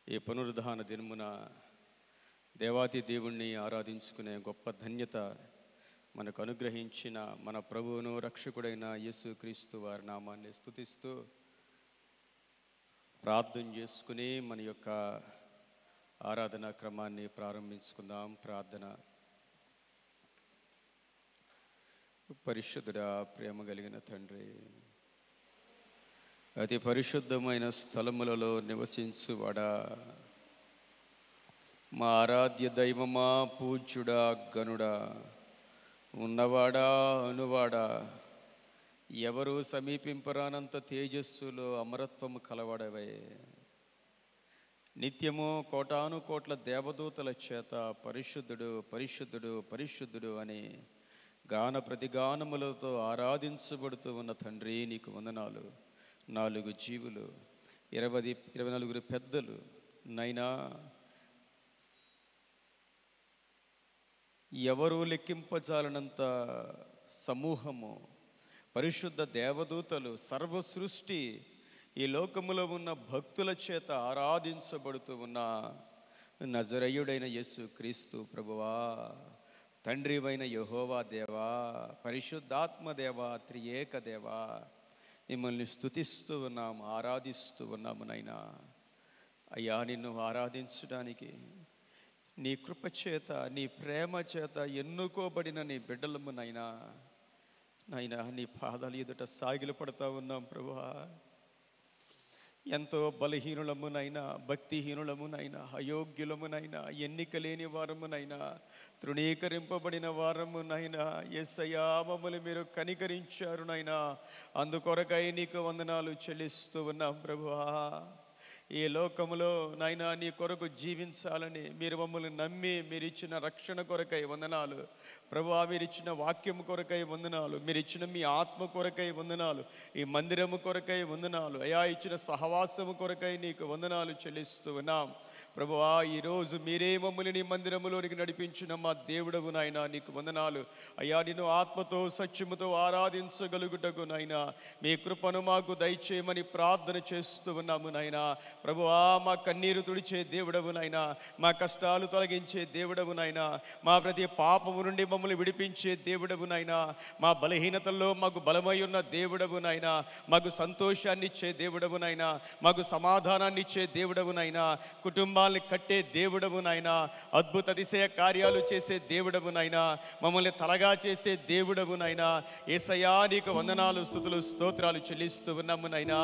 ఈ పునరుద్ధాన దినమున దేవాతి దేవుణ్ణి ఆరాధించుకునే గొప్ప ధన్యత మనకు అనుగ్రహించిన మన ప్రభువును రక్షకుడైన యేసుక్రీస్తు వారి నామాన్ని స్తుతిస్తూ ప్రార్థన చేసుకుని మన యొక్క ఆరాధనా క్రమాన్ని ప్రారంభించుకుందాం. ప్రార్థన. పరిశుద్ధుడా, ప్రేమ కలిగిన తండ్రి, అతి పరిశుద్ధమైన స్థలములలో నివసించువాడా, మా ఆరాధ్య దైవమా, పూజ్యుడా, గనుడా, ఉన్నవాడా, అనువాడా, ఎవరు సమీపింపరానంత తేజస్సులో అమరత్వము కలవాడవే, నిత్యము కోటాను కోట్ల దేవదూతల చేత పరిశుద్ధుడు పరిశుద్ధుడు పరిశుద్ధుడు అని గాన ప్రతిగానములతో ఆరాధించబడుతూ ఉన్న తండ్రి, నీకు వందనాలు. 4 జీవులు, 24 పెద్దలు నైనా ఎవరు లెక్కింపజాలనంత సమూహము, పరిశుద్ధ దేవదూతలు, సర్వ సృష్టి, ఈ లోకములో ఉన్న భక్తుల చేత ఆరాధించబడుతూ ఉన్న నజరేయుడైన యేసుక్రీస్తు ప్రభువా, తండ్రివైన యెహోవా దేవా, పరిశుద్ధాత్మ దేవా, త్రియేక దేవా, మిమ్మల్ని స్తుతిస్తూ ఉన్నాము, ఆరాధిస్తూ ఉన్నాము నైనా. అయ్యా, నిన్ను ఆరాధించడానికి నీ కృప చేత, నీ ప్రేమ చేత ఎన్నుకోబడిన నీ బిడ్డలము నైనా నీ పాదాలు ఎదుట సాగిలు పడతా ఉన్నాం ప్రభువా. ఎంతో బలహీనులమునైనా, భక్తిహీనులమునైనా, అయోగ్యులమునైనా, ఎన్నిక లేని వారమునైనా, తృణీకరింపబడిన వారమునైనా యేసయ్యా, మమ్మల్ని మీరు కనికరించారు నైనా. అందుకొరకై నీకు వందనాలు చెల్లిస్తూ ఉన్నాం ప్రభువా. ఈ లోకములో నైనా నీ కొరకు జీవించాలని మీరు మమ్మల్ని నమ్మి మీరిచ్చిన రక్షణ కొరకై వందనాలు ప్రభువా. మీరిచ్చిన వాక్యం కొరకై వందనాలు, మీరిచ్చిన మీ ఆత్మ కొరకై వందనాలు, ఈ మందిరము కొరకై వందనాలు అయా, ఇచ్చిన సహవాసము కొరకై నీకు వందనాలు చెల్లిస్తూ ఉన్నాం ప్రభువా. ఈరోజు మీరే మమ్మల్ని నీ మందిరములోనికి నడిపించిన మా దేవుడవు నాయనా, నీకు వందనాలు అయ్యా. నిన్ను ఆత్మతో సత్యముతో ఆరాధించగలుగుటకు నాయనా మీ కృపను మాకు దయచేయమని ప్రార్థన చేస్తూ ఉన్నాము నాయనా ప్రభువా. మా కన్నీరు తుడిచే దేవుడవు నాయనా, మా కష్టాలు తొలగించే దేవుడవు నాయనా, మా ప్రతి పాపము నుండి మమ్మల్ని విడిపించే దేవుడవు నాయనా, మా బలహీనతల్లో మాకు బలమై ఉన్న దేవుడవు నాయనా, మాకు సంతోషాన్ని ఇచ్చే దేవుడవు నాయనా, మాకు సమాధానాన్ని ఇచ్చే దేవుడవు నాయనా, కుటుంబాన్ని కట్టే దేవుడవు నాయనా, అద్భుత అతిశయ కార్యాలు చేసే దేవుడవు నాయనా, మమ్మల్ని తలగా చేసే దేవుడవు నాయనా. యేసయ్యా, నీకు వందనాలు, స్తుతులు, స్తోత్రాలు చెల్లిస్తూ ఉన్నాము నాయనా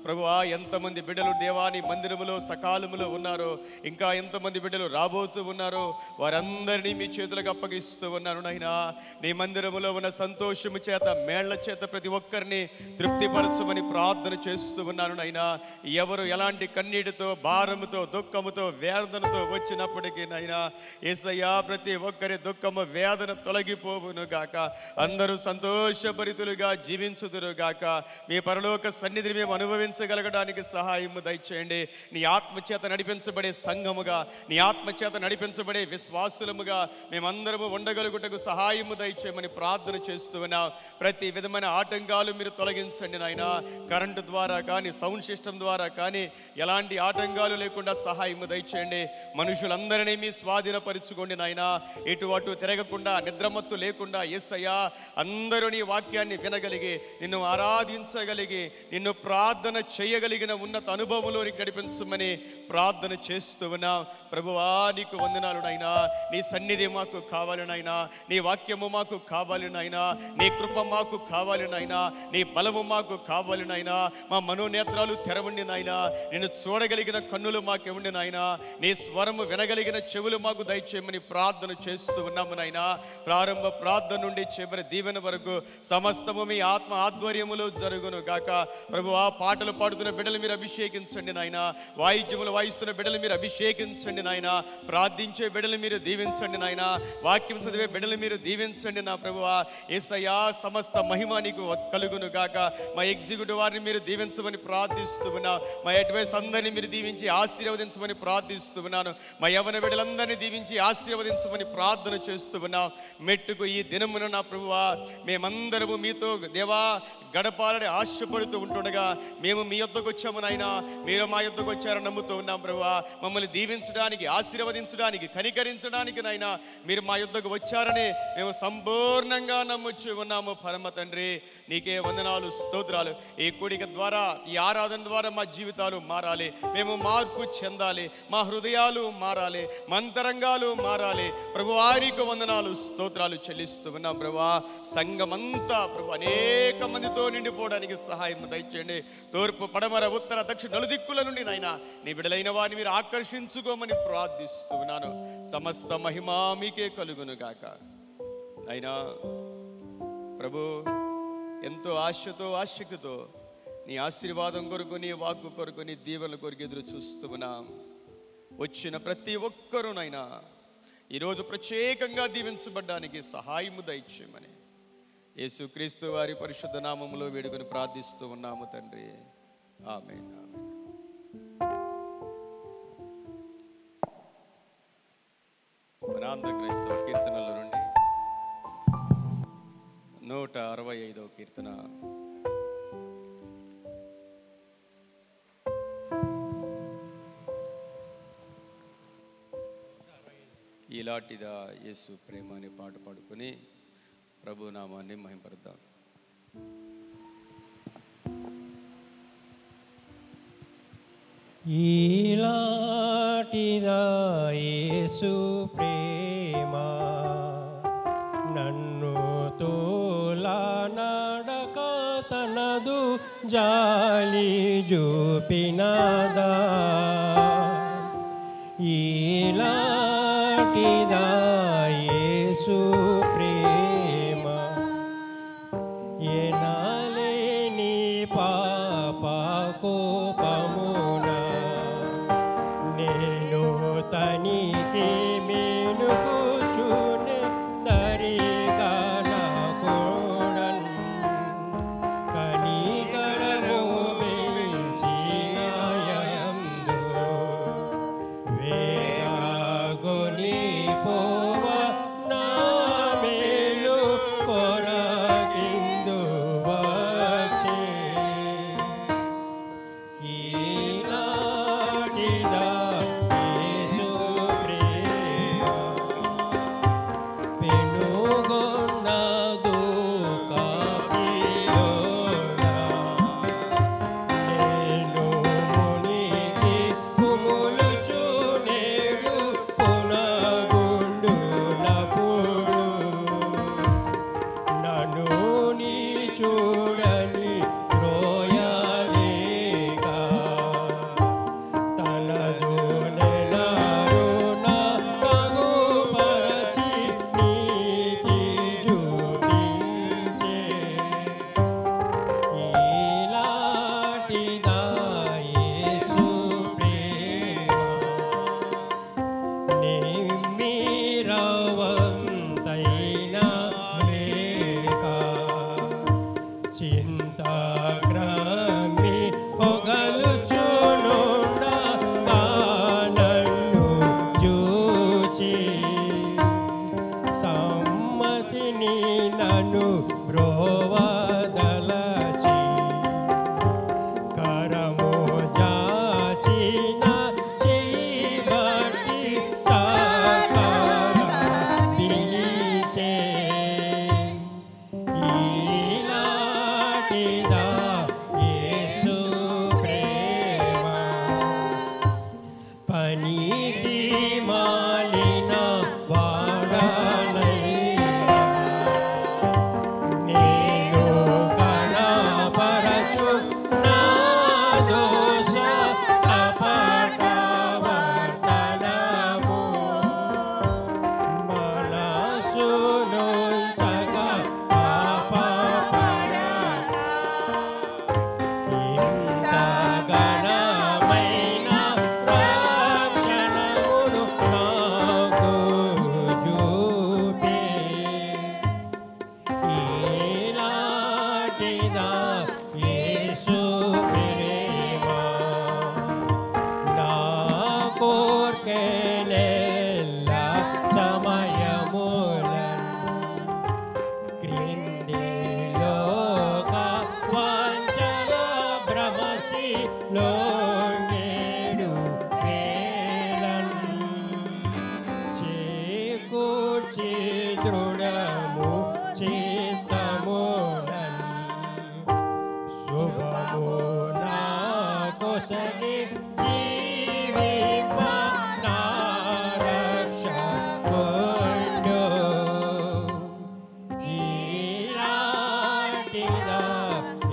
ప్రభువా. ఎంతమంది బిడ్డలు దేవాని మందిరములో సకాలములో ఉన్నారో, ఇంకా ఎంతమంది బిడ్డలు రాబోతూ ఉన్నారో, వారందరినీ మీ చేతులకు అప్పగిస్తూ ఉన్నాను నాయనా. నీ మందిరములో ఉన్న సంతోషము చేత, మేళ్ల చేత ప్రతి ఒక్కరిని తృప్తిపరచమని ప్రార్థన చేస్తూ ఉన్నాను నాయనా. ఎవరు ఎలాంటి కన్నీటితో, భారముతో, దుఃఖముతో, వేదనతో వచ్చినప్పటికీ నాయనా యేసయ్యా, ప్రతి ఒక్కరి దుఃఖము, వేదన తొలగిపోవును గాక, అందరూ సంతోషభరితులుగా జీవించుదురు గాక. మీ పరలోక సన్నిధిని మేము అనుభవించగలగడానికి సహాయము దయచేయండి. నీ ఆత్మచేత నడిపించబడే సంఘముగా, నీ ఆత్మచేత నడిపించబడే విశ్వాసులముగా మేమందరము ఉండగలుగుటకు సహాయము దయచేయమని ప్రార్థన చేస్తూ ఉన్నాం. ప్రతి విధమైన ఆటంకాలు మీరు తొలగించండి నాయనా. కరెంటు ద్వారా కానీ, సౌండ్ సిస్టమ్ ద్వారా కానీ ఎలాంటి ఆటంకాలు లేకుండా సహాయము దయచేయండి. మనుషులందరినీ మీ స్వాధీనపరుచుకోండి నాయనా. ఇటు అటు తిరగకుండా, నిద్రమత్తు లేకుండా యేసయ్యా, అందరూ నీ వాక్యాన్ని వినగలిగి, నిన్ను ఆరాధించగలిగి, నిన్ను ప్రార్థన చేయగలిగిన ఉన్నత అనుభవంలోనికి నడిపించమని ప్రార్థన చేస్తూ ఉన్నాం ప్రభువా. నీకు వందనాలు నాయనా. నీ సన్నిధి మాకు కావాలి నాయనా, నీ వాక్యము మాకు కావాలి నాయనా, నీ కృప మాకు కావాలి నాయనా, నీ బలము మాకు కావాలి నాయనా. మా మనోనేత్రాలు తెరవండి నాయనా, నిన్ను చూడగలిగిన కన్నులు మాకు ఇవ్వండి నాయనా, నీ స్వరము వినగలిగిన చెవులు మాకు దయచేయమని ప్రార్థన చేస్తూ ఉన్నాము నాయనా. ప్రారంభ ప్రార్థన నుండి చివరి దీవెన వరకు సమస్తము మీ ఆత్మ ఆధ్వర్యములో జరుగును గాక ప్రభువా. పాటలు పాడుతున్న బిడ్డలు మీరు అభిషేకించండి నాయనా, వాయిద్యములు వాయిస్తున్న బిడ్డలు మీరు అభిషేకించండి నాయనా, ప్రార్థించే బిడ్డలు మీరు దీవించండి నాయనా, వాక్యం చదివే బిడ్డలు మీరు దీవించండి నా ప్రభువా. యేసయ్యా, సమస్త మహిమ నీకు కలుగును గాక. మా ఎగ్జిక్యూటివ్ వారిని మీరు దీవించమని ప్రార్థిస్తూ ఉన్నా, మా అడ్వైస్ అందరినీ మీరు దీవించి ఆశీర్వదించమని ప్రార్థిస్తూ ఉన్నాను. మా యవన బిడ్డలందరినీ దీవించి ఆశీర్వదించమని ప్రార్థన చేస్తూ ఉన్నాం. మెట్టుకు ఈ దినమున నా ప్రభువా, మేమందరము మీతో దేవా గడపాలని ఆశపడుతూ ఉంటుండగా మేము మీ యొద్దకు వచ్చాము నాయనా. మీరు మా యొద్దకు వచ్చారని నమ్ముతూ ఉన్నాం ప్రభువా. మమ్మల్ని దీవించడానికి, ఆశీర్వదించడానికి, కనికరించడానికి నాయన మీరు మా యొద్దకు వచ్చారని మేము సంపూర్ణంగా నమ్ముచ్చు ఉన్నాము. పరమ తండ్రి నీకే వందనాలు, స్తోత్రాలు. ఈ కూడిక ద్వారా, ఈ ఆరాధన ద్వారా మా జీవితాలు మారాలి, మేము మార్పు చెందాలి, మా హృదయాలు మారాలి, మంతరంగాలు మారాలి. ప్రభువారికి వందనాలు, స్తోత్రాలు చెల్లిస్తూ ఉన్నాం ప్రభువా. సంఘమంతా ప్రభు అనేక మందితో నిండిపోవడానికి సహాయం దయచేయండి. తూర్పు, పడమర, ఉత్తర, దక్షిణ నలుదిక్కుల నుండి నాయన నీ బిడ్డలైన వారిని మీరు ఆకర్షించుకోమని ప్రార్థిస్తూ ఉన్నాను. సమస్త మహిమ మీకే కలుగును గాక. అయినా ప్రభు ఎంతో ఆశతో, ఆసక్తితో నీ ఆశీర్వాదం కొరకు, నీ వాక్కు కొరకు, నీ దీవెనల కొరకు ఎదురు చూస్తూ ఉన్నాం. వచ్చిన ప్రతి ఒక్కరునైనా ఈరోజు ప్రత్యేకంగా దీవించబడ్డానికి సహాయము దయచేయమని యేసుక్రీస్తు వారి పరిశుద్ధ నామములో వేడుకొని ప్రార్థిస్తూ ఉన్నాము తండ్రి. ఆమేన్, ఆమేన్. ఆంధ్ర క్రైస్తవ కీర్తనల నుండి 165వ కీర్తన. ఇలాంటిదా యేసు ప్రేమ అనే పాట పాడుకొని ప్రభు నామాన్ని మహింపరుద్దాం. ఇలాంటిదా యేసు ప్రేమ నన్ను తోలా నడక తనదు జాలి చూపినదా. ఇలాంటిదా యేసు ప్రేమ ఎనాలేని పాప కోపమున నేను తనికి మేను కూర్చునే దరిగా నా కూడన్ కనికరము పెంచినయందు వేగొని పోవ నా మేలు కొరగిందు వచ్చే. ఈనాటిదా యేసు ప్రేమ పెనుగొన్న దుఃఖప్రియుడా నేను మునిగి కుములుచు నేడు పునగుండునప్పుడు నన్ను నీ చూడని రోయలేగా తనదు నెలరు నా కగుపరచి నీతి చూపించే. ఇలాంటిదా యేసు ప్రేమ నిమ్మిరవంతైన లేక చింతాగ్రామి పొగలుచునుండ నన్ను చూచి సమ్మతిని నన్ను బ్రోవదలచి కరము జాచిన చేయి బట్టి చాకగా పిలిచే. ఇలాంటిదా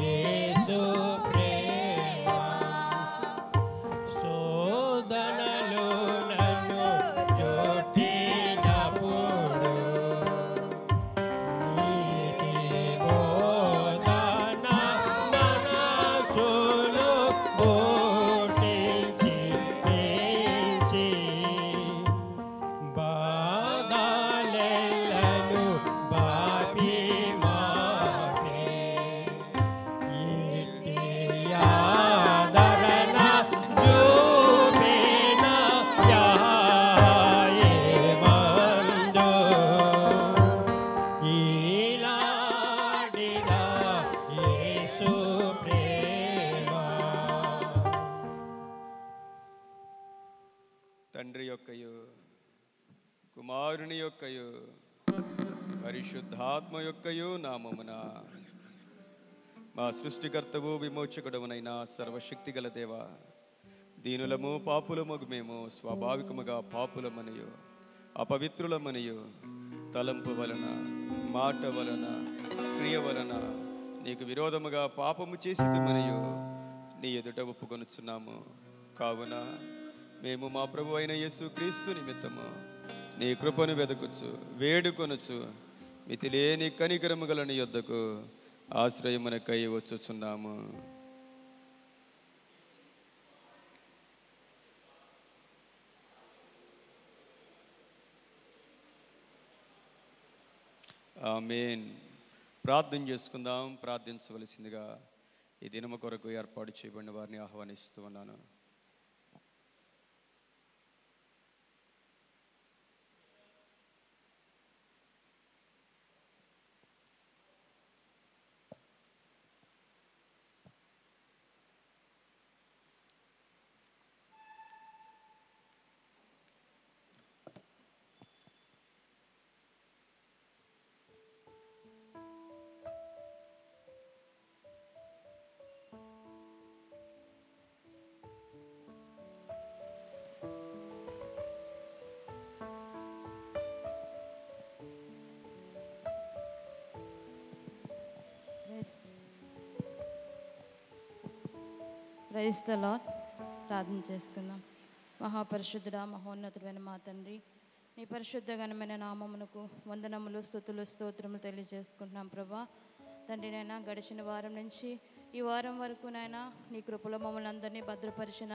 యేసు ప్రేమ శోధనలో నన్ను చుట్టినప్పుడు నీతి బోధన మనసులో బోటించి పెంచి బాధలెల్లను బాపి మాకే ఇట్టి ఆదరణ చూపిన యాయేమందు ఈలాడిన యేసు ప్రేమ. తండ్రి యొక్కయు కుమారుని యొక్కయు పరిశుద్ధాత్మ యొక్కయు నామమున మా సృష్టికర్తవు విమోచకుడమునైన సర్వశక్తి గల దేవ, దీనులము పాపులమగు మేము స్వాభావికముగా పాపులమనియు అపవిత్రులమనియు తలంపు వలన మాట వలన క్రియ వలన నీకు విరోధముగా పాపము చేసిమనియు నీ ఎదుట ఒప్పుకొనుచున్నాము. కావున మేము మా ప్రభు అయిన యేసు క్రీస్తు నిమిత్తము నీ కృపను వెదకుచు వేడుకొనుచు మితిలేని కనికరము గల నీ యొద్దకు ఆశ్రయమునకై వచ్చుచున్నాము. ఆమేన్. ప్రార్థన చేసుకుందాం. ప్రార్థించవలసిందిగా ఈ దినము కొరకు ఏర్పాటు చేయబడిన వారిని ఆహ్వానిస్తూ ఉన్నాను. Praise the lord. ప్రార్థన చేసుకుందాం. మహాపరిశుద్ధుడా, మహోన్నతుడైన మా తండ్రి, నీ పరిశుద్ధ ఘనమైన నామమునకు వందనములు, స్తుతులు, స్తోత్రములు తెలియజేసుకుంటున్నాం ప్రభా. తండ్రి నైనా గడిచిన వారం నుంచి ఈ వారం వరకు నైనా నీ కృపలో మమ్మల్ని అందరినీ భద్రపరిచిన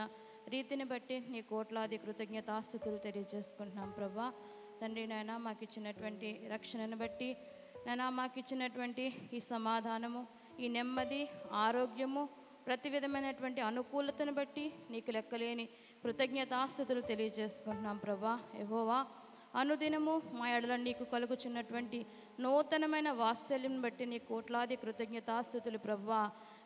రీతిని బట్టి నీ కోట్లాది కృతజ్ఞతాస్తుతులు తెలియజేసుకుంటున్నాం ప్రభా. తండ్రి నైనా మాకు ఇచ్చినటువంటి రక్షణను బట్టి నైనా మాకు ఇచ్చినటువంటి ఈ సమాధానము, ఈ నెమ్మది, ఆరోగ్యము, ప్రతి విధమైనటువంటి అనుకూలతను బట్టి నీకు లెక్కలేని కృతజ్ఞతాస్తుతులు తెలియజేసుకుంటున్నాం ప్రభా. యెహోవా, అనుదినము మా ఎడల నీకు కలుగుచున్నటువంటి నూతనమైన వాత్సల్యం బట్టి నీ కోట్లాది కృతజ్ఞతాస్తుతులు ప్రభా.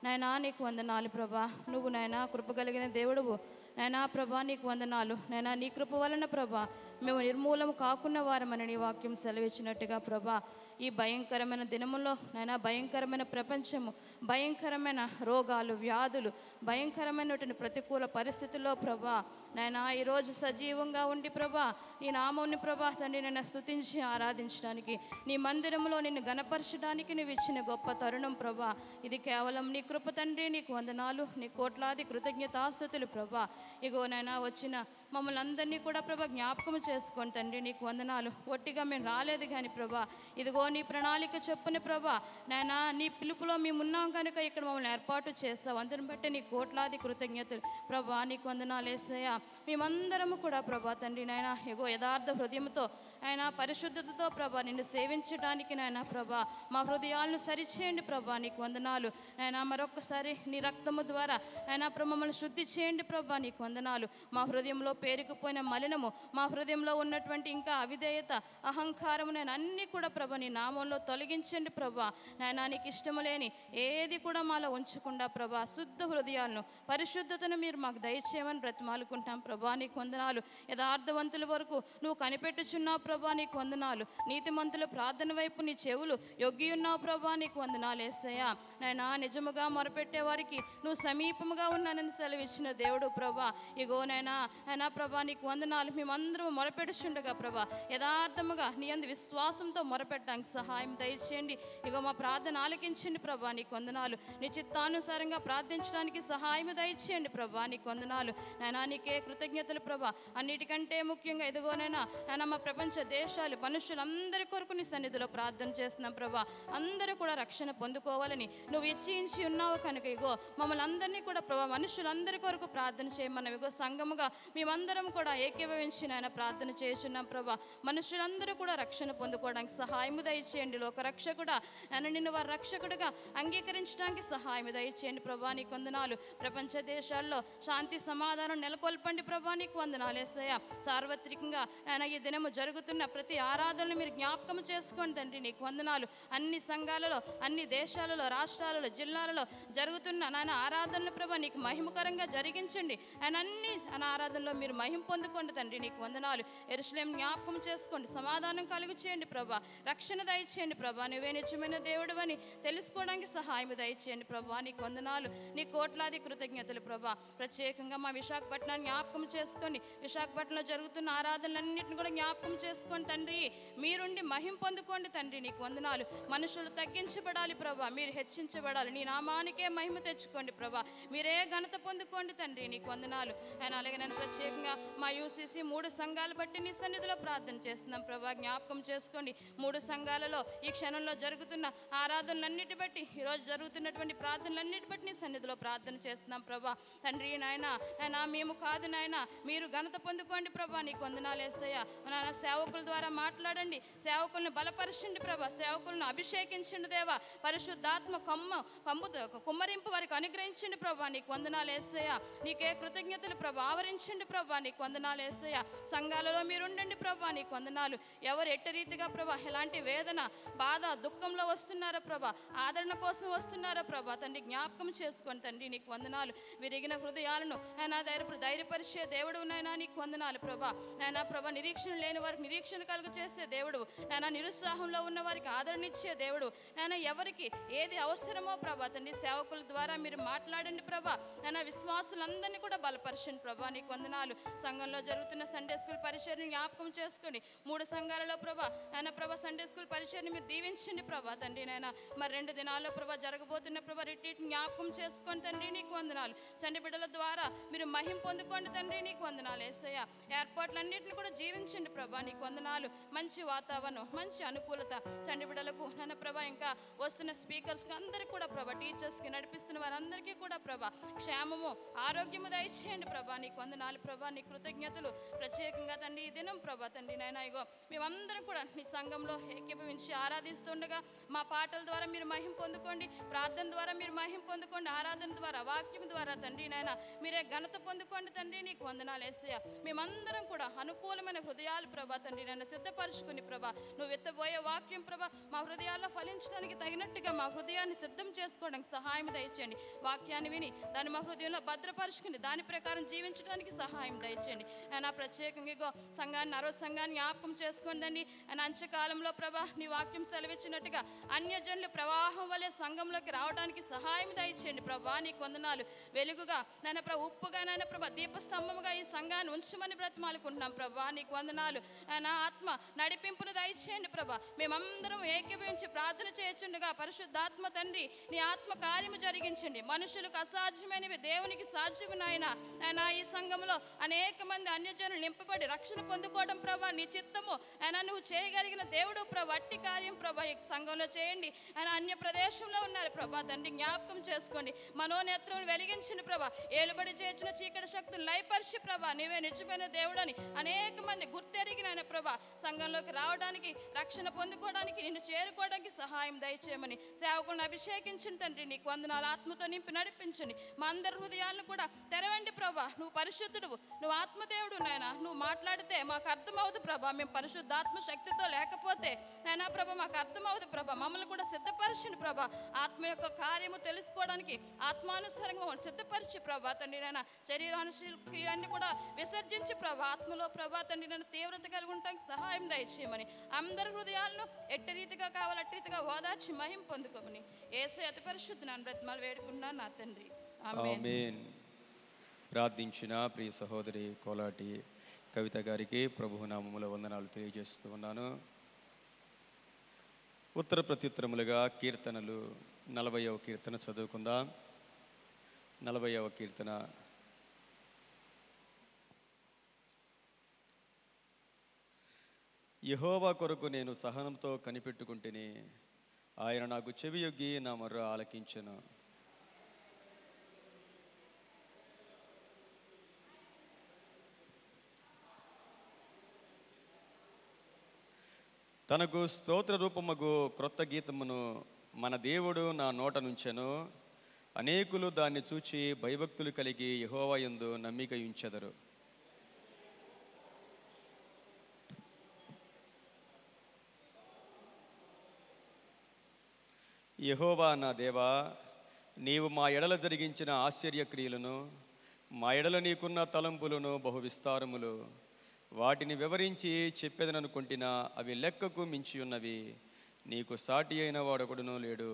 నాయనా నీకు వందనాలు ప్రభా. నువ్వు నాయనా కృప కలిగిన దేవుడువు నాయనా ప్రభా. నీకు వందనాలు నాయనా. నీ కృప వలన ప్రభా మేము నిర్మూలము కాకున్న వారమని నీ వాక్యం సెలవిచ్చినట్టుగా ప్రభా, ఈ భయంకరమైన దినములో నాయనా, భయంకరమైన ప్రపంచము, భయంకరమైన రోగాలు, వ్యాధులు, భయంకరమైనటువంటి ప్రతికూల పరిస్థితుల్లో ప్రభా నాయనా ఈరోజు సజీవంగా ఉండి ప్రభా నీ నామంని ప్రభా తండ్రి నేను స్తుతించి ఆరాధించడానికి, నీ మందిరంలో నిన్ను గణపరచడానికి నువ్వు ఇచ్చిన గొప్ప తరుణం ప్రభా. ఇది కేవలం నీ కృప తండ్రి. నీకు వందనాలు, నీ కోట్లాది కృతజ్ఞతాస్తుతులు ప్రభా. ఇగో నాయనా వచ్చిన మమ్మల్ని అందరినీ కూడా ప్రభా జ్ఞాపకం చేసుకోండి తండ్రి. నీకు వందనాలు. ఒట్టిగా మేము రాలేదు కానీ ప్రభా, ఇదిగో నీ ప్రణాళిక చొప్పున ప్రభా నాయనా నీ పిలుపులో మేము ఉన్నాం కనుక ఇక్కడ మమ్మల్ని ఏర్పాటు చేస్తావు. అందరిని బట్టి నీ కోట్లాది కృతజ్ఞతలు ప్రభా. నీకు వందనాలు యేసయ్యా. మేమందరము కూడా ప్రభా తండ్రి నాయనా ఇగో యథార్థ హృదయంతో ఆయన పరిశుద్ధతతో ప్రభా నిన్ను సేవించడానికి నాయనా ప్రభా మా హృదయాలను సరిచేయండి ప్రభా. నీకు వందనాలు నాయనా. మరొక్కసారి నీ రక్తము ద్వారా ఆయన మమ్మల్ని శుద్ధి చేయండి ప్రభా. నీకు వందనాలు. మా హృదయంలో పేరుకుపోయిన మలినము, మా హృదయంలో ఉన్నటువంటి ఇంకా అవిధేయత, అహంకారము నేను అన్నీ కూడా ప్రభా నీ నామంలో తొలగించండి ప్రభా. నాయనా నీకు ఇష్టము లేని ఏది కూడా మాలో ఉంచకుండా ప్రభా శుద్ధ హృదయాలను, పరిశుద్ధతను మీరు మాకు దయచేయమని బ్రతిమాలుకుంటాం ప్రభా. నీకు వందనాలు. యథార్థవంతుల వరకు నువ్వు కనిపెట్టుచున్నావు ప్రభా. ప్రభా నీకు వందనాలు. నీతిమంతుల ప్రార్థన వైపు నీ చెవులు యొగ్గి ఉన్నావు ప్రభా నీకు వందనాలు యేసయ్యా. నాయనా నిజముగా మొరపెట్టే వారికి నువ్వు సమీపముగా ఉన్నానని సెలవిచ్చిన దేవుడు ప్రభా. ఇగో నాయనా ప్రభా నీకు వందనాలు. మేమందరం మొరపెడుచుండగా ప్రభా యథార్థముగా నీ అందు విశ్వాసంతో మొరపెట్టడానికి సహాయం దయచేయండి. ఇగో మా ప్రార్థన ఆలకించండి ప్రభా నీకు వందనాలు. నీ చిత్తానుసారంగా ప్రార్థించడానికి సహాయం దయచేయండి ప్రభా నీకు వందనాలు. నాయనా నీకే కృతజ్ఞతలు ప్రభా. అన్నిటికంటే ముఖ్యంగా ఎదుగోనైనా మా ప్రపంచ దేశాలు మనుషులందరి కొరకు నీ సన్నిధిలో ప్రార్థన చేస్తున్నాం ప్రభా. అందరూ కూడా రక్షణ పొందుకోవాలని నువ్వు ఇచ్చించి ఉన్నావు కనుక ఇగో మమ్మల్ని అందరినీ కూడా ప్రభా మనుషులందరి కొరకు ప్రార్థన చేయమన్నాం. ఇగో సంఘముగా మేమందరం కూడా ఏకీభవించి నాయన ప్రార్థన చేస్తున్నాం ప్రభా. మనుషులందరూ కూడా రక్షణ పొందుకోవడానికి సహాయం దయచేయండి. లోక రక్షకుడా నన్ను నిన్ను వారి రక్షకుడిగా అంగీకరించడానికి సహాయం దయచేయండి ప్రభా నీకు వందనాలు. ప్రపంచ దేశాల్లో శాంతి సమాధానం నెలకొల్పండి ప్రభా నీకు వందనాలు యేసయ్యా. సార్వత్రికంగా ఆయన ఈ దినము జరుగుతున్న ప్రతి ఆరాధనలు మీరు జ్ఞాపకం చేసుకోండి తండ్రి నీకు వందనాలు. అన్ని సంఘాలలో అన్ని దేశాలలో రాష్ట్రాలలో జిల్లాలలో జరుగుతున్న నాయన ఆరాధనలు ప్రభా నీకు మహిమకరంగా జరిగించండి. ఆయన అన్ని ఆరాధనలో మీరు మహిమ పొందుకోండి తండ్రి నీకు వందనాలు. యెరూషలేము జ్ఞాపకం చేసుకోండి, సమాధానం కలుగు చేయండి ప్రభా. రక్షణ దయచేయండి ప్రభా. నువ్వే నిజమైన దేవుడు అని తెలుసుకోవడానికి సహాయం దయచేయండి ప్రభా నీకు వందనాలు. నీ కోట్లాది కృతజ్ఞతలు ప్రభా. ప్రత్యేకంగా మా విశాఖపట్నాన్ని జ్ఞాపకం చేసుకొని విశాఖపట్నంలో జరుగుతున్న ఆరాధనలన్నింటిని కూడా జ్ఞాపకం చేసుకొని తండ్రి మీరుండి మహిమ పొందుకోండి తండ్రి నీకు వందనాలు. మనుషులు తగ్గించబడాలి ప్రభా, మీరు హెచ్చించబడాలి. నీ నామానికే మహిమ తెచ్చుకోండి ప్రభా. మీరే ఘనత పొందుకోండి తండ్రి నీకు వందనాలు. ఆయన అలాగే నేను ప్రత్యేకంగా మా యూసీసీ 3 సంఘాలు బట్టి నీ సన్నిధిలో ప్రార్థన చేస్తున్నాం ప్రభా. జ్ఞాపకం చేసుకోండి 3 సంఘాలలో ఈ క్షణంలో జరుగుతున్న ఆరాధనలన్నిటి బట్టి ఈరోజు జరుగుతున్నటువంటి ప్రార్థనలన్నిటి బట్టి నీ సన్నిధిలో ప్రార్థన చేస్తున్నాం ప్రభా. తండ్రి నాయన మేము కాదు నాయన మీరు ఘనత పొందుకోండి ప్రభా నీకు వందనాలు యేసయ్యా. నాయన సేవకుల ద్వారా మాట్లాడండి, సేవకులను బలపరచండి ప్రభా, సేవకులను అభిషేకించండి దేవా. పరిశుద్ధాత్మ కుమ్మరింపు వారికి అనుగ్రహించండి ప్రభా నీకు వందనాలు యేసయ్యా. నీకే కృతజ్ఞతలు ప్రభా. ఆవరించండి ప్రభా నీకు వందనాలు యేసయ్యా. సంఘాలలో మీరు ఉండండి ప్రభా నీకు వందనాలు. ఎవరు ఎట్టి రీతిగా ప్రభా ఎలాంటి వేదన బాధ దుఃఖంలో వస్తున్నారో ప్రభా, ఆదరణ కోసం వస్తున్నారో ప్రభా తండ్రి జ్ఞాపకం చేసుకోండి తండ్రి నీకు వందనాలు. విరిగిన హృదయాలను నాయనా ధైర్యపరిచే దేవుడు నాయనా నీకు వందనాలు ప్రభా. నాయనా ప్రభా నిరీక్షణ లేని వారికి నిరీక్షణ కలుగు చేసే దేవుడు, నాయనా నిరుత్సాహంలో ఉన్న వారికి ఆదరణ ఇచ్చే దేవుడు. నాయనా ఎవరికి ఏది అవసరమో ప్రభా తండ్రి సేవకుల ద్వారా మీరు మాట్లాడండి ప్రభా. నాయనా విశ్వాసులందరినీ కూడా బలపరచండి ప్రభా నీకు వందనాలు. సంఘంలో జరుగుతున్న సండే స్కూల్ పరిచర్ని జ్ఞాపకం చేసుకుని 3 సంఘాలలో ప్రభా నాయన ప్రభా సండే స్కూల్ పరిచర్ని మీరు దీవించండి ప్రభా తండ్రి. నాయన మరి 2 దినాల్లో ప్రభా జరగబోతున్న ప్రభా రిట్రీట్ జ్ఞాపకం చేసుకొని తండ్రి నీకు వందనాలు. చండి బిడ్డల ద్వారా మీరు మహిమ పొందుకోండి తండ్రి నీకు వందనాలు యేసయ్యా. ఏర్పాట్లన్నింటిని కూడా జీవించండి ప్రభా నీకు వందనాలు. మంచి వాతావరణం, మంచి అనుకూలత చండి బిడ్డలకు నాయన ప్రభా, ఇంకా వస్తున్న స్పీకర్స్కి అందరికీ కూడా ప్రభా, టీచర్స్కి నడిపిస్తున్న వారందరికీ కూడా ప్రభా క్షేమము ఆరోగ్యము దయచేయండి ప్రభా నీకు వందనాలు ప్రభా. నీ కృతజ్ఞతలు ప్రత్యేకంగా తండ్రి ఈ దినం ప్రభా తండ్రి నాయన ఇగో మేమందరం కూడా నీ సంఘంలో ఏకీభవించి ఆరాధిస్తుండగా మా పాటల ద్వారా మీరు మహిమ పొందుకోండి, ప్రార్థన ద్వారా మీరు మహిమ పొందుకోండి, ఆరాధన ద్వారా వాక్యం ద్వారా తండ్రి నాయన మీరే ఘనత పొందుకోండి తండ్రి నీకు వందనాలు యేసయ్యా. మేమందరం కూడా అనుకూలమైన హృదయాలు ప్రభా తండ్రి నాయన సిద్ధపరచుకుని ప్రభా నువ్వు ఎత్తబోయే వాక్యం ప్రభా మా హృదయాల్లో ఫలించడానికి తగినట్టుగా మా హృదయాన్ని సిద్ధం చేసుకోవడానికి సహాయం దయచేయండి. వాక్యాన్ని విని దాన్ని మా హృదయంలో భద్రపరుచుకుని దాని ప్రకారం జీవించడానికి సహాయం దయచేయండి. ఆయన ప్రత్యేకంగా ఇగో సంఘాన్ని సంఘాన్ని జ్ఞాపకం చేసుకోండి. ఆయన అంత్యకాలంలో ప్రభా నీ వాక్యం సెలవిచ్చినట్టుగా అన్యజనులు ప్రవాహం వలె సంఘంలోకి రావడానికి సహాయం దయచేయండి ప్రభా నీకు వందనాలు. వెలుగుగా నాయన ప్రభా, ఉప్పుగా నాయన ప్రభా, దీపస్తంభముగా ఈ సంఘాన్ని ఉంచమని బ్రతిమాలుకుంటున్నాం ప్రభా నీకు వందనాలు. ఆయన ఆత్మ నడిపింపును దయచేయండి ప్రభా. మేమందరం ఏకీభవించి ప్రార్థన చేయొచ్చుండగా పరిశుద్ధాత్మ తండ్రి నీ ఆత్మ కార్యము జరిగించండి. మనుషులకు అసాధ్యమైనవి దేవునికి సాధ్యము నాయన. ఆయన ఈ సంఘంలో అనేక మంది అన్యజనులు నింపబడి రక్షణ పొందుకోవడం ప్రభా నీ చిత్తము. ఆయన నువ్వు చేయగలిగిన దేవుడు ప్రభా, అట్టి కార్యం ప్రభా ఈ సంఘంలో చేయండి. ఆయన అన్య ప్రదేశంలో ఉన్నారు ప్రభా తండ్రి జ్ఞాపకం చేసుకోండి. మనోనేత్రం వెలిగించిన ప్రభా, ఏలుబడి చేర్చిన చీకటి శక్తులు లయపరిచి ప్రభా నీవే నిజమైన దేవుడని అనేక మంది గుర్తెరిగిన ఆయన ప్రభా సంఘంలోకి రావడానికి రక్షణ పొందుకోవడానికి నిన్ను చేరుకోవడానికి సహాయం దయచేయమని సేవకులను అభిషేకించిన తండ్రి నీకు వందనాలు. ఆత్మతో నింపి నడిపించండి. మా అందరి హృదయాలను కూడా తెరవండి ప్రభా. నువ్వు పరిశుద్ధుడు, నువ్వు ఆత్మదేవుడు నాయన. నువ్వు మాట్లాడితే మాకు అర్థమవుదు ప్రభా. మేము పరిశుద్ధాత్మ శక్తితో లేకపోతే నాయనా ప్రభా మాకు అర్థమవుదు ప్రభా. మమ్మల్ని కూడా సిద్ధపరచండి ప్రభా. ఆత్మ యొక్క కార్యము తెలుసుకోవడానికి ఆత్మానుసారంగా సిద్ధపరిచి ప్రభా తండ్రి నాయన శరీరానుశీలన్ని కూడా విసర్జించి ప్రభా ఆత్మలో ప్రభా తండ్రి నన్ను తీవ్రత కలిగి ఉండటానికి సహాయం దయచేయమని, అందరి హృదయాలను ఎట్టి రీతిగా కావాలి అట్టి రీతిగా ఓదార్చి మహిమ పొందుకోమని యేసయ్య అతి పరిశుద్ధ నామమున బ్రతిమాలు వేడుకుంటున్నాను నా తండ్రి, ఆమేన్. ఆమేన్. ప్రార్థించిన ప్రియ సహోదరి కోలాటి కవిత గారికి ప్రభువు నామములో వందనాలు తెలియజేస్తూ ఉన్నాను. ఉత్తర ప్రత్యుత్తరములుగా కీర్తనలు 40వ కీర్తన చదువుకుందాం. 40వ కీర్తన. యెహోవా కొరకు నేను సహనంతో కనిపెట్టుకుంటేనే, ఆయన నాకు చెవియొగ్గి నా మొర్ర ఆలకించెను. తనకు స్తోత్ర రూపముగు క్రొత్త గీతమును మన దేవుడు నా నోట నుంచెను. అనేకులు దాన్ని చూచి భయభక్తులు కలిగి యెహోవా యందు నమ్మిక ఉంచెదరు. యెహోవా నా దేవా, నీవు మా ఎడల జరిగించిన ఆశ్చర్యక్రియలను, మా ఎడల నీకున్న తలంపులను బహు విస్తారములు. వాటిని వివరించి చెప్పేదననుకుంటున్నా, అవి లెక్కకు మించి ఉన్నవి. నీకు సాటి అయిన వాడొకడునూ లేడు.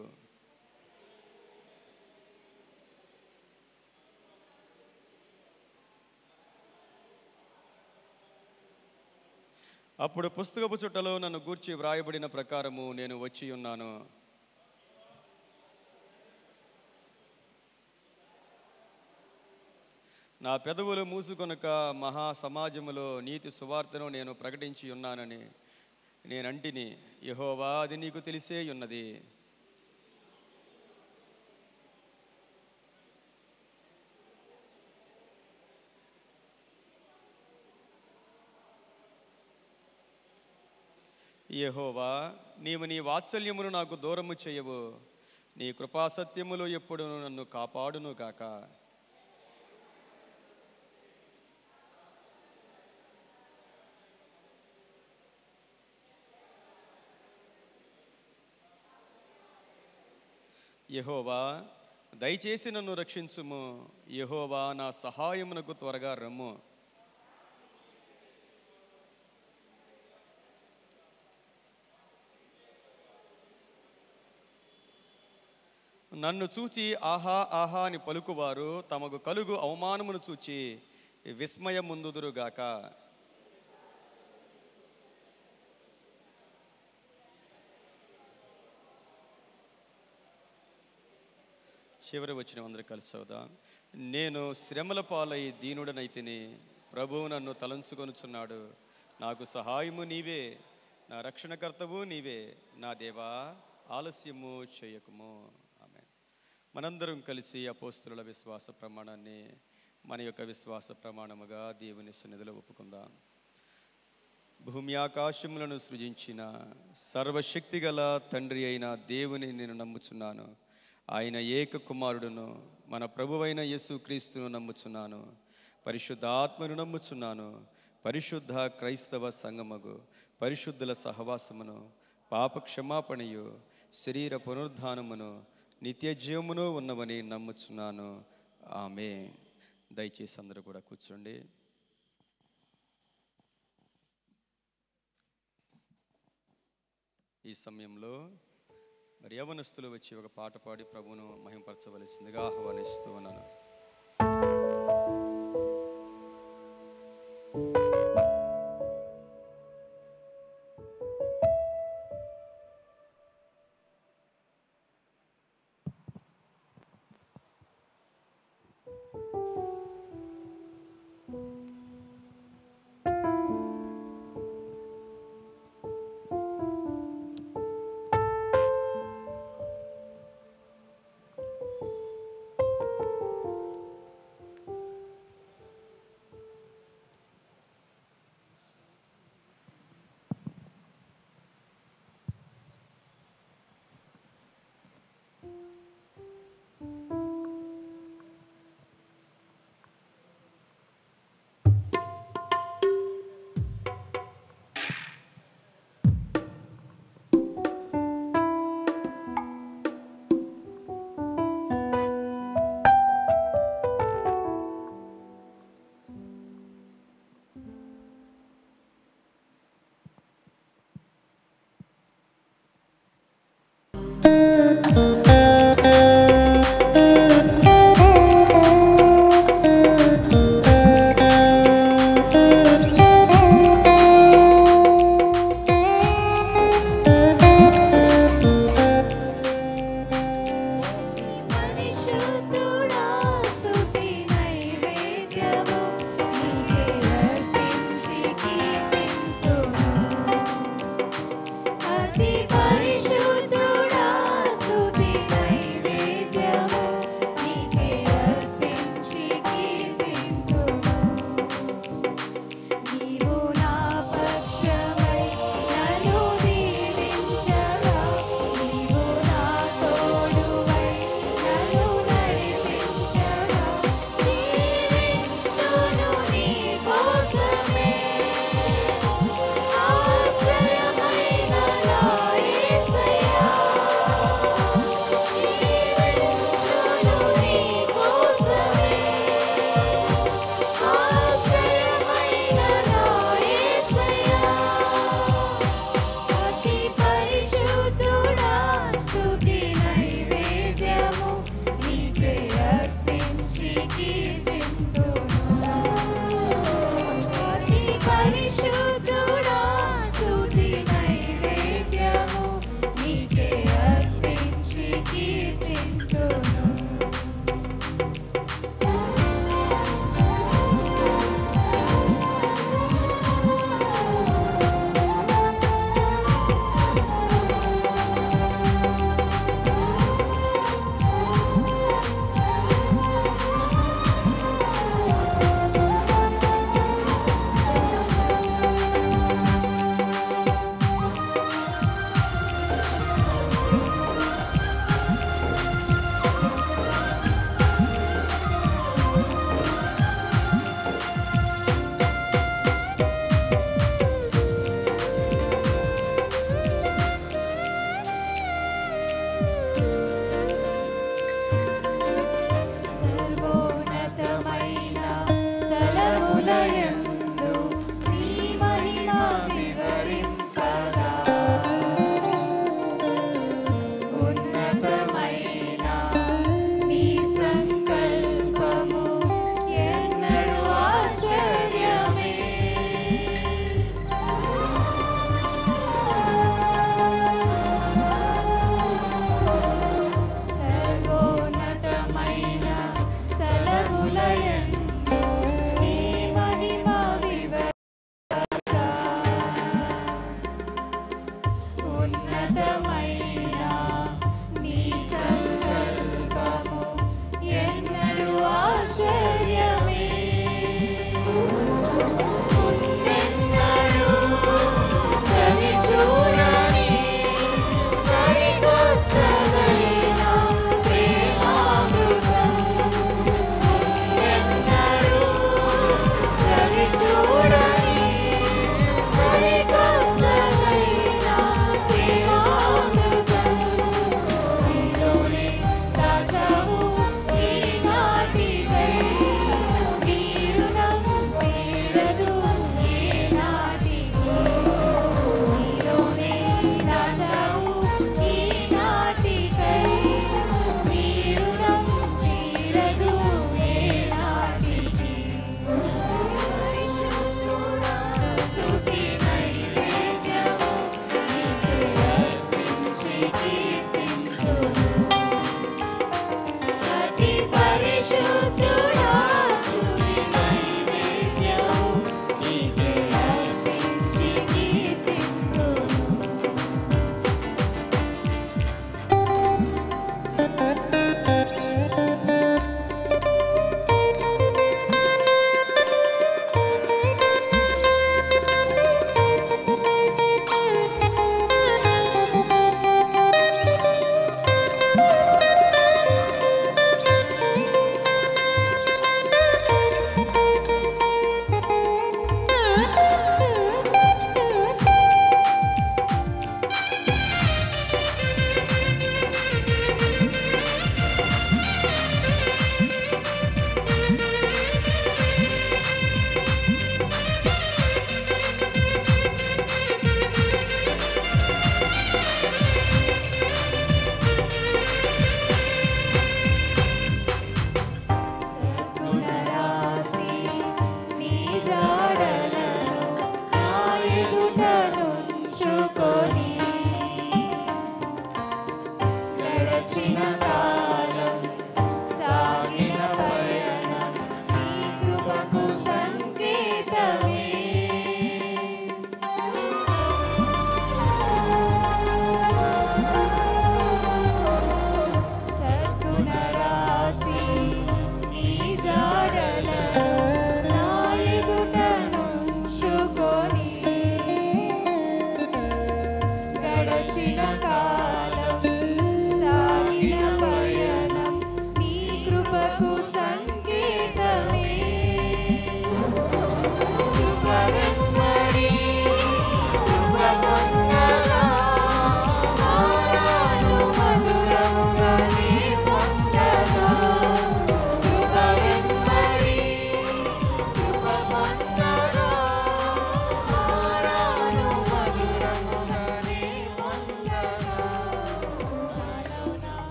అప్పుడు పుస్తకపు చుట్టలో నన్ను గూర్చి వ్రాయబడిన ప్రకారము నేను వచ్చి ఉన్నాను. నా పెదవులు మూసుకొనక మహా సమాజములో నీతి సువార్తను నేను ప్రకటించి ఉన్నానని నేనంటిని. యెహోవా, అది నీకు తెలిసే ఉన్నది. యెహోవా, నీవు నీ వాత్సల్యమును నాకు దూరము చేయవు. నీ కృపాసత్యములు ఎప్పుడు నన్ను కాపాడును గాక. యెహోవా, దయచేసి నన్ను రక్షించుము. యెహోవా, నా సహాయమునకు త్వరగా రమ్ము. నన్ను చూచి ఆహా ఆహా అని పలుకువారు తమకు కలుగు అవమానమును చూచి విస్మయముందుదురుగాక. చివరి వచ్చిన అందరూ కలిసి చదువుదాం. నేను శ్రమల పాలై దీనుడనైతిని, ప్రభువు నన్ను తలంచుకొనుచున్నాడు. నాకు సహాయము నీవే, నా రక్షణకర్తవు నీవే. నా దేవా, ఆలస్యము చేయకుము. ఆమేన్. మనందరం కలిసి అపోస్తుల విశ్వాస ప్రమాణాన్ని మన యొక్క విశ్వాస ప్రమాణముగా దేవుని సన్నిధిలో ఒప్పుకుందాం. భూమి ఆకాశములను సృజించిన సర్వశక్తిగల తండ్రి అయిన దేవుని నేను నమ్ముచున్నాను. ఆయన ఏక కుమారుడును మన ప్రభువైన యేసుక్రీస్తును నమ్ముచున్నాను. పరిశుద్ధాత్మను నమ్ముచున్నాను. పరిశుద్ధ క్రైస్తవ సంగమగు పరిశుద్ధుల సహవాసమును, పాప క్షమాపణయు, శరీర పునరుద్ధానమును, నిత్య జీవమును ఉన్నవని నమ్ముచున్నాను. ఆమేన్. దయచేసి అందరూ కూడా కూర్చోండి. ఈ సమయంలో మరి యవనస్తులు వచ్చి ఒక పాట పాడి ప్రభువును మహిమపరచవలసిందిగా ఆహ్వానిస్తూ ఉన్నాను.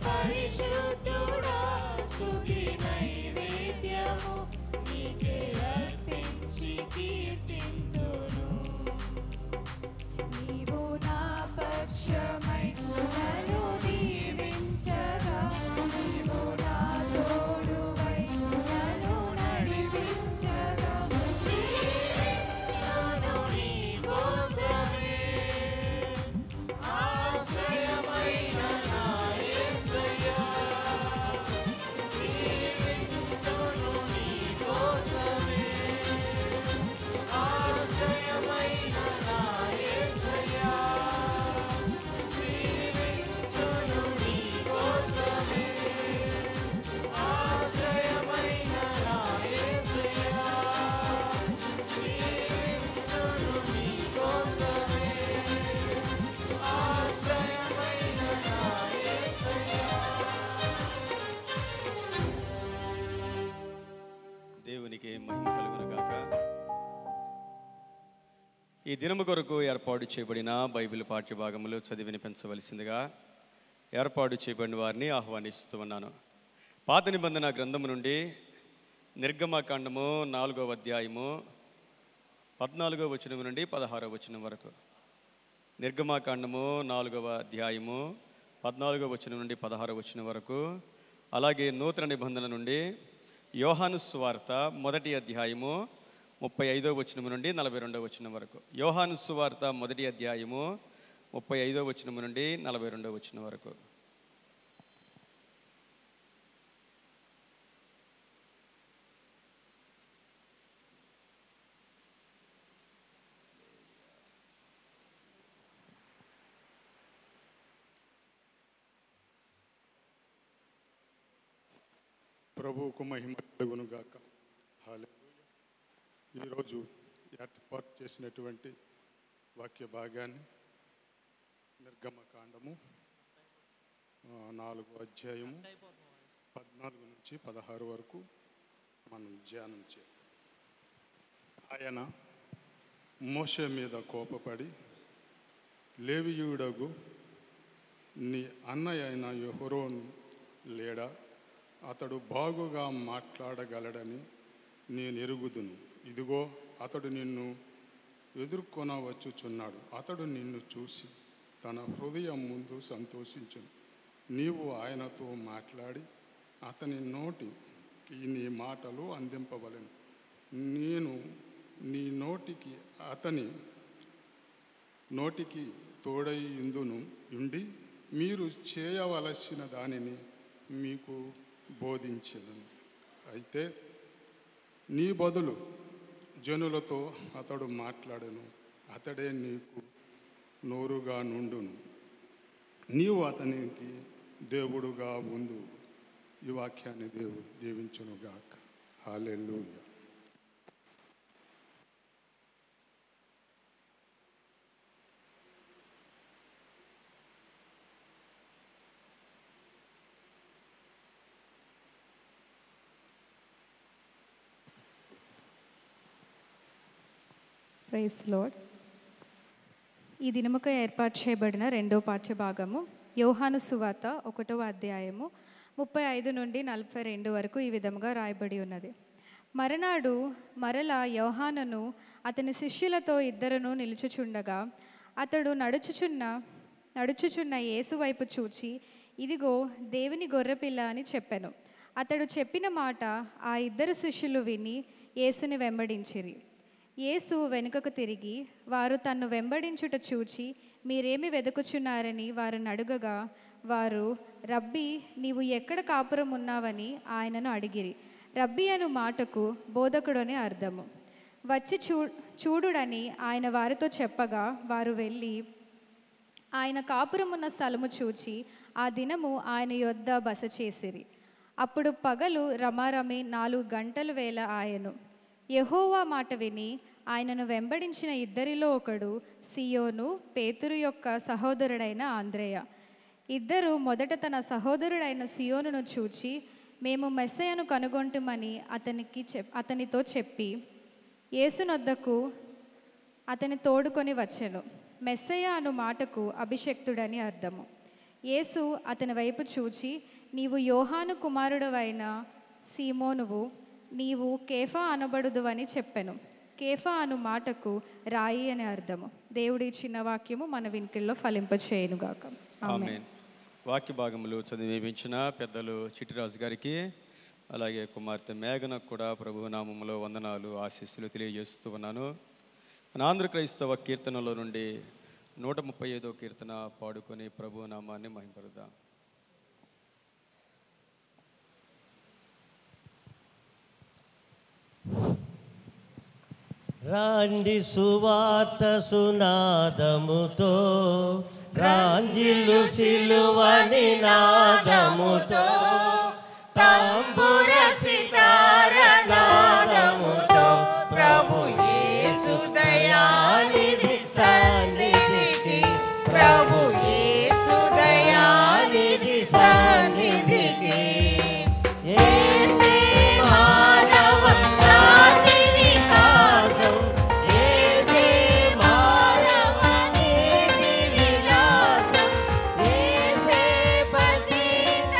పరిశుద్ధుడా స్తుతి నైవేద్యము నీకే అర్పించి కీర్తింతును. నీవు నా పక్షమై నన్ను దీవించగా, నీవు నా తోడువై నన్ను నడిపించగా, జీవిస్తున్నాను నీ కోసమే. ఆశ్రయమైన నా యేసయ్యా, జీవిస్తున్నాను నీ కోసమే. ఆశ్రయమైన నా యేసయ్యా, జీవిస్తున్నాను నీ కోసమే. ఆశ్రయమైన నా యేసయ్యా, జీవిస్తున్నాను నీ కోసమే. ఆశ్రయమైన నా యేసయ్యా. దేవునికి మహిమ కలుగును గాక. ఈ దినము కొరకు ఏర్పాటు చేయబడిన బైబిల్ పాఠ్యభాగములు చదివి వినిపించవలసిందిగా ఏర్పాటు చేయబడిన వారిని ఆహ్వానిస్తూ ఉన్నాను. పాత నిబంధన గ్రంథము నుండి నిర్గమకాండము 4వ అధ్యాయము 14వ వచనం నుండి 16వ వచనం వరకు. నిర్గమకాండము 4వ అధ్యాయము 14వ వచనం నుండి 16వ వచనం వరకు. అలాగే నూతన నిబంధన నుండి యోహాను సువార్త 1వ అధ్యాయము 35వ వచనం నుండి 42వ వచనం వరకు. యోహాను సువార్త 1వ అధ్యాయము 35వ వచనం నుండి 42వ వచనం వరకు. ప్రభువుకు మహిమ కలుగును గాక. హల్లెలూయా. ఈరోజు ఏర్పాటు చేసినటువంటి వాక్య భాగాన్ని నిర్గమకాండము 4వ అధ్యాయము 14 నుంచి 16 వరకు మనం ధ్యానం చేద్దాం. ఆయన మోషే మీద కోపపడి, లేవీయుడగు నీ అన్నయ్య అయిన యెహోరోను లేడా? అతడు బాగుగా మాట్లాడగలడని నేను ఎరుగుదును. ఇదిగో అతడు నిన్ను ఎదుర్కొనవచ్చుచున్నాడు. అతడు నిన్ను చూసి తన హృదయం ముందు సంతోషించును. నీవు ఆయనతో మాట్లాడి అతని నోటికి నీ మాటలు అందింపవలెను. నేను నీ నోటికి అతని నోటికి తోడై ఉండి మీరు చేయవలసిన దానిని మీకు బోధించెదను. అయితే నీ బదులు జనులతో అతడు మాట్లాడెను. అతడే నీకు నోరుగా నుండును. నీవు అతనికి దేవుడుగా ఉండు. ఈ వాక్యాన్ని దేవుడు దీవించునుగాక. హల్లెలూయా. Praise lord. ఈ దినముకు ఏర్పాటు చేయబడిన రెండో పాఠ్యభాగము యోహాను సువార్త 1వ అధ్యాయము 35 నుండి 42 వరకు ఈ విధముగా రాయబడి ఉన్నది. మరునాడు మరలా యోహానును అతని శిష్యులతో ఇద్దరును నిలుచుచుండగా అతడు నడుచుచున్న యేసు వైపు చూచి, ఇదిగో దేవుని గొర్రెపిల్ల అని చెప్పెను. అతడు చెప్పిన మాట ఆ ఇద్దరు శిష్యులు విని యేసుని వెంబడించిరి. యేసు వెనుకకు తిరిగి వారు తన్ను వెంబడించుట చూచి, మీరేమి వెతుకుచున్నారని వారిని అడుగగా, వారు, రబ్బీ, నీవు ఎక్కడ కాపురం ఉన్నావని ఆయనను అడిగిరి. రబ్బీ అను మాటకు బోధకుడని అర్థము. వచ్చి చూడుడని ఆయన వారితో చెప్పగా వారు వెళ్ళి ఆయన కాపురం ఉన్న స్థలము చూచి ఆ దినము ఆయన యొద్ద బస చేసిరి. అప్పుడు పగలు రమారమి 4 గంటల వేళ ఆయను. యెహోవా మాట విని ఆయనను వెంబడించిన ఇద్దరిలో ఒకడు సియోను, పేతురు యొక్క సహోదరుడైన ఆంద్రేయ. ఇద్దరు మొదట తన సహోదరుడైన సియోనును చూచి, మేము మెస్సయ్యను కనుగొంటుమని అతనితో చెప్పి యేసునొద్దకు అతని తోడుకొని వచ్చెను. మెస్సయ్య అను మాటకు అభిషక్తుడని అర్థము. యేసు అతని వైపు చూచి, నీవు యోహాను కుమారుడవైన సీమోనువు, నీవు కేఫా అనబడుదువని చెప్పెను. కేఫా అను మాటకు రాయి అని అర్థము. దేవుడి ఇచ్చిన వాక్యము మన వినికిల్లో ఫలింపచేయునుగాక. ఆమేన్. వాక్య భాగములు చదివించిన పెద్దలు చిట్టిరాజు గారికి, అలాగే కుమార్తె మేఘనకు కూడా ప్రభు నామములో వందనాలు, ఆశీస్సులు తెలియజేస్తూ ఉన్నాను. మన ఆంధ్ర క్రైస్తవ కీర్తనలో నుండి 135వ కీర్తన పాడుకొని ప్రభు నామాన్ని మహింపరుద్దాం. రాండి సువార్త సునాదముతో, రాంజిలు సిలువని నాదముతో, తంబుర సితార నాదముతో ప్రభు యేసు దయానిధి సన్నిధికి, ప్రభు యేసు దయానిధి సన్నిధికి. యేసే మానవ జాతి వికాసం, యేసే మానవ నీతి విలాసం, యేసే పతిత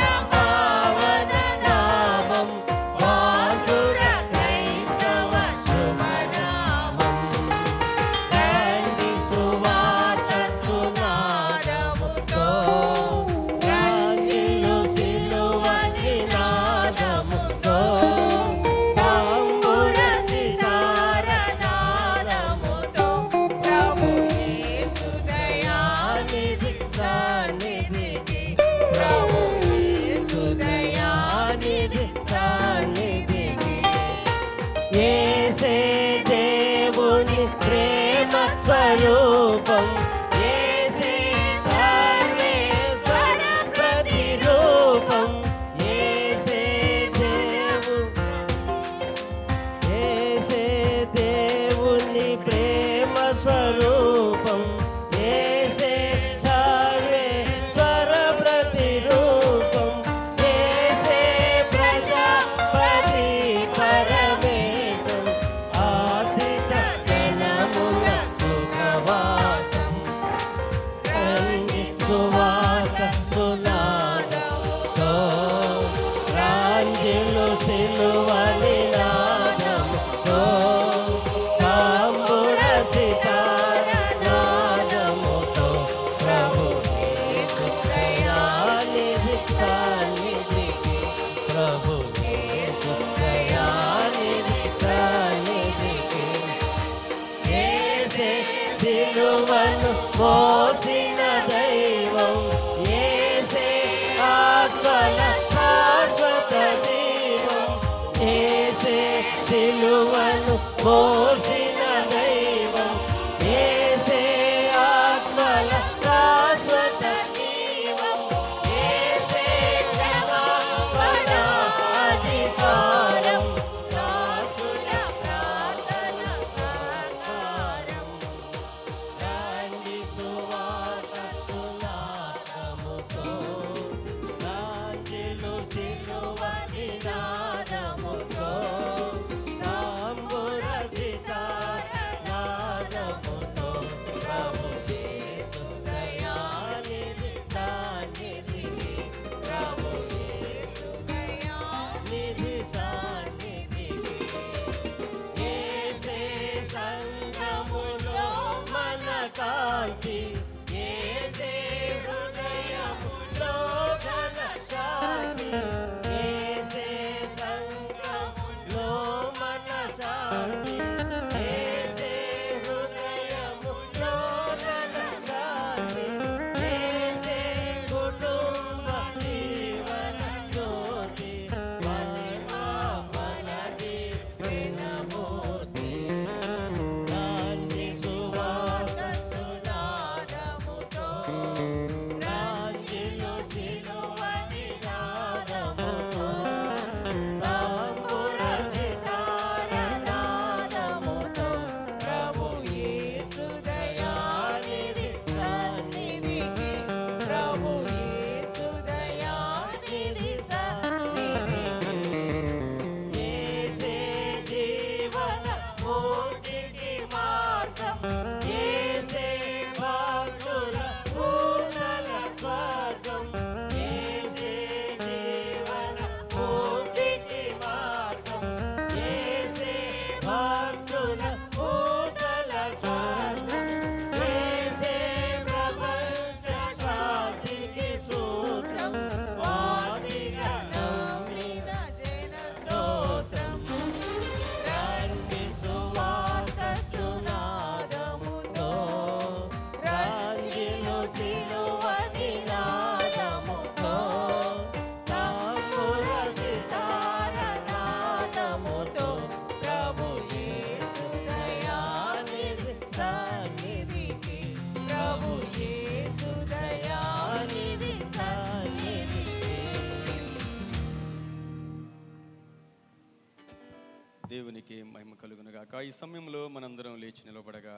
దేవునికి మహిమ కలుగునుగాక. ఈ సమయంలో మనందరం లేచి నిలబడగా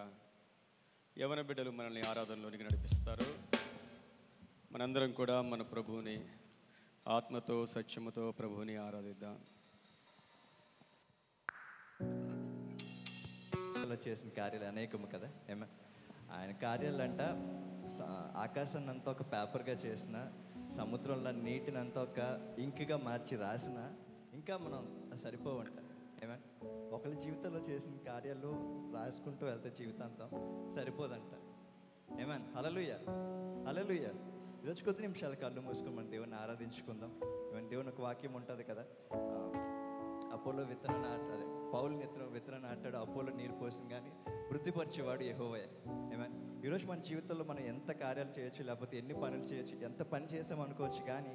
యవన బిడ్డలు మనల్ని ఆరాధనలోనికి నడిపిస్తారు. మనందరం కూడా మన ప్రభువుని ఆత్మతో సత్యముతో ప్రభువుని ఆరాధిద్దాం. చేసిన కార్యాలు అనేకము కదా. ఆయన కార్యాలంట ఆకాశాన్ని అంతా ఒక పేపర్గా చేసిన, సముద్రంలో నీటినంతా ఒక ఇంక్గా మార్చి రాసిన, ఇంకా మనం సరిపోవంట. ఒకళ్ళ జీవితంలో చేసిన కార్యాలు రాసుకుంటూ వెళ్తే జీవితాంతం సరిపోదంట. హల్లెలూయా, హల్లెలూయా. ఈరోజు కొద్ది నిమిషాలు కళ్ళు మూసుకొని మన దేవుని ఆరాధించుకుందాం. దేవుని ఒక వాక్యం ఉంటుంది కదా, అపోలో విత్తనం నాటాడు, పౌలు విత్తనం నాటాడు, అపోలో నీరు పోసిన, కానీ వృద్ధిపరిచేవాడు యెహోవాయే. ఈరోజు మన జీవితంలో మనం ఎంత కార్యాలు చేయొచ్చు, లేకపోతే ఎన్ని పనులు చేయొచ్చు, ఎంత పని చేసామనుకోవచ్చు, కానీ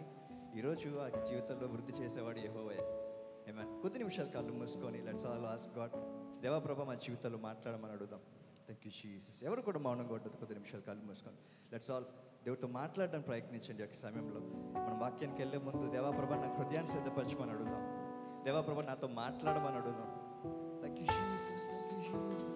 ఈరోజు ఆ జీవితంలో వృద్ధి చేసేవాడు యెహోవాయే. కొద్ది నిమిషాలు కళ్ళు మూసుకొని లెట్స్ ఆల్ ఆస్క్ గాడ్, దేవా ప్రభా మా జీవితంలో మాట్లాడమని అడుగుదాం. Thank you Jesus. ఎవరు కూడా మౌనంగా ఉండదు. కొద్ది నిమిషాలు కళ్ళు మూసుకొని లెట్స్ ఆల్ దేవుడితో మాట్లాడడానికి ప్రయత్నించండి. ఒక సమయంలో మనం వాక్యానికి వెళ్ళే ముందు దేవా ప్రభా నా హృదయాన్ని సిద్ధపరచమని అడుగుదాం. దేవా ప్రభా నాతో మాట్లాడమని అడుగుదాం. Thank you Jesus, thank you Jesus.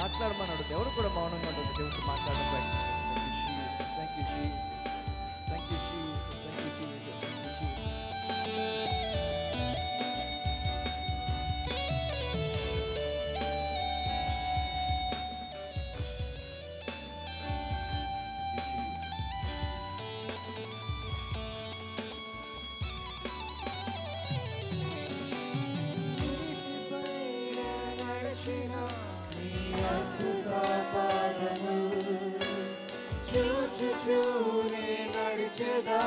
మాట్లాడమన్నాడు. ఎవరు కూడా మౌనంగా ఉండదు. దేవుడితో మాట్లాడడం. Thank you Jesus, thank you Jesus, thank you Jesus, thank you Jesus. చూచుచూనే నడిచెదా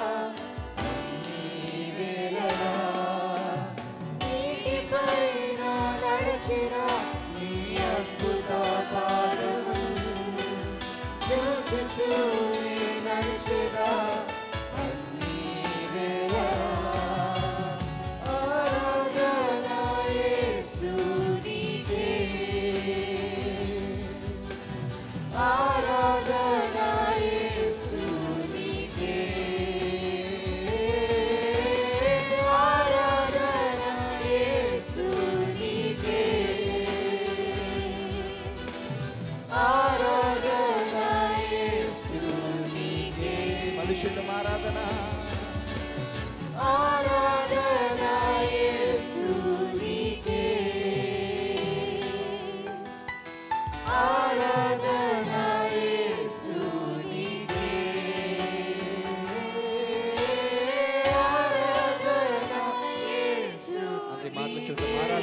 నీటిపైన నడిచిన నీ అద్భుత పాదములు చూచుచూనే నడిచెదా అన్ని వేళలా ఆరాధన యేసునికే ఆరాధన యేసునికే ఆరాధన యేసునికే ఆరాధన యేసునికే మనుషుల ఆరాధన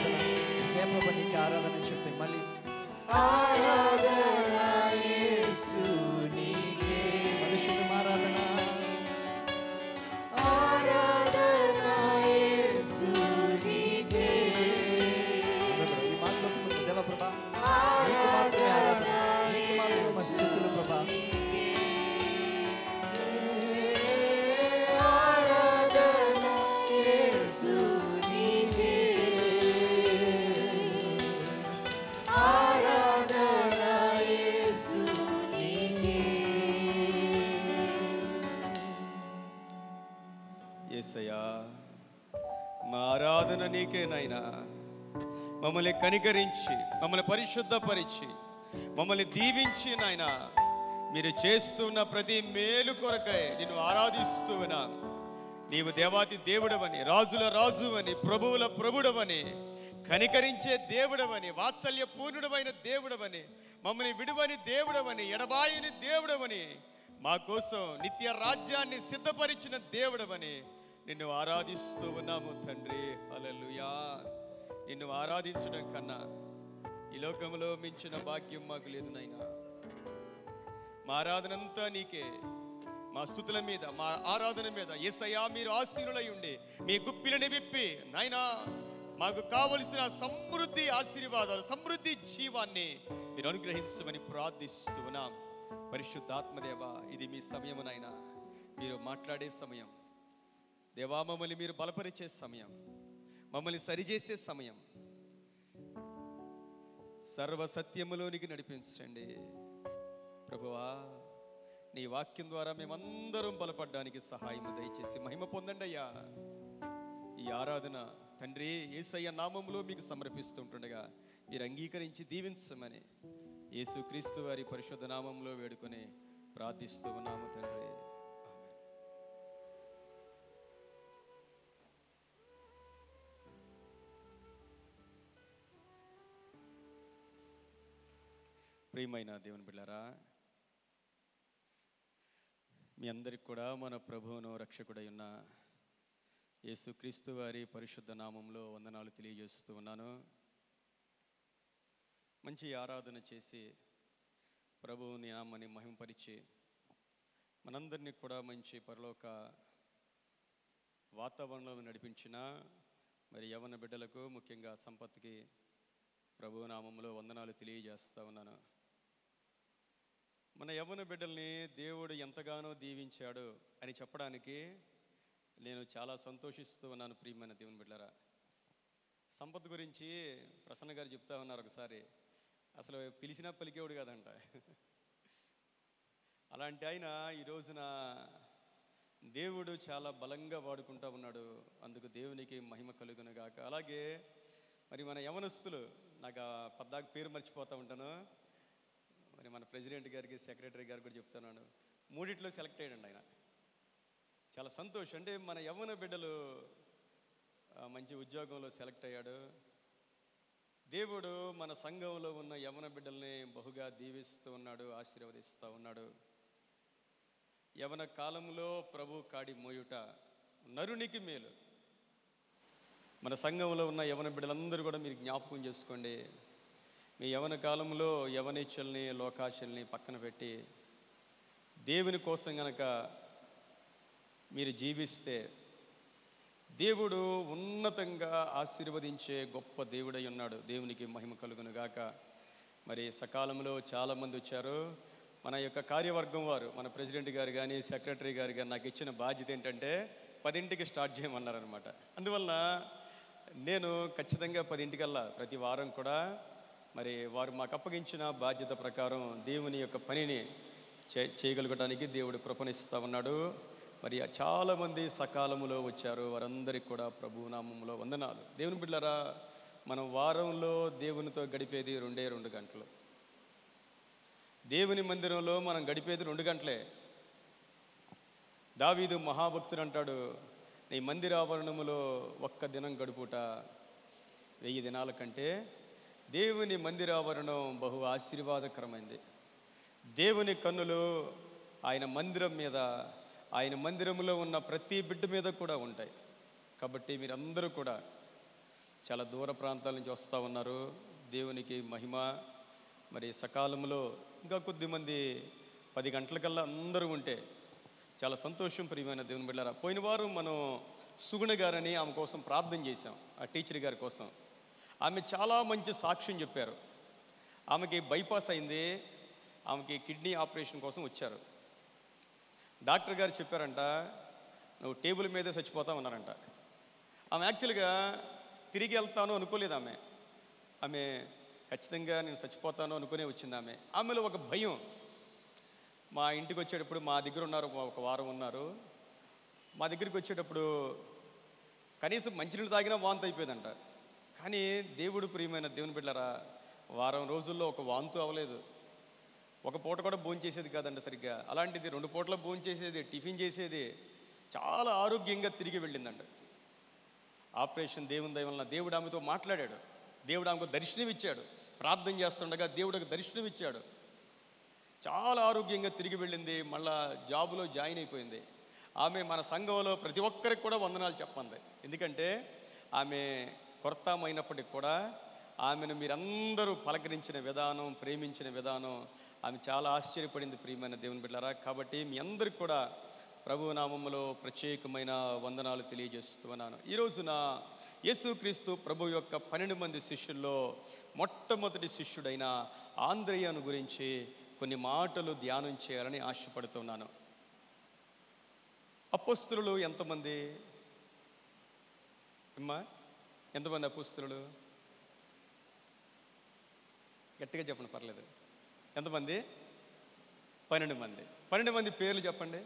ఆరాధన. యేసయ్య ప్రభు నీకు ఆరాధన అని చెప్పి మళ్ళీ ఆరాధన యేసు నీకే, మనుషులు ఆరాధన. ఆరాధన యేసు నీకే, ఈ మాటలో దేవ ప్రభా నీకు మాత్రమే ఆరాధన, నీకు మాత్రమే మా స్తుతులు ప్రభా. ఆరాధన యేసు నీకే, ఆరాధన యేసు నీకే. యేసయ్యా, మా ఆరాధన నీకే నాయనా. మమ్మల్ని కనికరించి, మమ్మల్ని పరిశుద్ధపరిచి, మమ్మల్ని దీవించి నాయనా, మీరు చేస్తున్న ప్రతి మేలు కొరకై నిన్ను ఆరాధిస్తూ ఉన్నాను. నీవు దేవాతి దేవుడవని, రాజుల రాజువని, ప్రభువుల ప్రభుడవని, కనికరించే దేవుడవని, వాత్సల్య పూర్ణుడమైన దేవుడవని, మమ్మల్ని విడువని దేవుడవని, ఎడబాయని దేవుడవని, మా కోసం నిత్య రాజ్యాన్ని సిద్ధపరిచిన దేవుడవని నిన్ను ఆరాధిస్తూ ఉన్నాము తండ్రి. హల్లెలూయా. నిన్ను ఆరాధించడం కన్నా ఈ లోకంలో మించిన భాగ్యం మాకు లేదు నాయనా. మా ఆరాధన అంతా నీకే. మా స్తుతుల మీద, మా ఆరాధన మీద యేసయ్యా మీరు ఆశీనులై ఉండి మీ గుప్పిలని విప్పి నాయనా మాకు కావలసిన సమృద్ధి ఆశీర్వాదాలు, సమృద్ధి జీవాన్ని మీరు అనుగ్రహించమని ప్రార్థిస్తూ ఉన్నాం. పరిశుద్ధాత్మదేవ, ఇది మీ సమయము నాయనా. మీరు మాట్లాడే సమయం దేవా, మమ్మల్ని మీరు బలపరిచే సమయం, మమ్మల్ని సరిచేసే సమయం. సర్వ సత్యములోనికి నడిపించండి ప్రభువా. నీ వాక్యం ద్వారా మేమందరం బలపడడానికి సహాయం దయచేసి మహిమ పొందండి అయ్యా. ఈ ఆరాధన తండ్రి యేసయ్య నామములో మీకు సమర్పిస్తుంటుండగా మీరు అంగీకరించి దీవించమని యేసుక్రీస్తు వారి పరిశుద్ధ నామంలో వేడుకొని ప్రార్థిస్తూ ఉన్నాము తండ్రి. ప్రియమైన దేవుని బిడ్డలారా, మీ అందరికి కూడా మన ప్రభువును రక్షకుడై ఉన్న యేసుక్రీస్తు వారి పరిశుద్ధ నామంలో వందనాలు తెలియజేస్తూ ఉన్నాను. మంచి ఆరాధన చేసి ప్రభువుని నామాన్ని మహిమపరిచి మనందరినీ కూడా మంచి పరలోక వాతావరణంలో నడిపించిన మరి యవ్వన బిడ్డలకు, ముఖ్యంగా సంపత్కి ప్రభు నామంలో వందనాలు తెలియజేస్తూ ఉన్నాను. మన యవ్వన బిడ్డల్ని దేవుడు ఎంతగానో దీవించాడు అని చెప్పడానికి నేను చాలా సంతోషిస్తూ ఉన్నాను. ప్రియమైన దేవుని బిడ్డలారా, సంపత్ గురించి ప్రసన్న గారు చెప్తా ఉన్నారు. ఒకసారి అసలు పిలిచినా పలికేవాడు కాదంట. అలాంటి ఆయన ఈ రోజున దేవుడు చాలా బలంగా వాడుకుంటూ ఉన్నాడు. అందుకు దేవునికి మహిమ కలుగును గాక. అలాగే మరి మన యవనస్తులు, నాకు పద్దాకు పేరు మర్చిపోతూ ఉంటాను. మరి మన ప్రెసిడెంట్ గారికి, సెక్రటరీ గారికి కూడా చెప్తున్నాను, మూడిట్లో సెలెక్ట్ అయ్యాడు ఆయన. చాలా సంతోషం. అంటే మన యవ్వన బిడ్డలు మంచి ఉద్యోగంలో సెలెక్ట్ అయ్యాడు. దేవుడు మన సంఘంలో ఉన్న యవ్వన బిడ్డల్ని బహుగా దీవిస్తూ ఉన్నాడు, ఆశీర్వదిస్తూ ఉన్నాడు. యవ్వన కాలంలో ప్రభు కాడి మోయుట నరునికి మేలు. మన సంఘంలో ఉన్న యవ్వన బిడ్డలందరూ కూడా మీరు జ్ఞాపకం చేసుకోండి. మీ యవ్వన కాలంలో యవనేచ్ఛల్ని, లోకాశల్ని పక్కన పెట్టి దేవుని కోసం గనక మీరు జీవిస్తే దేవుడు ఉన్నతంగా ఆశీర్వదించే గొప్ప దేవుడై ఉన్నాడు. దేవునికి మహిమ కలుగును గాక. మరి సకాలంలో చాలామంది వచ్చారు. మన యొక్క కార్యవర్గం వారు, మన ప్రెసిడెంట్ గారు కానీ, సెక్రటరీ గారు కానీ నాకు ఇచ్చిన బాధ్యత ఏంటంటే 10ంటికి స్టార్ట్ చేయమన్నారనమాట. అందువల్ల నేను ఖచ్చితంగా 10ంటికల్లా ప్రతి వారం కూడా మరి వారు మాకు అప్పగించిన బాధ్యత ప్రకారం దేవుని యొక్క పనిని చేయగలగడానికి దేవుడు కృపణిస్తూ ఉన్నాడు. మరి చాలామంది సకాలంలో వచ్చారు. వారందరికీ కూడా ప్రభు నామంలో వందనాలు. దేవుని బిడ్డలారా, మనం వారంలో దేవునితో గడిపేది 2 గంటలు. దేవుని మందిరంలో మనం గడిపేది 2 గంటలే. దావీదు మహాభక్తుడు అంటాడు, నీ మందిరావరణములో 1 దినం గడుపుట 1000 దినాల కంటే దేవుని మందిరావరణం బహు ఆశీర్వాదకరమైంది. దేవుని కన్నులు ఆయన మందిరం మీద, ఆయన మందిరంలో ఉన్న ప్రతి బిడ్డ మీద కూడా ఉంటాయి. కాబట్టి మీరందరూ కూడా చాలా దూర ప్రాంతాల నుంచి వస్తూ ఉన్నారు. దేవునికి మహిమ. మరి సకాలంలో ఇంకా కొద్దిమంది 10 గంటలకల్లా అందరూ ఉంటే చాలా సంతోషం. ప్రియమైన దేవుని బిడ్డలారా, పోయిన వారం మనం సుగుణ గారని ఆమె కోసం ప్రార్థన చేశాం, ఆ టీచర్ గారి కోసం. ఆమె చాలా మంచి సాక్ష్యం చెప్పారు. ఆమెకి బైపాస్ అయింది, ఆమెకి కిడ్నీ ఆపరేషన్ కోసం వచ్చారు. డాక్టర్ గారు చెప్పారంట, నువ్వు టేబుల్ మీదే చచ్చిపోతామన్నారంట. ఆమె యాక్చువల్గా తిరిగి వెళ్తాను అనుకోలేదు. ఆమె ఖచ్చితంగా నేను చచ్చిపోతాను అనుకునే వచ్చింది. ఆమెలో ఒక భయం. మా ఇంటికి వచ్చేటప్పుడు మా దగ్గర ఉన్నారు, ఒక వారం ఉన్నారు. మా దగ్గరికి వచ్చేటప్పుడు కనీసం మంచినీళ్ళు తాగినా వాంతి అయిపోయిందంట. కానీ దేవుడు, ప్రియమైన దేవుని బిడ్డలారా, వారం రోజుల్లో ఒక వాంతు అవ్వలేదు. ఒక పూట కూడా భోంచేసేది కాదండి సరిగ్గా. అలాంటిది 2 పూటల భోంచేసేది, టిఫిన్ చేసేది. చాలా ఆరోగ్యంగా తిరిగి వెళ్ళిందంట. ఆపరేషన్ దేవుని దయ వలన దేవుడు ఆమెతో మాట్లాడాడు. దేవుడు ఆమెకు దర్శనం ఇచ్చాడు. ప్రార్థన చేస్తుండగా దేవుడికి దర్శనం ఇచ్చాడు. చాలా ఆరోగ్యంగా తిరిగి వెళ్ళింది. మళ్ళా జాబులో జాయిన్ అయిపోయింది. ఆమె మన సంఘంలో ప్రతి ఒక్కరికి కూడా వందనాలు చెప్పండి. ఎందుకంటే ఆమె కొరతమైనప్పటికి కూడా ఆమెను మీరందరూ పలకరించిన విధానం, ప్రేమించిన విధానం ఆమె చాలా ఆశ్చర్యపడింది. ప్రియమైన దేవుని బిడ్డలారా, కాబట్టి మీ అందరికి కూడా ప్రభువు నామములో ప్రత్యేకమైన వందనాలు తెలియజేస్తున్నాను. ఈ రోజున యేసుక్రీస్తు ప్రభు యొక్క 12 మంది శిష్యుల్లో మొట్టమొదటి శిష్యుడైన ఆంద్రేయను గురించి కొన్ని మాటలు ధ్యానం చేయాలని ఆశపడుతున్నాను. అపోస్తలులు ఎంతమంది అమ్మా? ఎంతమంది అపోస్తలులు? గట్టిగా చెప్పండి, పర్లేదు. ఎంతమంది? 12 మంది. 12 మంది పేర్లు చెప్పండి.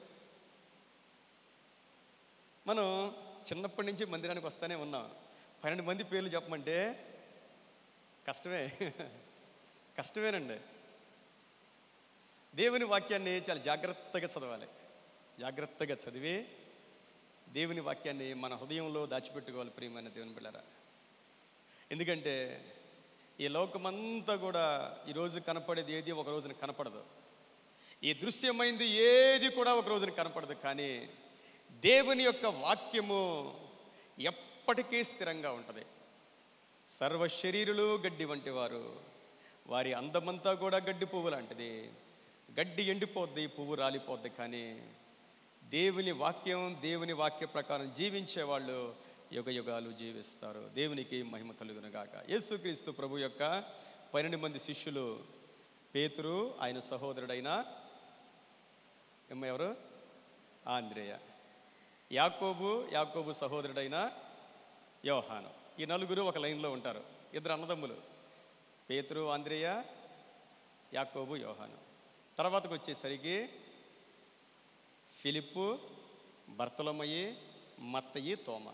మనం చిన్నప్పటి నుంచి మందిరానికి వస్తూనే ఉన్నాం. 12 మంది పేర్లు చెప్పమంటే కష్టమేనండి. దేవుని వాక్యాన్ని చాలా జాగ్రత్తగా చదవాలి. జాగ్రత్తగా చదివి దేవుని వాక్యాన్ని మన హృదయంలో దాచిపెట్టుకోవాలి. ప్రియమైన దేవుని బిడ్డలారా, ఎందుకంటే ఈ లోకమంతా కూడా ఈరోజు కనపడేది ఏది ఒక రోజున కనపడదు. ఈ దృశ్యమైంది ఏది కూడా ఒక రోజున కనపడదు. కానీ దేవుని యొక్క వాక్యము ఎప్పటికీ స్థిరంగా ఉంటుంది. సర్వ శరీరులు గడ్డి వంటి వారు, వారి అందమంతా కూడా గడ్డి పువ్వు లాంటిది. గడ్డి ఎండిపోద్ది, పువ్వు రాలిపోద్ది. కానీ దేవుని వాక్యం, దేవుని వాక్య ప్రకారం జీవించే వాళ్ళు యుగ యుగాలు జీవిస్తారు. దేవునికి మహిమ కలుగును గాక. యేసుక్రీస్తు ప్రభు యొక్క 12 మంది శిష్యులు: పేతురు, ఆయన సహోదరుడైన ఎవరు? ఆంద్రేయ. యాకోబు సహోదరుడైన యోహాను. ఈ 4 ఒక లైన్లో ఉంటారు. 2 అన్నదమ్ములు, పేతురు, ఆంద్రేయ, యాకోబు, యోహాను. తర్వాతకు వచ్చేసరికి ఫిలిప్పు, బర్తలొమయి, మత్తయి, తోమ.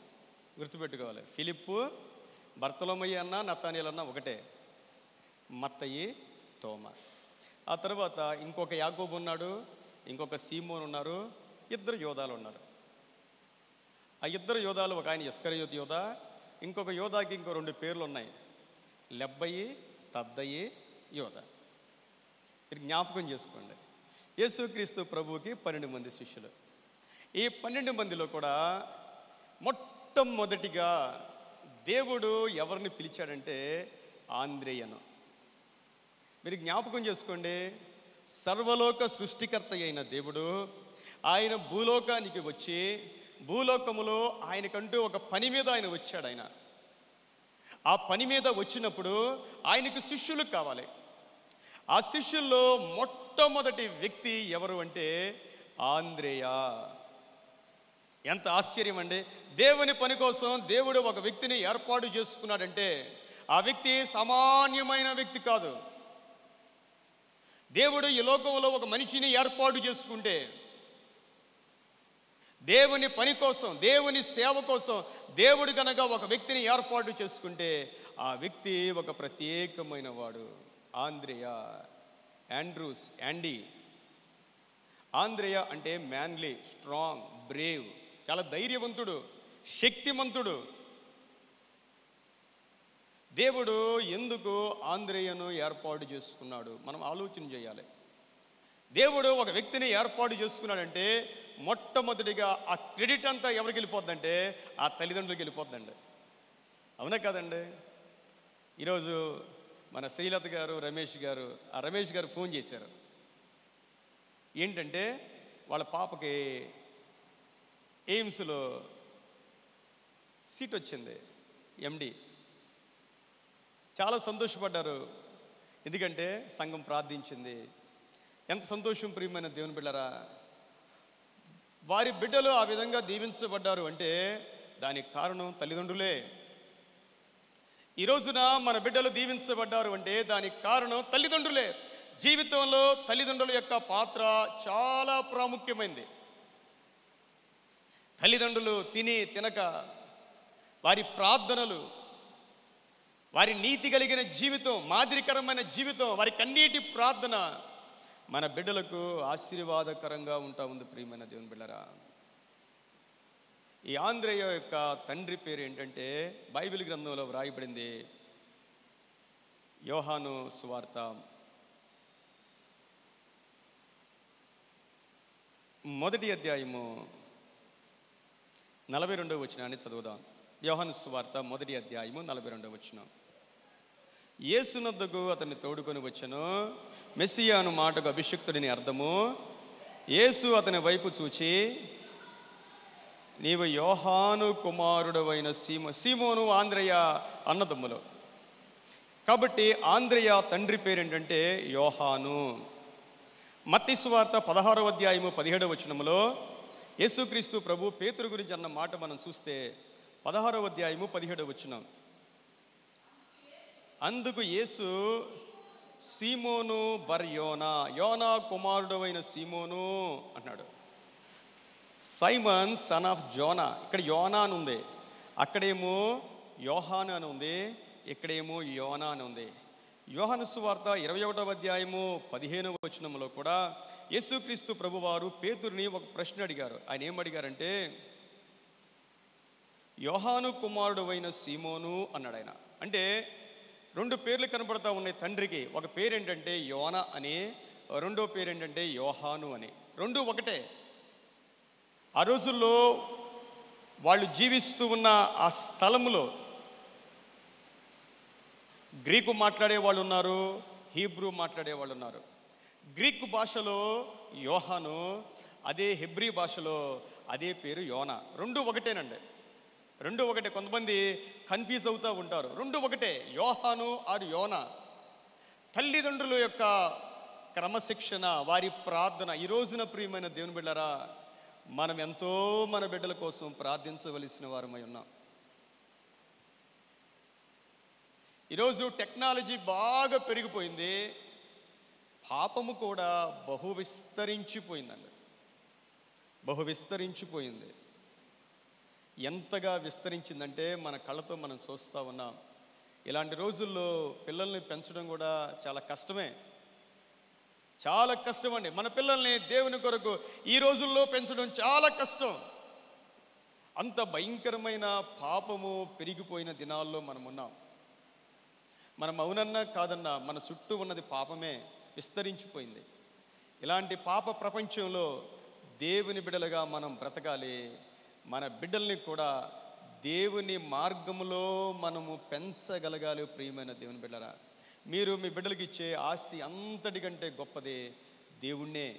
గుర్తుపెట్టుకోవాలి. ఫిలిప్పు, బర్తలొమయి అన్న నతానీయులు అన్న ఒకటే. మత్తయి, తోమ. ఆ తర్వాత ఇంకొక యాకోబు ఉన్నాడు, ఇంకొక సీమోన్ ఉన్నారు, 2 యోధాలు ఉన్నారు. ఆ 2 యోధాలు, ఒక ఆయన ఇస్కరియోతు యోధ, ఇంకొక యోధాకి ఇంకో 2 పేర్లు ఉన్నాయి, లెబ్బయి, తద్దయి యోధ. ఇది జ్ఞాపకం చేసుకోండి. యేసుక్రీస్తు ప్రభువుకి 12 మంది శిష్యులు. ఈ 12 మందిలో కూడా మొట్టమొదటిగా దేవుడు ఎవరిని పిలిచాడంటే ఆంద్రేయను. మీరు జ్ఞాపకం చేసుకోండి. సర్వలోక సృష్టికర్త అయిన దేవుడు ఆయన భూలోకానికి వచ్చి, భూలోకములో ఆయనకంటూ ఒక పని మీద ఆయన వచ్చాడు. ఆ పని మీద వచ్చినప్పుడు ఆయనకు శిష్యులు కావాలి. ఆ శిష్యుల్లో మొట్టమొదటి వ్యక్తి ఎవరు అంటే ఆంద్రేయ. ఎంత ఆశ్చర్యం అండి! దేవుని పని కోసం దేవుడు ఒక వ్యక్తిని ఏర్పాటు చేసుకున్నాడంటే ఆ వ్యక్తి సామాన్యమైన వ్యక్తి కాదు. దేవుడు ఈ లోకంలో ఒక మనిషిని ఏర్పాటు చేసుకుంటే, దేవుని పని కోసం, దేవుని సేవ కోసం దేవుడు కనుక ఒక వ్యక్తిని ఏర్పాటు చేసుకుంటే ఆ వ్యక్తి ఒక ప్రత్యేకమైన వాడు. ఆంద్రేయ, యాండ్రూస్, యాండీ. ఆంద్రేయ అంటే మ్యాన్లీ, స్ట్రాంగ్, బ్రేవ్, చాలా ధైర్యవంతుడు, శక్తిమంతుడు. దేవుడు ఎందుకు ఆంద్రేయను ఏర్పాటు చేసుకున్నాడు? మనం ఆలోచన చేయాలి. దేవుడు ఒక వ్యక్తిని ఏర్పాటు చేసుకున్నాడంటే మొట్టమొదటిగా ఆ క్రెడిట్ అంతా ఎవరికి వెళ్ళిపోద్దంటే ఆ తల్లిదండ్రులకి వెళ్ళిపోద్దండి. అవునా కాదండి? ఈరోజు మన శ్రీలత గారు, రమేష్ గారు, ఆ రమేష్ గారు ఫోన్ చేశారు. ఏంటంటే వాళ్ళ పాపకి ఎయిమ్స్లో సీట్ వచ్చింది, ఎండి. చాలా సంతోషపడ్డారు, ఎందుకంటే సంఘం ప్రార్థించింది. ఎంత సంతోషం ప్రియమైన దేవుని బిడ్డలారా. వారి బిడ్డలు ఆ విధంగా దీవించబడ్డారు అంటే దానికి కారణం తల్లిదండ్రులే. ఈ రోజున మన బిడ్డలు దీవించబడ్డారు అంటే దానికి కారణం తల్లిదండ్రులే. జీవితంలో తల్లిదండ్రుల యొక్క పాత్ర చాలా ప్రాముఖ్యమైనది. తల్లిదండ్రులు తిని తినక వారి ప్రార్థనలు, వారి నీతి కలిగిన జీవితం, మాదిరికరమైన జీవితం, వారి కన్నీటి ప్రార్థన మన బిడ్డలకు ఆశీర్వాదకరంగా ఉంటా ఉంది ప్రియమైన దేవుని బిడ్డలారా. ఈ ఆంద్రేయ యొక్క తండ్రి పేరు ఏంటంటే బైబిల్ గ్రంథంలో వ్రాయబడింది. యోహాను సువార్త 1వ అధ్యాయము 42వ వచనాన్ని చదువుదాం. యోహాను సువార్త 1వ అధ్యాయము 42వ వచనం. యేసునొద్దకు అతన్ని తోడుకొని వచ్చెను. మెస్సియా అను మాటకు అభిషిక్తుడిని అర్థము. యేసు అతని వైపు చూచి, నీవు యోహాను కుమారుడవైన సీమోను ఆంద్రేయ అన్నదమ్ములు. కాబట్టి ఆంద్రేయ తండ్రి పేరేంటంటే యోహాను. మత్తయి సువార్త 16వ అధ్యాయము 17వ వచనములో యేసుక్రీస్తు ప్రభు పేతురు గురించి అన్న మాట మనం చూస్తే 16వ అధ్యాయము 17వ వచనం. అందుకు యేసు సీమోను బర్ యోనా, యోనా కుమారుడవైన సీమోను అన్నాడు. Simon son of Zona. ఇక్కడ యోనా అని ఉంది, అక్కడేమో యోహాను అని ఉంది, ఇక్కడేమో యోనా అని ఉంది. యోహాను సువార్త 21వ అధ్యాయము 15వ వచనంలో కూడా యేసుక్రీస్తు ప్రభువారు పేతురుని ఒక ప్రశ్న అడిగారు. ఆయన ఏమడిగారంటే, యోహాను కుమారుడవైన సీమోను అన్నాడు ఆయన. అంటే 2 పేర్లు కనపడతా ఉన్నాయి తండ్రికి. ఒక పేరు ఏంటంటే యోనా అని, రెండో పేరు ఏంటంటే యోహాను అని. 2 ఒకటే. ఆ రోజుల్లో వాళ్ళు జీవిస్తూ ఉన్న ఆ స్థలములో గ్రీకు మాట్లాడే వాళ్ళు ఉన్నారు, హీబ్రూ మాట్లాడే వాళ్ళు ఉన్నారు. గ్రీకు భాషలో యోహాను, అదే హెబ్రీ భాషలో అదే పేరు యోనా. 2 ఒకటేనండి, 2 ఒకటే. కొంతమంది కన్ఫ్యూజ్ అవుతూ ఉంటారు. 2 ఒకటే, యోహాను ఆరు యోనా. తల్లిదండ్రుల యొక్క క్రమశిక్షణ, వారి ప్రార్థన. ఈ రోజున ప్రియమైన దేవుని బిడ్డలారా, మనం ఎంతో మన బిడ్డల కోసం ప్రార్థించవలసిన వారమై ఉన్నాం. ఈరోజు టెక్నాలజీ బాగా పెరిగిపోయింది, పాపము కూడా బహు విస్తరించిపోయిందండి, బహు విస్తరించిపోయింది. ఎంతగా విస్తరించిందంటే మన కళ్ళతో మనం చూస్తూ ఉన్నాం. ఇలాంటి రోజుల్లో పిల్లల్ని పెంచడం కూడా చాలా కష్టమే, చాలా కష్టం అండి. మన పిల్లల్ని దేవుని కొరకు ఈ రోజుల్లో పెంచడం చాలా కష్టం. అంత భయంకరమైన పాపము పెరిగిపోయిన దినాల్లో మనం ఉన్నాం. మనం అవునన్నా కాదన్నా మన చుట్టూ ఉన్నది పాపమే, విస్తరించిపోయింది. ఇలాంటి పాప ప్రపంచంలో దేవుని బిడ్డలుగా మనం బ్రతకాలి. మన బిడ్డల్ని కూడా దేవుని మార్గములో మనము పెంచగలగాలి. ప్రియమైన దేవుని బిడ్డరా, మీరు మీ బిడ్డలకి ఇచ్చే ఆస్తి అంతటికంటే గొప్పది దేవుణ్ణే.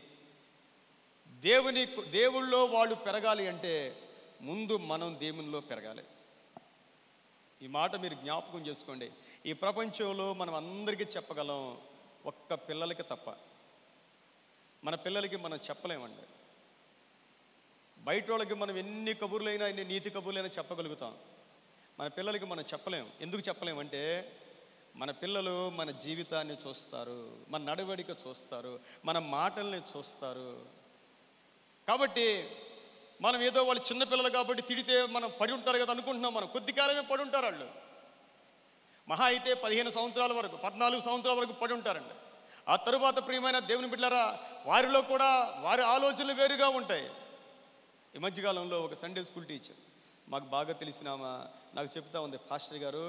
దేవుళ్ళో వాళ్ళు పెరగాలి అంటే ముందు మనం దేవునిలో పెరగాలి. ఈ మాట మీరు జ్ఞాపకం చేసుకోండి. ఈ ప్రపంచంలో మనం అందరికీ చెప్పగలం, ఒక్క పిల్లలకి తప్ప. మన పిల్లలకి మనం చెప్పలేమండి. బయట వాళ్ళకి మనం ఎన్ని కబుర్లైనా, ఎన్ని నీతి కబుర్లైనా చెప్పగలుగుతాం. మన పిల్లలకి మనం చెప్పలేం. ఎందుకు చెప్పలేమంటే మన పిల్లలు మన జీవితాన్ని చూస్తారు, మన నడవడిక చూస్తారు, మన మాటల్ని చూస్తారు. కాబట్టి మనం ఏదో వాళ్ళు చిన్నపిల్లలు కాబట్టి తిడితే మనం పడి ఉంటారు కదా అనుకుంటున్నాం. మనం కొద్ది కాలమే పడి ఉంటారు. వాళ్ళు మహా అయితే 15 సంవత్సరాల వరకు, 14 సంవత్సరాల వరకు పడి ఉంటారండి. ఆ తరువాత ప్రియమైన దేవుని బిడ్డలారా, వారిలో కూడా వారి ఆలోచనలు వేరుగా ఉంటాయి. ఈ మధ్యకాలంలో ఒక సండే స్కూల్ టీచర్, మాకు బాగా తెలిసినామా, నాకు చెప్తా ఉంది, పాస్టర్ గారు,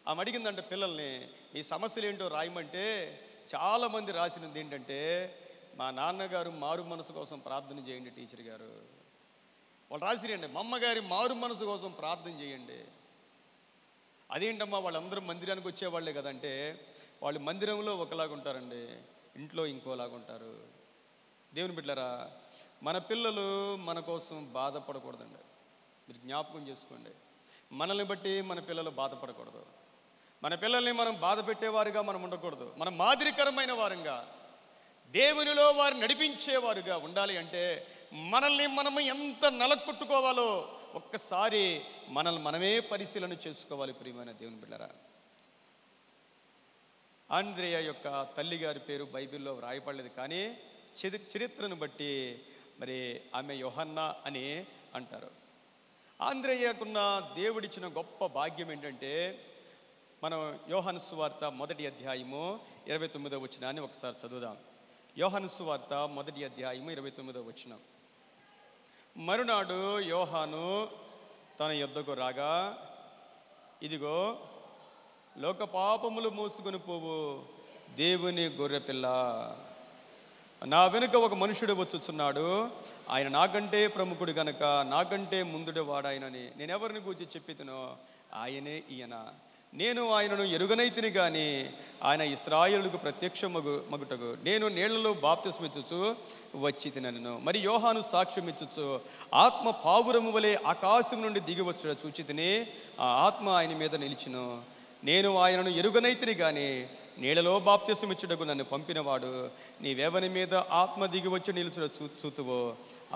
ఆమె అడిగిందంటే పిల్లల్ని, మీ సమస్యలు ఏంటో రాయమంటే చాలామంది రాసినది ఏంటంటే, మా నాన్నగారు మారు మనసు కోసం ప్రార్థన చేయండి టీచర్ గారు. వాళ్ళు రాసిరండి, మా అమ్మగారి మారు మనసు కోసం ప్రార్థన చేయండి. అదేంటమ్మా వాళ్ళందరూ మందిరానికి వచ్చేవాళ్ళే కదంటే, వాళ్ళు మందిరంలో ఒకలాగా ఉంటారండి, ఇంట్లో ఇంకోలాగా ఉంటారు. దేవుని బిడ్డలారా, మన పిల్లలు మన కోసం బాధపడకూడదండి. మీరు జ్ఞాపకం చేసుకోండి, మనల్ని బట్టి మన పిల్లలు బాధపడకూడదు. మన పిల్లల్ని మనం బాధ పెట్టేవారుగా మనం ఉండకూడదు. మన మాదిరికరమైన వారంగా, దేవునిలో వారు నడిపించేవారుగా ఉండాలి. అంటే మనల్ని మనము ఎంత నలకొట్టుకోవాలో ఒక్కసారి మనల్ని మనమే పరిశీలన చేసుకోవాలి. ప్రియమైన దేవుని బిడ్డలారా, ఆంద్రేయ యొక్క తల్లిగారి పేరు బైబిల్లో వ్రాయపడలేదు, కానీ చరిత్రను బట్టి మరి ఆమె యోహన్నా అని అంటారు. ఆంద్రేయకున్న దేవుడిచ్చిన గొప్ప భాగ్యం ఏంటంటే, మనం యోహాను సువార్త 1వ అధ్యాయము 29వ వచనాన్ని ఒకసారి చదువుదాం. యోహాను సువార్త 1వ అధ్యాయము 29వ వచనం. మరునాడు యోహాను తన యొద్దకు రాగా, ఇదిగో లోక పాపములు మోసుకొని పోవు దేవుని గొర్రెపిల్ల, నా వెనుక ఒక మనుషుడు వచ్చుచున్నాడు, ఆయన నాకంటే ప్రముఖుడు గనక నాకంటే ముందుడు వాడాయనని నేను ఎవరిని గూర్చి చెప్పితునో ఆయనే ఈయన. నేను ఆయనను ఎరుగనైతిని కానీ ఆయన ఇశ్రాయేలుకు మగుటకు నేను నీళ్లలో బాప్తిస్మిచ్చుచు వచ్చి తినను. మరి యోహాను సాక్ష్యం ఇచ్చుచు ఆత్మ పావురము వలె ఆకాశం నుండి దిగివచ్చుట చూచి తిని ఆ ఆత్మ ఆయన మీద నిలిచిను. నేను ఆయనను ఎరుగనైతిని కానీ నీళ్ళలో బాప్తిస్మిచ్చుటకు నన్ను పంపినవాడు నీవెవని మీద ఆత్మ దిగివచ్చి నిలుచుట చూతువో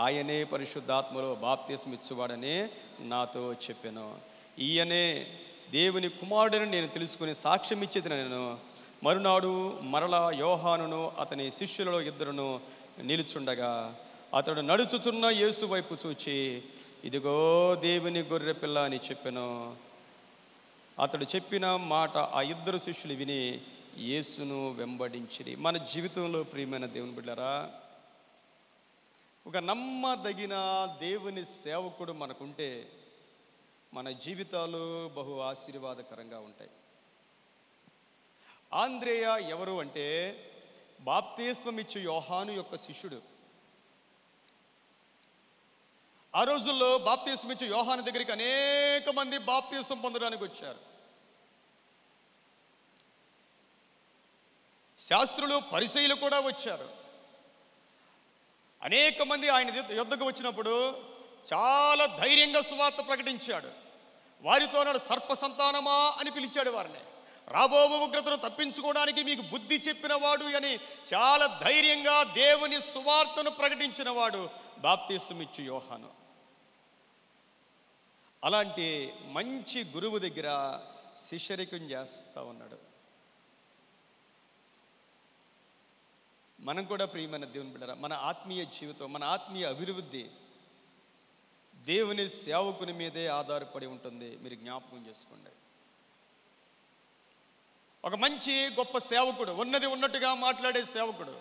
ఆయనే పరిశుద్ధాత్మలో బాప్తిస్మిచ్చువాడని నాతో చెప్పాను. ఈయనే దేవుని కుమారుడని నేను తెలుసుకుని సాక్ష్యం ఇచ్చేది నేను. మరునాడు మరలా యోహానును అతని శిష్యులలో ఇద్దరును నిలుచుండగా అతడు నడుచుచున్న యేసు వైపు చూచి, ఇదిగో దేవుని గొర్రె పిల్ల అని చెప్పాను. అతడు చెప్పిన మాట ఆ ఇద్దరు శిష్యులు విని యేసును వెంబడించిరి. మన జీవితంలో ప్రియమైన దేవుని బిడ్డలారా, ఒక నమ్మదగిన దేవుని సేవకుడు మనకుంటే మన జీవితాలు బహు ఆశీర్వాదకరంగా ఉంటాయి. ఆంద్రేయ ఎవరు అంటే బాప్తిస్మం ఇచ్చు యోహాను యొక్క శిష్యుడు. ఆ రోజుల్లో బాప్తిస్మం ఇచ్చు యోహాను దగ్గరికి అనేక మంది బాప్తిస్మం పొందడానికి వచ్చారు. శాస్త్రులు పరిసయ్యులు కూడా వచ్చారు. అనేక మంది ఆయన యొద్దకు వచ్చినప్పుడు చాలా ధైర్యంగా సువార్త ప్రకటించాడు. వారితో నాడు సర్ప సంతానమా అని పిలిచాడు వారిని. రాబో ఉగ్రతను తప్పించుకోవడానికి మీకు బుద్ధి చెప్పినవాడు అని చాలా ధైర్యంగా దేవుని సువార్తను ప్రకటించిన వాడు బాప్తిస్మమిచ్చు యోహాను. అలాంటి మంచి గురువు దగ్గర శిష్యరికం చేస్తూ ఉన్నాడు. మనం కూడా ప్రియమైన దేవుని బిడ్డలారా, మన ఆత్మీయ జీవితం, మన ఆత్మీయ అభివృద్ధి దేవుని సేవకుని మీదే ఆధారపడి ఉంటుంది. మీరు జ్ఞాపకం చేసుకోండి. ఒక మంచి గొప్ప సేవకుడు, ఉన్నది ఉన్నట్టుగా మాట్లాడే సేవకుడు,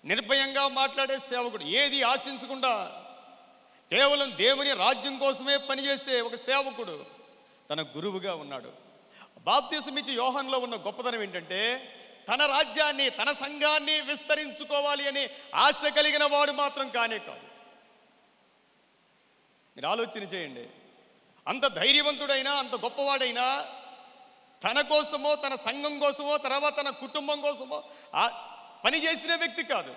నిర్భయంగా మాట్లాడే సేవకుడు, ఏది ఆశించకుండా కేవలం దేవుని రాజ్యం కోసమే పనిచేసే ఒక సేవకుడు తన గురువుగా ఉన్నాడు. బాప్తిస్మమిచ్చు యోహానులో ఉన్న గొప్పతనం ఏంటంటే, తన రాజ్యాన్ని తన సంఘాన్ని విస్తరించుకోవాలి అని ఆశ కలిగిన వాడు మాత్రం కానే కాదు. మీరు ఆలోచన చేయండి. అంత ధైర్యవంతుడైనా అంత గొప్పవాడైనా తన కోసమో తన సంఘం కోసమో తర్వాత తన కుటుంబం కోసమో పనిచేసిన వ్యక్తి కాదు.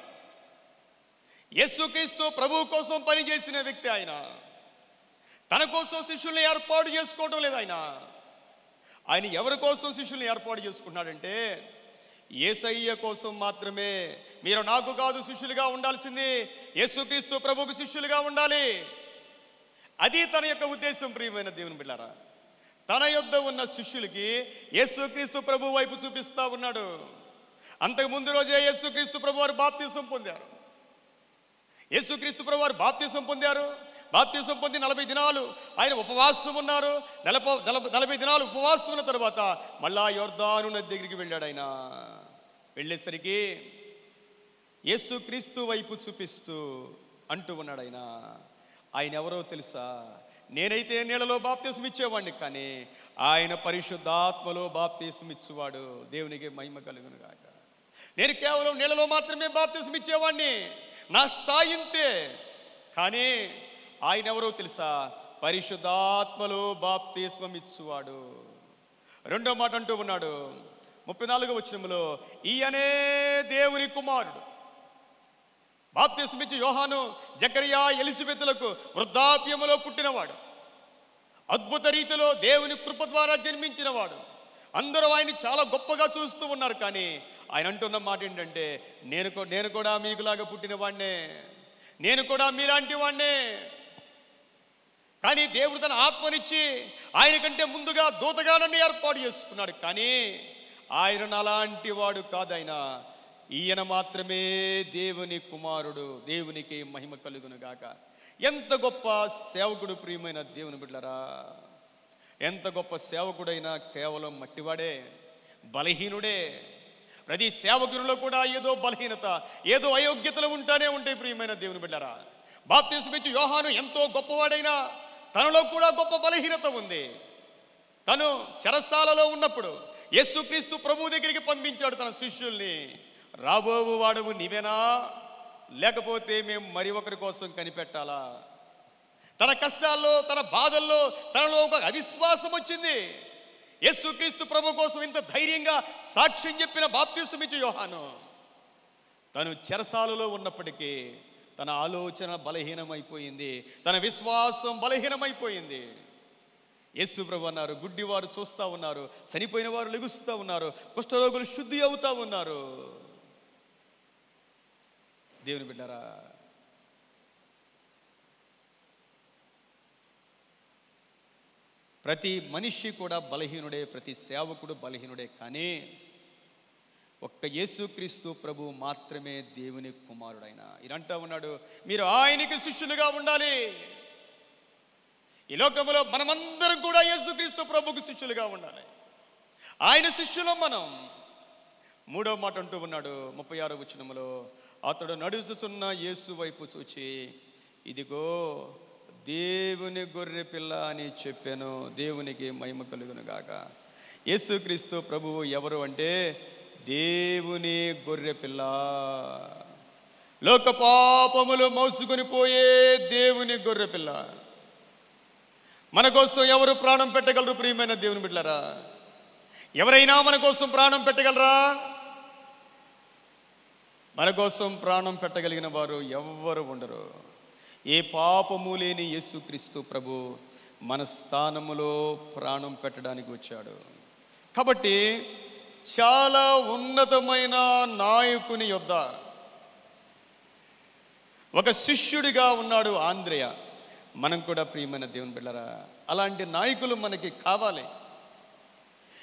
యేసుక్రీస్తు ప్రభువు కోసం పనిచేసిన వ్యక్తి ఆయన. తన కోసం శిష్యుల్ని ఏర్పాటు చేసుకోవడం లేదు. ఆయన ఎవరి కోసం శిష్యుల్ని ఏర్పాటు చేసుకున్నాడంటే, యేసయ్య కోసం మాత్రమే. మీరు నాకు కాదు శిష్యులుగా ఉండాల్సింది, యేసుక్రీస్తు ప్రభువుకు శిష్యులుగా ఉండాలి. అది తన యొక్క ఉద్దేశం. ప్రియమైన దేవుని బిడ్డలారా, తన యొద్ద ఉన్న శిష్యులకి యేసుక్రీస్తు ప్రభు వైపు చూపిస్తూ ఉన్నాడు. అంతకు ముందు రోజే యేసుక్రీస్తు ప్రభు వారు బాప్తిసం పొందారు. యేసుక్రీస్తు ప్రభు వారు బాప్తిసం పొందారు. బాప్తిసం పొంది 40 దినాలు ఆయన ఉపవాసం ఉన్నారు. 40 దినాలు ఉపవాసం ఉన్న తర్వాత మళ్ళా యోర్దాను నది దగ్గరికి వెళ్ళాడు. ఆయన వెళ్ళేసరికి యేసుక్రీస్తు వైపు చూపిస్తూ అంటూ ఉన్నాడు. ఆయన ఎవరో తెలుసా? నేనైతే నీళ్ళలో బాప్తిసం ఇచ్చేవాడిని, కానీ ఆయన పరిశుద్ధాత్మలో బాప్తిసం ఇచ్చేవాడు. దేవునికి మహిమ కలుగును గాక. నేను కేవలం నీళ్ళలో మాత్రమే బాప్తిసం ఇచ్చేవాడిని, నా స్థాయి ఇంతే. కానీ ఆయన ఎవరో తెలుసా? పరిశుద్ధాత్మలో బాప్తిస్మం ఇచ్చువాడు. రెండో మాట అంటూ ఉన్నాడు 34వ వచనంలో, ఈయనే దేవుని కుమారుడు. బాప్తిస్మిచ్చి యోహాను జకరియా ఎలిజబెతులకు వృద్ధాప్యములో పుట్టినవాడు. అద్భుత రీతిలో దేవుని కృప ద్వారా జన్మించినవాడు. అందరూ ఆయన్ని చాలా గొప్పగా చూస్తూ ఉన్నారు. కానీ ఆయన అంటున్న మాట ఏంటంటే, నేను కూడా మీకులాగా పుట్టిన వాడినే, నేను కూడా మీలాంటి వాడినే. కానీ దేవుడు తన ఆత్మనిచ్చి ఆయన కంటే ముందుగా దూతగా నన్ను ఏర్పాటు చేసుకున్నాడు. కానీ ఆయన అలాంటి వాడు కాదైన, ఈయన మాత్రమే దేవుని కుమారుడు. దేవునికి మహిమ కలుగును గాక. ఎంత గొప్ప సేవకుడు ప్రియమైన దేవుని బిడ్డలారా. ఎంత గొప్ప సేవకుడైనా కేవలం మట్టివాడే, బలహీనుడే. ప్రతి సేవకునిలో కూడా ఏదో బలహీనత, ఏదో అయోగ్యతలు ఉంటానే ఉంటాయి ప్రియమైన దేవుని బిడ్డలారా. బాప్తిస్మిచ్చి యోహాను ఎంతో గొప్పవాడైనా తనలో కూడా గొప్ప బలహీనత ఉంది. తను చెరసాలలో ఉన్నప్పుడు యేసుక్రీస్తు ప్రభు దగ్గరికి పంపించాడు తన శిష్యుల్ని. రాబోవు వాడవు నీవేనా, లేకపోతే మేము మరి ఒకరి కోసం కనిపెట్టాలా? తన కష్టాల్లో, తన బాధల్లో తనలో ఒక అవిశ్వాసం వచ్చింది. యేసుక్రీస్తు ప్రభు కోసం ఇంత ధైర్యంగా సాక్ష్యం చెప్పిన బాప్తిస్మిచ్చి యోహాను తను చెరసాలలో ఉన్నప్పటికీ తన ఆలోచన బలహీనమైపోయింది, తన విశ్వాసం బలహీనమైపోయింది. యేసు ప్రభు అన్నారు, గుడ్డివారు చూస్తూ ఉన్నారు, చనిపోయిన వారు లెగుస్తూ ఉన్నారు, కుష్ఠరోగులు శుద్ధి అవుతూ ఉన్నారు. దేవుని బిడ్డారా, ప్రతి మనిషి కూడా బలహీనుడే, ప్రతి సేవకుడు బలహీనుడే. కానీ ఒక్క యేసుక్రీస్తు ప్రభు మాత్రమే దేవుని కుమారుడైన. ఇదంటా ఉన్నాడు, మీరు ఆయనకి శిష్యులుగా ఉండాలి. ఈ లోకంలో మనమందరం కూడా యేసుక్రీస్తు ప్రభుకు శిష్యులుగా ఉండాలి. ఆయన శిష్యులం మనం. మూడవ మాట అంటూ ఉన్నాడు 36వ వచనంలో, అతడు నడుచుచున్న యేసు వైపు చూచి, ఇదిగో దేవుని గొర్రె పిల్ల అని చెప్పాను. దేవునికి మహిమ కలుగును గాక. యేసుక్రీస్తు ప్రభువు ఎవరు అంటే, దేవుని గొర్రె పిల్ల. లోక పాపములు మోసుకొని పోయే దేవుని గొర్రె పిల్ల. మన కోసం ఎవరు ప్రాణం పెట్టగలరు ప్రియమైన దేవుని బిడ్డలారా? ఎవరైనా మన కోసం ప్రాణం పెట్టగలరా? మన కోసం ప్రాణం పెట్టగలిగిన వారు ఎవ్వరు ఉండరు. ఏ పాపము లేని యేసుక్రీస్తు ప్రభు మన స్థానములో ప్రాణం పెట్టడానికి వచ్చాడు. కాబట్టి చాలా ఉన్నతమైన నాయకుని యొద్ద ఒక శిష్యుడిగా ఉన్నాడు ఆంద్రేయ. మనం కూడా ప్రియమైన దేవుని బిడ్డలారా, అలాంటి నాయకులు మనకి కావాలి.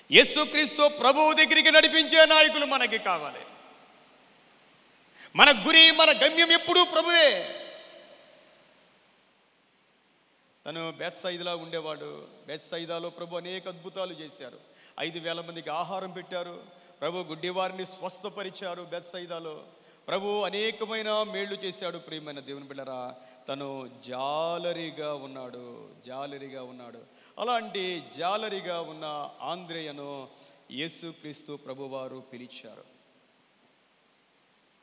యేసుక్రీస్తు ప్రభువు దగ్గరికి నడిపించే నాయకులు మనకి కావాలి. మన గురి, మన గమ్యం ఎప్పుడూ ప్రభువే. తను బెత్సైదాలో ఉండేవాడు. బెత్సైదాలో ప్రభు అనేక అద్భుతాలు చేశారు. 5,000 మందికి ఆహారం పెట్టారు. ప్రభు గుడ్డివారిని స్వస్థపరిచారు. బెత్సైదాలో ప్రభు అనేకమైన మేళ్లు చేశాడు. ప్రియమైన దేవుని బిడ్డరా, తను జాలరిగా ఉన్నాడు. అలాంటి జాలరిగా ఉన్న ఆంద్రేయను యేసుక్రీస్తు ప్రభువారు పిలిచారు.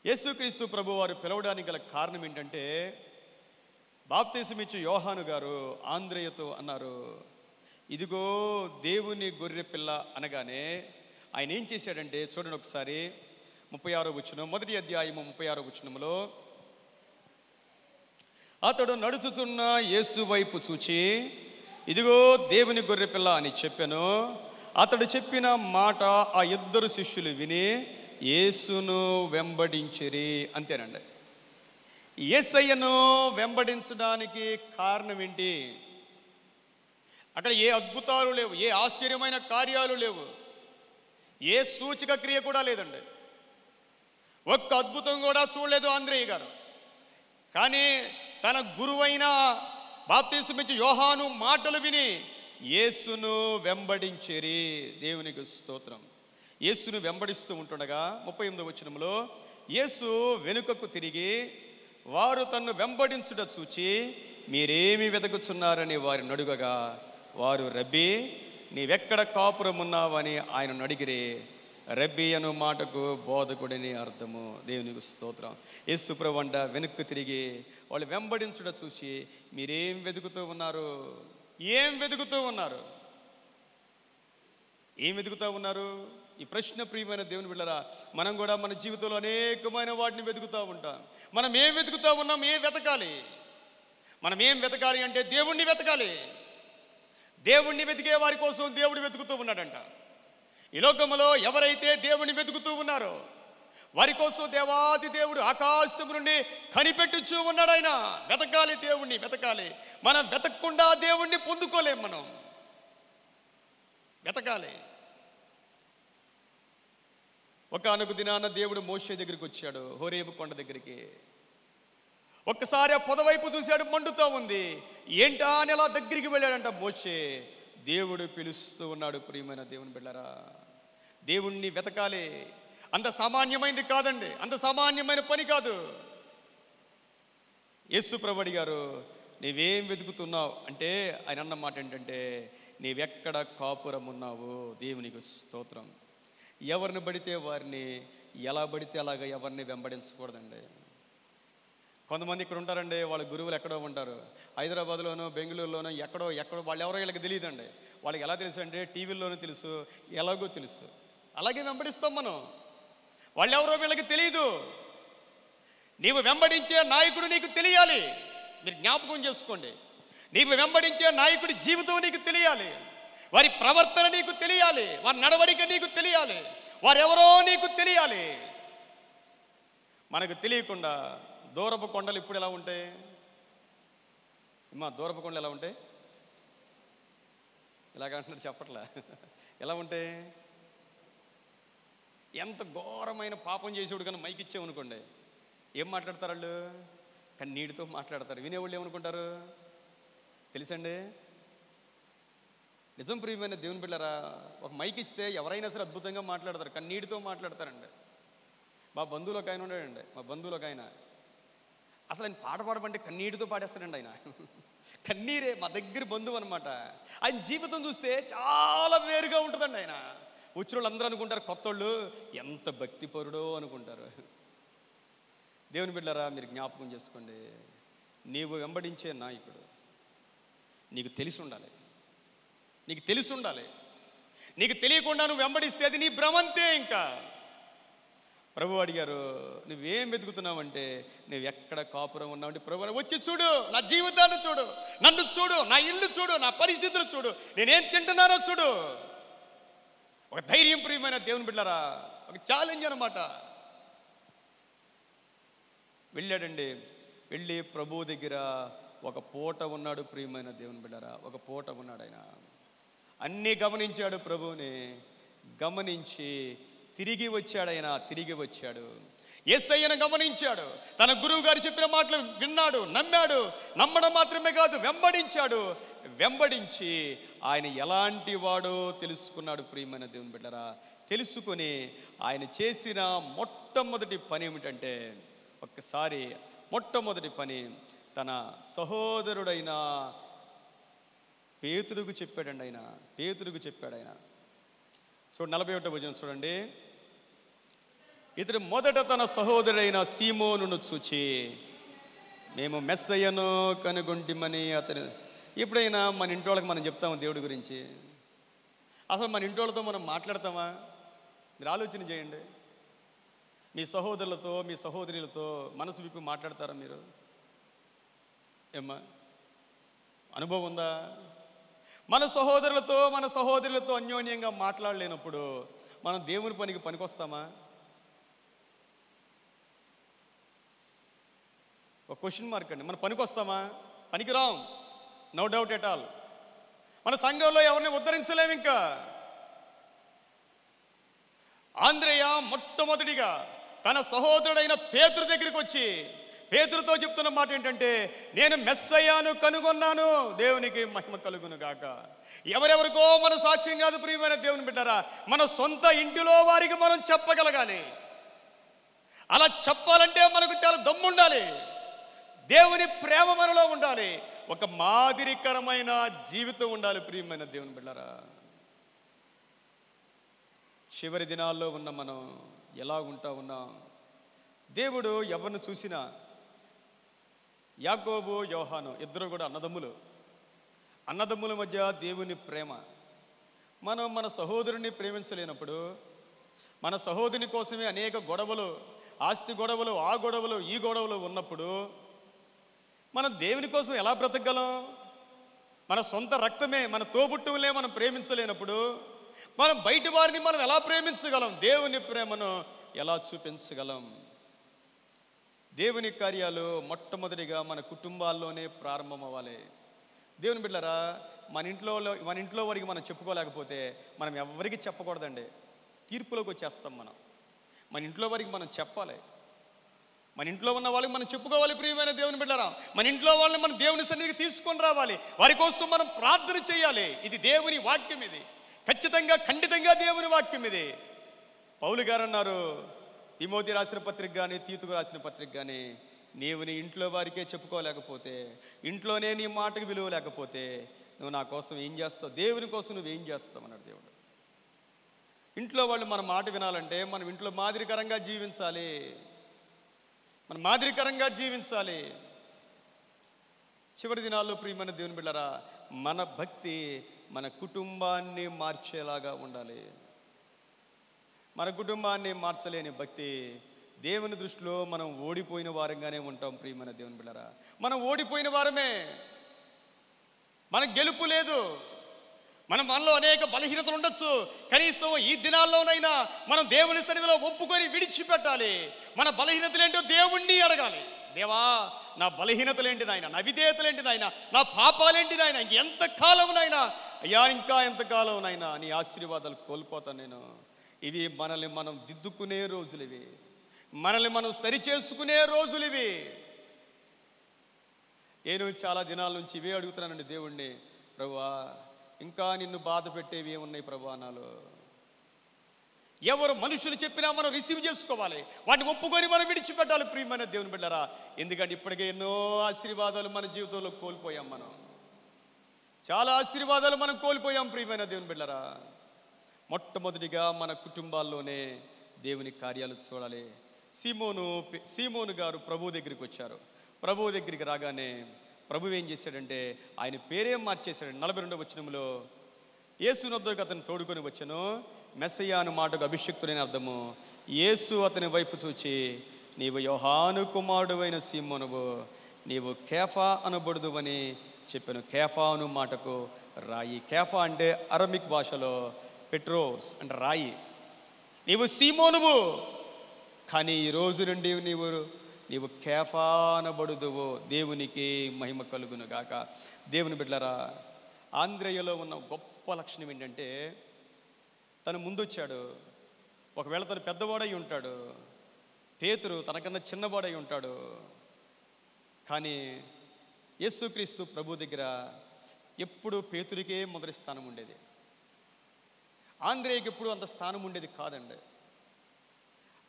యేసుక్రీస్తు ప్రభువారు పిలవడానికి గల కారణం ఏంటంటే, బాప్తిసమిచ్చు యోహాను గారు ఆంద్రేయతో అన్నారు, ఇదిగో దేవుని గొర్రె పిల్ల అనగానే ఆయన ఏం చేశాడంటే, చూడండి ఒకసారి 36వ వచనం, మొదటి అధ్యాయము 36వ వచనంలో, అతడు నడుచుతున్న యేసు వైపు చూచి, ఇదిగో దేవుని గొర్రె పిల్ల అని చెప్పాను. అతడు చెప్పిన మాట ఆ ఇద్దరు శిష్యులు విని యేసును వెంబడించిరి. అంతేనండి. యేసయ్యను వెంబడించడానికి కారణం ఏంటి? అక్కడ ఏ అద్భుతాలు లేవు, ఏ ఆశ్చర్యమైన కార్యాలు లేవు, ఏ సూచక క్రియ కూడా లేదండి. ఒక్క అద్భుతం కూడా చూడలేదు ఆంద్రేయ గారు. కానీ తన గురువైన బాప్తిసమిచ్చు యోహాను మాటలు విని యేసును వెంబడించేరి. దేవునికి స్తోత్రం. యేసును వెంబడిస్తూ ఉంటుండగా 38వ వచనంలో, యేసు వెనుకకు తిరిగి వారు తన్ను వెంబడించుట చూచి మీరేమి వెతుకుచున్నారని వారిని అడుగగా, వారు రబ్బీ నీవెక్కడ కాపురం ఉన్నావని ఆయన అడిగిరి. రబ్బీ అను మాటకు బోధకుడని అర్థము. దేవునికి స్తోత్రం. యేసు ప్రభువంట వెనుక్కు తిరిగి వాళ్ళు వెంబడించుట చూసి మీరేం వెతుకుతూ ఉన్నారు? ఏం వెతుకుతూ ఉన్నారు? ఏం వెతుకుతూ ఉన్నారు? ఈ ప్రశ్న ప్రియమైన దేవుని బిడ్డలారా, మనం కూడా మన జీవితంలో అనేకమైన వాటిని వెతుకుతూ ఉంటాం. మనం ఏం వెతుకుతూ ఉన్నాం? ఏం వెతకాలి? మనం ఏం వెతకాలి అంటే దేవుణ్ణి వెతకాలి. దేవుణ్ణి వెతికే వారి కోసం దేవుడు వెతుకుతూ ఉన్నాడంట. ఈ లోకంలో ఎవరైతే దేవుణ్ణి వెతుకుతూ ఉన్నారో వారి కోసం దేవాది దేవుడు ఆకాశం నుండి కనిపెట్టుచూ ఉన్నాడు. ఆయన వెతకాలి, దేవుణ్ణి వెతకాలి. మనం వెతకకుండా దేవుణ్ణి పొందుకోలేం. మనం వెతకాలి. ఒకానొక దినాన దేవుడు మోషే దగ్గరికి వచ్చాడు, హోరేబు కొండ దగ్గరికి. ఒక్కసారి ఆ పొదవైపు చూశాడు, మండుతూ ఉంది. ఏంటా అని అలా దగ్గరికి వెళ్ళాడంట మోషే. దేవుడు పిలుస్తూ ఉన్నాడు. ప్రియమైన దేవుని బిడ్డలారా, దేవుణ్ణి వెతకాలి. అంత సామాన్యమైనది కాదండి, అంత సామాన్యమైన పని కాదు. యేసు ప్రభు అడిగారు, నీవేం వెతుకుతున్నావు అంటే ఆయన అన్న మాట ఏంటంటే, నీవెక్కడ కాపురం ఉన్నావు. దేవునికి స్తోత్రం. ఎవరిని పడితే వారిని, ఎలా పడితే అలాగా ఎవరిని వెంబడించకూడదండి. కొంతమంది ఇక్కడ ఉంటారండి, వాళ్ళ గురువులు ఎక్కడో ఉంటారు, హైదరాబాద్లోనో బెంగళూరులోనో ఎక్కడో వాళ్ళు ఎవరో వీళ్ళకి తెలియదండి. వాళ్ళకి ఎలా తెలుసు అంటే టీవీల్లోనూ తెలుసు, ఎలాగో తెలుసు. అలాగే వెంబడిస్తాం మనం. వాళ్ళెవరో వీళ్ళకి తెలియదు. నీవు వెంబడించే నాయకుడు నీకు తెలియాలి. మీరు జ్ఞాపకం చేసుకోండి. నీవు వెంబడించే నాయకుడి జీవితం నీకు తెలియాలి. వారి ప్రవర్తన నీకు తెలియాలి. వారి నడవడిక నీకు తెలియాలి. వారెవరో నీకు తెలియాలి. మనకు తెలియకుండా దూరపు కొండలు ఇప్పుడు ఎలా ఉంటాయి అమ్మా? దూరపు కొండలు ఎలా ఉంటాయి? ఇలాగంటున్నారు చెప్పట్లా. ఎలా ఉంటాయి? ఎంత ఘోరమైన పాపం చేసేవాడు కానీ మైక్ ఇచ్చామనుకోండి, ఏం మాట్లాడతారు వాళ్ళు? కన్నీటితో మాట్లాడతారు. వినేవాళ్ళు ఏమనుకుంటారు తెలుసండి? నిజం ప్రియమైన దేవుని బిడ్డలారా, ఒక మైక్ ఇస్తే ఎవరైనా సరే అద్భుతంగా మాట్లాడతారు, కన్నీటితో మాట్లాడతారండి. మా బంధువులు ఒక ఆయన ఉన్నాడండి, మా బంధువులు ఒక ఆయన అసలు ఆయన పాట పాడమంటే కన్నీటితో పాడేస్తాడండి. ఆయన కన్నీరే, మా దగ్గర బంధువు అనమాట. ఆయన జీవితం చూస్తే చాలా వేరుగా ఉంటుందండి. ఆయన వచ్చిన వాళ్ళు అందరూ అనుకుంటారు, కొత్త వాళ్ళు ఎంత భక్తిపరుడో అనుకుంటారు. దేవుని బిడ్డలారా, మీరు జ్ఞాపకం చేసుకోండి. నీవు వెంబడించే నాయకుడు నీకు తెలిసి ఉండాలి. నీకు తెలిసి ఉండాలి. నీకు తెలియకుండా నువ్వు వెంబడిస్తే అది నీ భ్రమంతే. ఇంకా ప్రభు అడిగారు, నువ్వేం వెతుకుతున్నావంటే నువ్వు ఎక్కడ కాపురం ఉన్నావంటే, ప్రభు వచ్చి చూడు, నా జీవితాన్ని చూడు, నన్ను చూడు, నా ఇల్లు చూడు, నా పరిస్థితులు చూడు, నేనేం తింటున్నానో చూడు. ఒక ధైర్యం ప్రియమైన దేవుని బిడ్డలారా, ఒక ఛాలెంజ్ అన్నమాట. వెళ్ళాడండి. వెళ్ళి ప్రభు దగ్గర ఒక పూట ఉన్నాడు. ప్రియమైన దేవుని బిడ్డలారా, ఒక పూట ఉన్నాడు. ఆయన అన్నీ గమనించాడు. ప్రభువుని గమనించి తిరిగి వచ్చాడు. ఆయన తిరిగి వచ్చాడు. యేసయ్యను గమనించాడు. తన గురువు గారు చెప్పిన మాటలు విన్నాడు, నమ్మాడు. నమ్మడం మాత్రమే కాదు, వెంబడించాడు. వెంబడించి ఆయన ఎలాంటి వాడో తెలుసుకున్నాడు. ప్రియమైన దేవుని బిడ్డలారా, తెలుసుకొని ఆయన చేసిన మొట్టమొదటి పని ఏమిటంటే, ఒక్కసారి మొట్టమొదటి పని తన సహోదరుడైన పేతురుకు చెప్పాడండి. ఆయన పేతురుకు చెప్పాడు. ఆయన చూడండి 41వ వచనం చూడండి. ఇతడు మొదట తన సహోదరుడైన సీమోనును చూచి, మేము మెస్సయ్యను కనుగొంటిమని అతను. ఎప్పుడైనా మన ఇంటి వాళ్ళకి మనం చెప్తాము దేవుడి గురించి? అసలు మన ఇంటి వాళ్ళతో మనం మాట్లాడతామా? మీరు ఆలోచన చేయండి. మీ సహోదరులతో, మీ సహోదరులతో మనసు విప్పి మాట్లాడతారా మీరు? ఏమ్మా, అనుభవం ఉందా? మన సహోదరులతో, మన సహోదరులతో అన్యోన్యంగా మాట్లాడలేనప్పుడు మనం దేవుని పనికి పనికొస్తామా? ఒక క్వశ్చన్ మార్క్ అండి. మనం పనికొస్తామా? పనికిరాం, నో డౌట్ ఎట్ ఆల్. మన సంఘంలో ఎవరిని ఉద్ధరించలేము. ఇంకా ఆంద్రేయ మొట్టమొదటిగా తన సహోదరుడైన పేతురు దగ్గరికి వచ్చి పేతురుతో చెప్తున్న మాట ఏంటంటే, నేను మెస్సయ్యను కనుగొన్నాను, దేవునికి మహిమ కలుగును గాక. ఎవరెవరికో మన సాక్ష్యం కాదు ప్రియమైన దేవుని బిడ్డరా, మన సొంత ఇంటిలో వారికి మనం చెప్పగలగాలి. అలా చెప్పాలంటే మనకు చాలా దమ్ముండాలి. దేవుని ప్రేమ మనలో ఉండాలి. ఒక మాదిరికరమైన జీవితం ఉండాలి ప్రియమైన దేవుని బిడ్డరా. చివరి దినాల్లో ఉన్న మనం ఎలా ఉంటా ఉన్నాం? దేవుడు ఎవరిని చూసినా, యాకోబు యోహాను ఇద్దరు కూడా అన్నదమ్ముల మధ్య దేవుని ప్రేమ. మనం మన సహోదరుని ప్రేమించలేనప్పుడు, మన సహోదరుని కోసమే అనేక గొడవలు, ఆస్తి గొడవలు, ఆ గొడవలు, ఈ గొడవలు ఉన్నప్పుడు మనం దేవుని కోసం ఎలా బ్రతకగలం? మన సొంత రక్తమే, మన తోబుట్టువులే మనం ప్రేమించలేనప్పుడు మనం బయట వారిని మనం ఎలా ప్రేమించగలం? దేవుని ప్రేమను ఎలా చూపించగలం? దేవుని కార్యాలు మొట్టమొదటిగా మన కుటుంబాల్లోనే ప్రారంభం అవ్వాలి. దేవుని బిడ్డలారా, మన ఇంట్లో వారికి మనం చెప్పుకోలేకపోతే మనం ఎవరికి చెప్పకూడదండి. తీర్పులోకి వచ్చేస్తాం మనం. మన ఇంట్లో వారికి మనం చెప్పాలి. మన ఇంట్లో ఉన్న వాళ్ళకి మనం చెప్పుకోవాలి. ప్రియమైన దేవుని బిడ్డలారా, మన ఇంట్లో వాళ్ళని మనం దేవుని సన్నిధికి తీసుకొని రావాలి. వారి కోసం మనం ప్రార్థన చేయాలి. ఇది దేవుని వాక్యం. ఇది ఖచ్చితంగా ఖండితంగా దేవుని వాక్యం. ఇది పౌలు గారు అన్నారు, తిమోతి రాసిన పత్రిక కానీ తీతుకు రాసిన పత్రిక కానీ, నీవు నీ ఇంట్లో వారికే చెప్పుకోలేకపోతే, ఇంట్లోనే నీ మాటకు విలువ లేకపోతే నువ్వు నా కోసం ఏం చేస్తావు? దేవుని కోసం నువ్వు ఏం చేస్తావు అన్నాడు దేవుడు. ఇంట్లో వాళ్ళు మన మాట వినాలంటే మనం ఇంట్లో మాదిరికరంగా జీవించాలి. మనం మాదిరికరంగా జీవించాలి. చివరి దినాల్లో ప్రియమైన దేవుని బిడ్డలారా, మన భక్తి మన కుటుంబాన్ని మార్చేలాగా ఉండాలి. మన కుటుంబాన్ని మార్చలేని భక్తి, దేవుని దృష్టిలో మనం ఓడిపోయిన వారంగానే ఉంటాం. ప్రియమైన దేవుని బిడ్డలారా, మనం ఓడిపోయిన వారమే. మనకు గెలుపు లేదు. మనలో అనేక బలహీనతలు ఉండొచ్చు. కనీసం ఈ దినాల్లోనైనా మనం దేవుని సన్నిధిలో ఒప్పుకొని విడిచిపెట్టాలి. మన బలహీనతలేంటో దేవుణ్ణి అడగాలి. దేవా, నా బలహీనతలేంటి నాయన, నా విధేయతలేంటి నాయన, నా పాపాలేంటి నాయన, ఇంకెంతకాలం నాయన, అయ్యా ఇంకా ఎంతకాలం నాయన నీ ఆశీర్వాదాలు కోల్పోతాను నేను. ఇవి మనల్ని మనం దిద్దుకునే రోజులు, ఇవి మనల్ని మనం సరిచేసుకునే రోజులు ఇవి. నేను చాలా దినాల నుంచి ఇవే అడుగుతున్నానండి దేవుణ్ణి. ప్రభువా, ఇంకా నిన్ను బాధ పెట్టేవి ఏమున్నాయి ప్రభువా నాలో? ఎవరు మనుషులు చెప్పినా మనం రిసీవ్ చేసుకోవాలి. వాటిని ఒప్పుకొని మనం విడిచిపెట్టాలి. ప్రియమైన దేవుని బిడ్డలారా, ఎందుకంటే ఇప్పటికే ఎన్నో ఆశీర్వాదాలు మన జీవితంలో కోల్పోయాం. మనం చాలా ఆశీర్వాదాలు మనం కోల్పోయాం. ప్రియమైన దేవుని బిడ్డలారా, మొట్టమొదటిగా మన కుటుంబాల్లోనే దేవుని కార్యాలు చూడాలి. సీమోను గారు ప్రభు దగ్గరికి వచ్చారు. ప్రభు దగ్గరికి రాగానే ప్రభు ఏం చేశాడంటే ఆయన పేరేం మార్చేశాడు. 42వ వచనంలో యేసు వద్దకు అతను తోడుకొని వచ్చాను. మెస్సయ్య అను మాటకు అభిషిక్తుడైన అర్థము. యేసు అతని వైపు చూచి, నీవు యోహాను కుమారుడు అయిన సీమోనువు, నీవు కేఫా అనబడుదు అని చెప్పాను. కేఫా అను మాటకు రాయి. కేఫా అంటే అరమిక్ భాషలో పెట్రోస్ అంటే రాయి. నీవు సీమోనువు, కానీ ఈ రోజు నుండి నీవు కేఫా అనబడుదువు. దేవునికి మహిమ కలుగును గాక. దేవుని బిడ్డలారా, ఆంద్రేయలో ఉన్న గొప్ప లక్షణం ఏంటంటే తను ముందొచ్చాడు. ఒకవేళ తను పెద్దవాడై ఉంటాడు, పేతురు తనకన్నా చిన్నవాడై ఉంటాడు, కానీ యేసుక్రీస్తు ప్రభు దగ్గర ఎప్పుడు పేతురికే మొదటి స్థానం ఉండేది. ఆంద్రేయకి ఎప్పుడు అంత స్థానం ఉండేది కాదండి.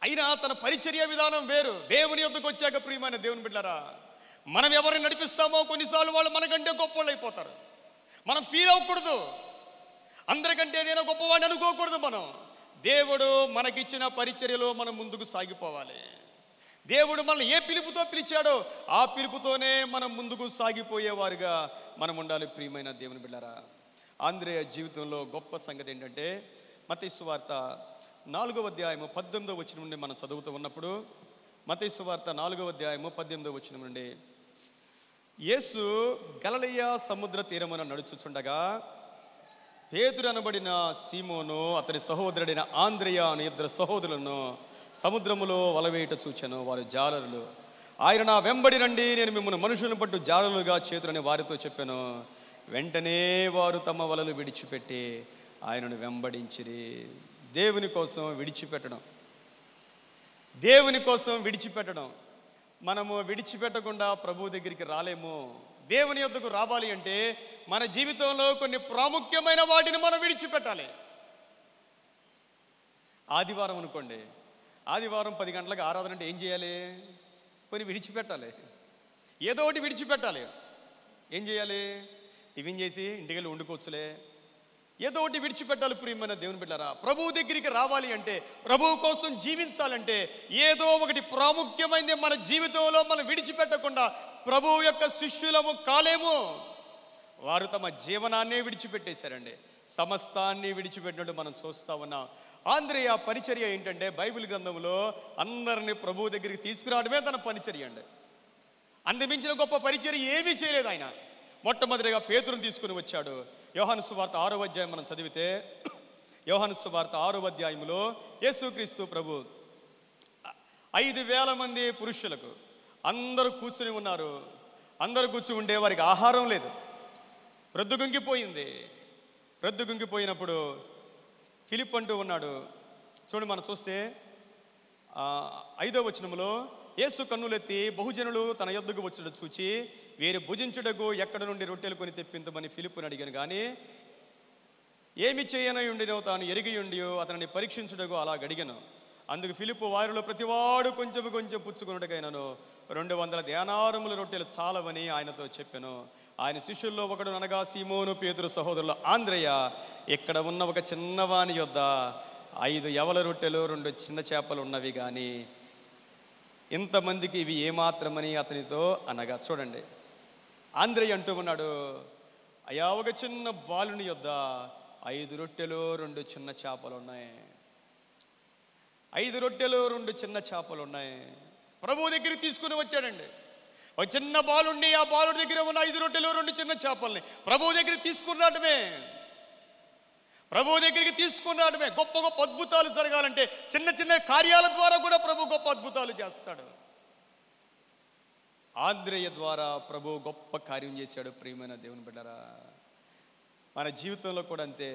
అయినా తన పరిచర్య విధానం వేరు. దేవుని యొద్దకు వచ్చాక ప్రియమైన దేవుని బిడ్డలారా, మనం ఎవరిని నడిపిస్తామో కొన్నిసార్లు వాళ్ళు మనకంటే గొప్పవాళ్ళు అయిపోతారు. మనం ఫీల్ అవ్వకూడదు. అందరికంటే నేను గొప్పవాడిని అనుకోకూడదు. మనం దేవుడు మనకిచ్చిన పరిచర్యలో మనం ముందుకు సాగిపోవాలి. దేవుడు మనల్ని ఏ పిలుపుతో పిలిచాడో ఆ పిలుపుతోనే మనం ముందుకు సాగిపోయేవారుగా మనం ఉండాలి. ప్రియమైన దేవుని బిడ్డలారా, ఆంద్రేయ జీవితంలో గొప్ప సంగతి ఏంటంటే మత్తయి సువార్త 4వ అధ్యాయము 18వ వచనం నుండి మనం చదువుతూ ఉన్నప్పుడు, మత్తయి సువార్త 4వ అధ్యాయము 18వ వచనం నుండి, యేసు గలిలయ సముద్ర తీరమున నడుచుచుండగా పేతురు అనబడిన సీమోను అతని సహోదరుడైన ఆంద్రేయ అనే ఇద్దరు సహోదరులను సముద్రములో వలవేయుట చూచెను. వారు జాలరులు. ఆయన నా వెంబడి రండి, నేను మిమ్మల్ని మనుషులను పట్టు జాలరులుగా చేతులని వారితో చెప్పాను. వెంటనే వారు తమ వలలు విడిచిపెట్టి ఆయనను వెంబడించిరి. దేవుని కోసం విడిచిపెట్టడం, దేవుని కోసం విడిచిపెట్టడం. మనము విడిచిపెట్టకుండా ప్రభు దగ్గరికి రాలేము. దేవుని యొద్దకు రావాలి అంటే మన జీవితంలో కొన్ని ప్రాముఖ్యమైన వాటిని మనం విడిచిపెట్టాలి. ఆదివారం అనుకోండి, ఆదివారం 10 గంటలకు ఆరాధన అంటే ఏం చేయాలి? కొన్ని విడిచిపెట్టాలి. ఏదో ఒకటి విడిచిపెట్టాలి. ఏం చేయాలి? టిఫిన్ చేసి ఇంటికి వెళ్ళి వండుకోవచ్చులే. ఏదో ఒకటి విడిచిపెట్టాలి. ప్రియమైన దేవుని బిడ్డలారా, ప్రభువు దగ్గరికి రావాలి అంటే, ప్రభువు కోసం జీవించాలంటే ఏదో ఒకటి ప్రాముఖ్యమైనది మన జీవితంలో మనం విడిచిపెట్టకుండా ప్రభువు యొక్క శిష్యులము కాలేము. వారు తమ జీవనాన్నే విడిచిపెట్టేశారండి. సమస్తాన్ని విడిచిపెట్టినట్టు మనం చూస్తా ఉన్నాం. ఆంద్రేయ పరిచర్య ఏంటంటే బైబిల్ గ్రంథంలో అందరినీ ప్రభువు దగ్గరికి తీసుకురావడమే తన పరిచర్య అండి. అంతమించిన గొప్ప పరిచర్య ఏమీ చేయలేదు ఆయన. మొట్టమొదటిగా పేతురుని తీసుకుని వచ్చాడు. యోహాను సువార్త 6వ అధ్యాయం మనం చదివితే, యోహాను సువార్త 6వ అధ్యాయంలో యేసుక్రీస్తు ప్రభు 5,000 మంది పురుషులకు అందరూ కూర్చుని ఉన్నారు. అందరూ కూర్చుని ఉండే వారికి ఆహారం లేదు, ప్రొద్దుగుంకిపోయినప్పుడు ఫిలిప్ అంటూ ఉన్నాడు. చూడండి, మనం చూస్తే 5వ వచనంలో, యేసు కన్నులెత్తి బహుజనులు తన యొద్దకు వచ్చుట చూచి వీరు భుజించుటకు ఎక్కడ నుండి రొట్టెలు కొని తెప్పించమని ఫిలిప్పుని అడిగాను. కానీ ఏమి చేయనై ఉండినో తాను ఎరిగి ఉండియో అతనిని పరీక్షించుటకు అలా అడిగాను. అందుకు ఫిలిప్పు వారిలో ప్రతివాడు కొంచెం కొంచెం పుచ్చుకున్నట్టుకైనాను 200 దేనారముల రొట్టెలు చాలవని ఆయనతో చెప్పాను. ఆయన శిష్యుల్లో ఒకడు అనగా సీమోను పేతురు సహోదరులు ఆంద్రేయ ఇక్కడ ఉన్న ఒక చిన్నవాని యొద్ద 5 యవల రొట్టెలు 2 చిన్న చేపలు ఉన్నవి, కానీ ఇంతమందికి ఇవి ఏమాత్రమని అతనితో అనగా. చూడండి, ఆంద్రేయ అంటూ ఉన్నాడు, అయ్యా ఒక చిన్న బాలుని యొద్ద 5 రొట్టెలు 2 చిన్న చేపలు ఉన్నాయి. 5 రొట్టెలు 2 చిన్న చేపలు ఉన్నాయి. ప్రభు దగ్గరికి తీసుకుని వచ్చాడండి. ఒక చిన్న బాలుండి ఆ బాలుడి దగ్గర ఉన్న 5 రొట్టెలు 2 చిన్న చేపల్ని ప్రభు దగ్గరికి తీసుకున్నాడమే. గొప్ప గొప్ప అద్భుతాలు జరగాలంటే చిన్న చిన్న కార్యాల ద్వారా కూడా ప్రభు గొప్ప అద్భుతాలు చేస్తాడు. ఆంద్రేయ ద్వారా ప్రభు గొప్ప కార్యం చేశాడు. ప్రియమైన దేవుని బిడ్డరా, మన జీవితంలో కూడా అంతే.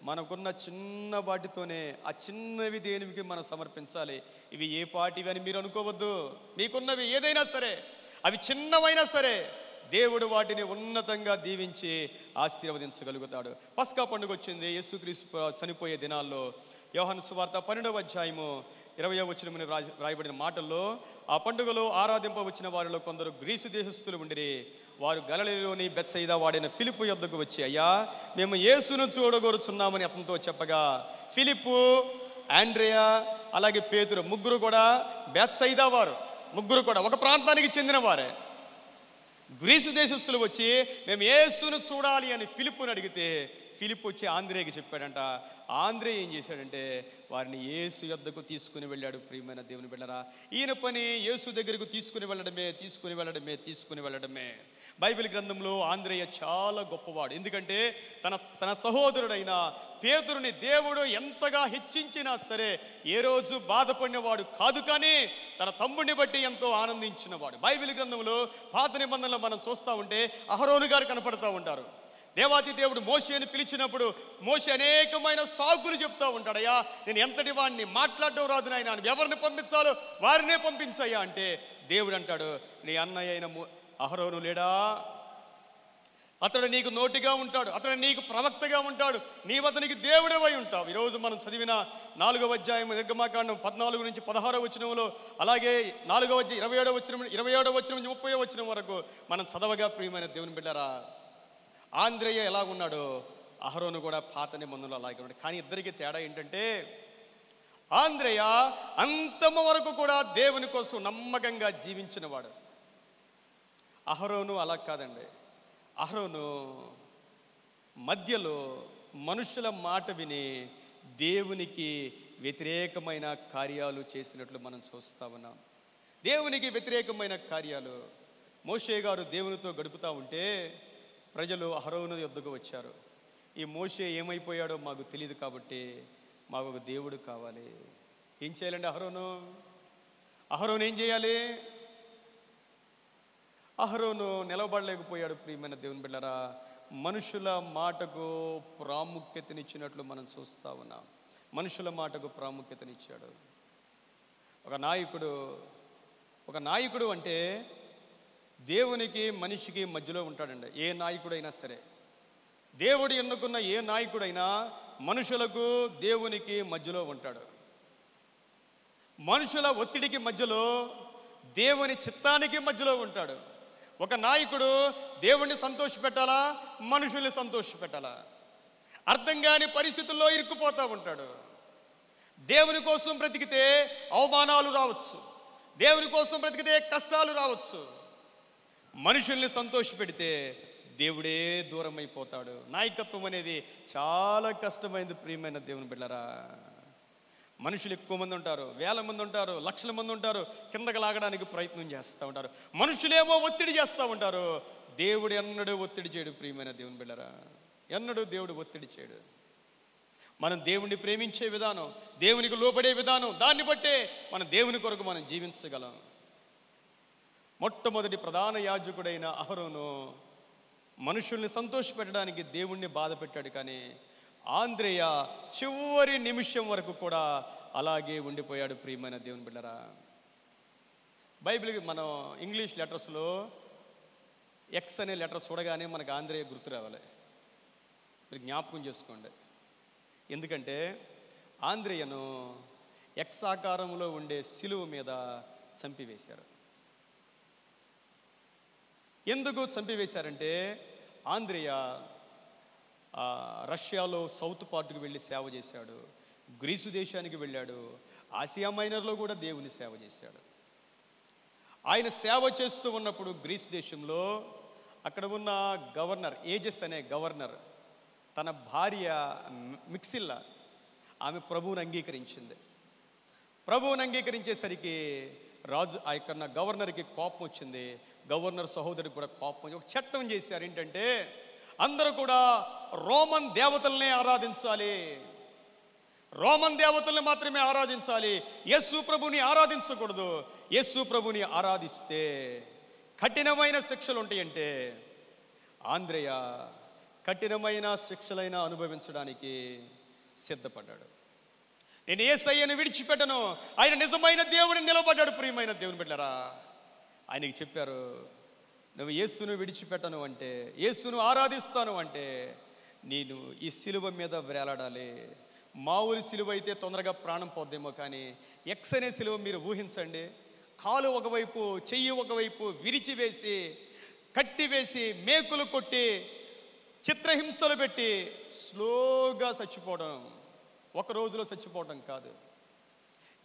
మనకున్న చిన్న వాటితోనే ఆ చిన్నవి దేనికి మనం సమర్పించాలి. ఇవి ఏ పాటివి అని మీరు అనుకోవద్దు. మీకున్నవి ఏదైనా సరే, అవి చిన్నవైనా సరే, దేవుడు వాటిని ఉన్నతంగా దీవించి ఆశీర్వదించగలుగుతాడు. పస్కా పండుగ వచ్చింది. యేసుక్రీస్తు చనిపోయే దినాల్లో యోహాను సువార్త 12వ అధ్యాయము 20వ వచనమున రాయబడిన మాటల్లో, ఆ పండుగలో ఆరాధింప వచ్చిన వారిలో కొందరు గ్రీసు దేశస్థులు ఉండిరి. వారు గలిలయలోని బెత్సయిదా వాడిన ఫిలిప్పు యొద్దకు వచ్చి, అయ్యా మేము యేసును చూడగోరుచున్నామని అతనితో చెప్పగా, ఫిలిప్పు, ఆండ్రేయ అలాగే పేతురు ముగ్గురు కూడా బెత్సయిదా వారు, ముగ్గురు కూడా ఒక ప్రాంతానికి చెందిన వారే. గ్రీసు దేశస్తులు వచ్చి మేము యేసును చూడాలి అని ఫిలిప్పుని అడిగితే ఫిలిప్ వచ్చి ఆంద్రేయకి చెప్పాడంట. ఆంద్రేయ ఏం చేశాడంటే వారిని యేసు యొద్దకు తీసుకుని వెళ్ళాడు. ప్రియమైన దేవుని బిడ్డరా, ఈయన పని యేసు దగ్గరకు తీసుకుని వెళ్ళడమే. బైబిల్ గ్రంథంలో ఆంద్రేయ చాలా గొప్పవాడు. ఎందుకంటే తన సహోదరుడైన పేతురుని దేవుడు ఎంతగా హెచ్చించినా సరే ఏ రోజు బాధపడినవాడు కాదు, కానీ తన తమ్ముడిని బట్టి ఎంతో ఆనందించినవాడు. బైబిల్ గ్రంథంలో పాత నిబంధనలో మనం చూస్తూ ఉంటే అహరోను గారు కనపడతా ఉంటారు. దేవాది దేవుడు మోషేని పిలిచినప్పుడు మోషే అనేకమైన సాకులు చెప్తూ ఉంటాడు. అయ్యా నేను ఎంతటి వాడిని, మాట్లాడడం రాదు నాయనా, ఎవరిని పంపించాలో వారినే పంపించయ్యా అంటే దేవుడు అంటాడు, నీ అన్నయ్య అయిన అహరోను లేడా, అతడు నీకు నోటిగా ఉంటాడు, అతడు నీకు ప్రవక్తగా ఉంటాడు, నీవు అతనికి దేవుడవై ఉంటావు. ఈరోజు మనం చదివిన 4వ అధ్యాయం నిర్గమాకాండం 14 నుంచి 16వ వచనంలో, అలాగే 4వ అధ్యాయం 27వ వచనం నుంచి 30వ వచనం వరకు మనం చదవగా ప్రియమైన దేవుని బిడ్డరా, ఆంద్రేయ ఎలా ఉన్నాడో అహరోను కూడా పాత నిబంధనలో అలాగే ఉన్నాడు. కానీ ఇద్దరికి తేడా ఏంటంటే, ఆంద్రేయ అంతమ వరకు కూడా దేవుని కోసం నమ్మకంగా జీవించినవాడు. అహరోను అలా కాదండి. అహరోను మధ్యలో మనుషుల మాట విని దేవునికి వ్యతిరేకమైన కార్యాలు చేసినట్లు మనం చూస్తా ఉన్నాం. దేవునికి వ్యతిరేకమైన కార్యాలు. మోషే గారు దేవునితో గడుపుతూ ఉంటే ప్రజలు అహరోను యొద్దకు వచ్చారు. ఈ మోషే ఏమైపోయాడో మాకు తెలియదు కాబట్టి మాకు ఒక దేవుడు కావాలి. ఏం చేయాలండి అహరోను ఏం చేయాలి? అహరోను నిలబడలేకపోయాడు. ప్రియమైన దేవుని బిడ్డలారా, మనుషుల మాటకు ప్రాముఖ్యతనిచ్చినట్లు మనం చూస్తా ఉన్నాం. మనుషుల మాటకు ప్రాముఖ్యతనిచ్చాడు. ఒక నాయకుడు అంటే దేవునికి మనిషికి మధ్యలో ఉంటాడండి. ఏ నాయకుడైనా సరే, దేవుడు ఎన్నుకున్న ఏ నాయకుడైనా మనుషులకు దేవునికి మధ్యలో ఉంటాడు. మనుషుల ఒత్తిడికి మధ్యలో, దేవుని చిత్తానికి మధ్యలో ఉంటాడు. ఒక నాయకుడు దేవుణ్ణి సంతోషపెట్టాలా, మనుషుల్ని సంతోషపెట్టాలా, అర్థం కాని పరిస్థితుల్లో ఇరుక్కుపోతూ ఉంటాడు. దేవుని కోసం బ్రతికితే అవమానాలు రావచ్చు, దేవుని కోసం బ్రతికితే కష్టాలు రావచ్చు. మనుషుల్ని సంతోషపెడితే దేవుడే దూరం అయిపోతాడు. నాయకత్వం అనేది చాలా కష్టమైంది ప్రియమైన దేవుని బిడ్డలారా. మనుషులు ఎక్కువ మంది ఉంటారు, వేల మంది ఉంటారు, లక్షల మంది ఉంటారు, కిందకి లాగడానికి ప్రయత్నం చేస్తూ ఉంటారు. మనుషులేమో ఒత్తిడి చేస్తూ ఉంటారు. దేవుడు ఎన్నడూ ఒత్తిడి చేయడు ప్రియమైన దేవుని బిడ్డలారా. ఎన్నడూ దేవుడు ఒత్తిడి చేయడు. మనం దేవుణ్ణి ప్రేమించే విధానం, దేవునికి లోబడే విధానం, దాన్ని బట్టే మనం దేవుని కొరకు మనం జీవించగలం. మొట్టమొదటి ప్రధాన యాజకుడైన అహరోను మనుషుల్ని సంతోషపెట్టడానికి దేవుణ్ణి బాధ పెట్టాడు. కానీ ఆంద్రేయ చివరి నిమిషం వరకు కూడా అలాగే ఉండిపోయాడు ప్రియమైన దేవుని బిడ్డలారా. బైబిల్కి మనం ఇంగ్లీష్ లెటర్స్లో ఎక్స్ అనే లెటర్ చూడగానే మనకు ఆంద్రేయ గుర్తు రావాలి. మీరు జ్ఞాపకం చేసుకోండి. ఎందుకంటే ఆంద్రేయను ఎక్స్ ఆకారంలో ఉండే శిలువ మీద చంపివేశారు. ఎందుకు చంపివేశారంటే ఆంద్రేయ రష్యాలో సౌత్ పార్ట్కి వెళ్ళి సేవ చేశాడు, గ్రీసు దేశానికి వెళ్ళాడు, ఆసియా మైనర్లో కూడా దేవుని సేవ చేశాడు. ఆయన సేవ చేస్తూ ఉన్నప్పుడు గ్రీసు దేశంలో అక్కడ ఉన్న గవర్నర్, ఏజెస్ అనే గవర్నర్, తన భార్య మిక్సిల్లా, ఆమె ప్రభువుని అంగీకరించింది. ప్రభువుని అంగీకరించేసరికి రాజు ఆ యొక్క గవర్నర్కి కోపం వచ్చింది. గవర్నర్ సహోదరికి కూడా కోపం వచ్చి ఒక చట్టం చేశారు. ఏంటంటే అందరూ కూడా రోమన్ దేవతల్ని ఆరాధించాలి, రోమన్ దేవతల్ని మాత్రమే ఆరాధించాలి, యేసు ప్రభుని ఆరాధించకూడదు. యేసు ప్రభుని ఆరాధిస్తే కఠినమైన శిక్షలు ఉంటాయంటే ఆంద్రేయ కఠినమైన శిక్షలైనా అనుభవించడానికి సిద్ధపడ్డాడు. నేను యేసయ్యను విడిచిపెట్టను, ఆయన నిజమైన దేవుడిని నిలబడ్డాడు. ప్రియమైన దేవుని బిడ్డలారా, ఆయనకి చెప్పారు, నువ్వు యేసును విడిచిపెట్టను అంటే, యేసును ఆరాధిస్తాను అంటే నేను ఈ సిలువ మీద వేలాడాలి. మామూలు సిలువ అయితే తొందరగా ప్రాణం పోద్దేమో, కానీ ఎక్స్ అనే సిలువ మీరు ఊహించండి. కాలు ఒకవైపు, చెయ్యి ఒకవైపు విరిచివేసి, కట్టివేసి, మేకులు కొట్టి, చిత్రహింసలు పెట్టి స్లోగా చచ్చిపోవడం. ఒక రోజులో చచ్చిపోవడం కాదు.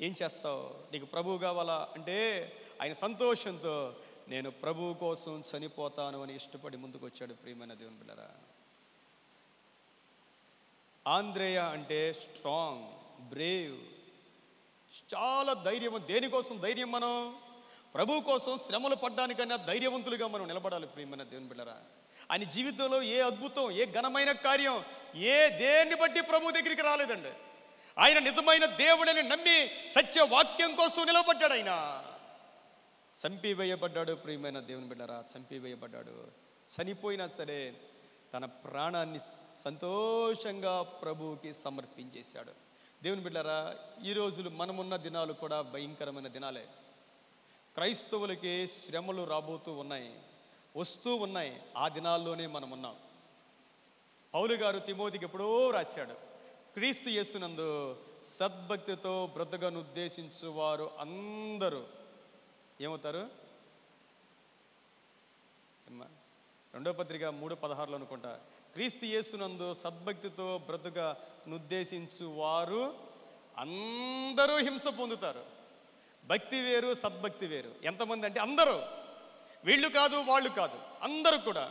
ఏం చేస్తావు? నీకు ప్రభువు కావాలా అంటే ఆయన సంతోషంతో నేను ప్రభువు కోసం చనిపోతాను అని ఇష్టపడి ముందుకు వచ్చాడు. ప్రియమైన దేవుని బిడ్డలారా, ఆంద్రేయ అంటే స్ట్రాంగ్, బ్రేవ్, చాలా ధైర్యం. దేనికోసం ధైర్యం? మనం ప్రభు కోసం శ్రమలు పడ్డానికన్నా ధైర్యవంతులుగా మనం నిలబడాలి. ప్రియమైన దేవుని బిడ్డలారా, ఆయన జీవితంలో ఏ అద్భుతం, ఏ ఘనమైన కార్యం, దేన్ని బట్టి ప్రభు దగ్గరికి రాలేదండి. ఆయన నిజమైన దేవుడిని నమ్మి సత్య వాక్యం కోసం నిలబడ్డాడు. ఆయన చంపివేయబడ్డాడు. ప్రియమైన దేవుని బిడ్డలారా, చంపివేయబడ్డాడు. చనిపోయినా సరే తన ప్రాణాన్ని సంతోషంగా ప్రభువుకి సమర్పించేశాడు. దేవుని బిడ్డలారా, ఈ రోజులు మనమున్న దినాలు కూడా భయంకరమైన దినాలే. క్రైస్తవులకి శ్రమలు రాబోతూ ఉన్నాయి, వస్తూ ఉన్నాయి. ఆ దినాల్లోనే మనం ఉన్నాం. పౌలు గారు తిమోతికి ఎప్పుడో రాశాడు, క్రీస్తు యేసునందు సద్భక్తితో బ్రతకను ఉద్దేశించు వారు అందరూ ఏమవుతారు? 2వ పత్రిక 3:16 అనుకుంటా. క్రీస్తు యేసునందు సద్భక్తితో బ్రతుకనుద్దేశించు వారు అందరూ హింస పొందుతారు. భక్తి వేరు, సద్భక్తి వేరు. ఎంతమంది అంటే అందరూ, వీళ్ళు కాదు వాళ్ళు కాదు, అందరూ కూడా.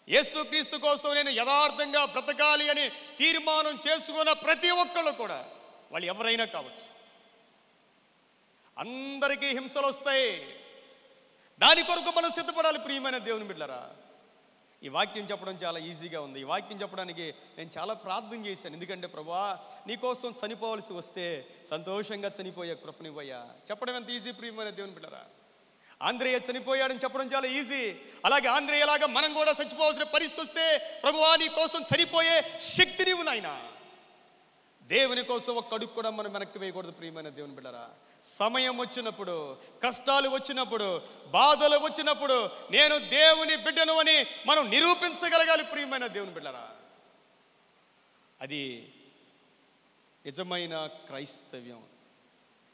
యేసుక్రీస్తు కోసం నేను యథార్థంగా బ్రతకాలి అని తీర్మానం చేసుకున్న ప్రతి ఒక్కళ్ళు కూడా, వాళ్ళు ఎవరైనా కావచ్చు, అందరికీ హింసలు వస్తాయి. దాని కొరకు మనం సిద్ధపడాలి. ప్రియమైన దేవుని బిడ్డలారా, ఈ వాక్యం చెప్పడం చాలా ఈజీగా ఉంది. ఈ వాక్యం చెప్పడానికి నేను చాలా ప్రార్థన చేశాను. ఎందుకంటే ప్రభువా, నీకోసం చనిపోవలసి వస్తే సంతోషంగా చనిపోయే కృపనివ్వయ్యా. చెప్పడం ఎంత ఈజీ ప్రియమైన దేవుని బిడ్డలారా. ఆంద్రేయ చనిపోయాడని చెప్పడం చాలా ఈజీ. అలాగే ఆంద్రేయలాగా మనం కూడా చచ్చిపోవాల్సిన పరిస్థితి వస్తే ప్రభువా, నీ కోసం చనిపోయే శక్తి నీవు నాయనా. దేవుని కోసం ఒక్క అడుగు కూడా మనం వెనక్కి వేయకూడదు. ప్రియమైన దేవుని బిడ్డలారా, సమయం వచ్చినప్పుడు, కష్టాలు వచ్చినప్పుడు, బాధలు వచ్చినప్పుడు నేను దేవుని బిడ్డను అని మనం నిరూపించగలగాలి. ప్రియమైన దేవుని బిడ్డలారా, అది నిజమైన క్రైస్తవ్యం.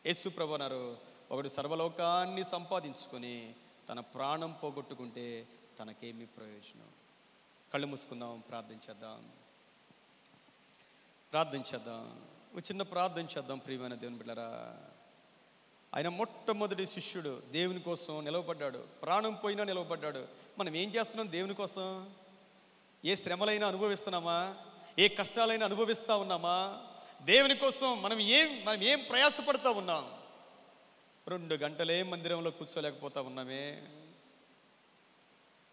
యేసు ప్రభువు అన్నారు, ఒకడు సర్వలోకాన్ని సంపాదించుకొని తన ప్రాణం పోగొట్టుకుంటే తనకేమి ప్రయోజనం. కళ్ళు మూసుకుందాం, ప్రార్థన చేద్దాం. ఒక చిన్న ప్రార్థన చేద్దాం. ప్రియమైన దేవుని బిడ్డలారా, ఆయన మొట్టమొదటి శిష్యుడు, దేవుని కోసం నిలవబడ్డాడు, ప్రాణం పోయినా నిలవబడ్డాడు. మనం ఏం చేస్తున్నాం దేవుని కోసం? ఏ శ్రమలైనా అనుభవిస్తున్నామా? ఏ కష్టాలైనా అనుభవిస్తూ ఉన్నామా? దేవుని కోసం మనం ఏం ప్రయాసపడుతూ ఉన్నాం? 2 గంటలే మందిరంలో కూర్చోలేకపోతా ఉన్నామే.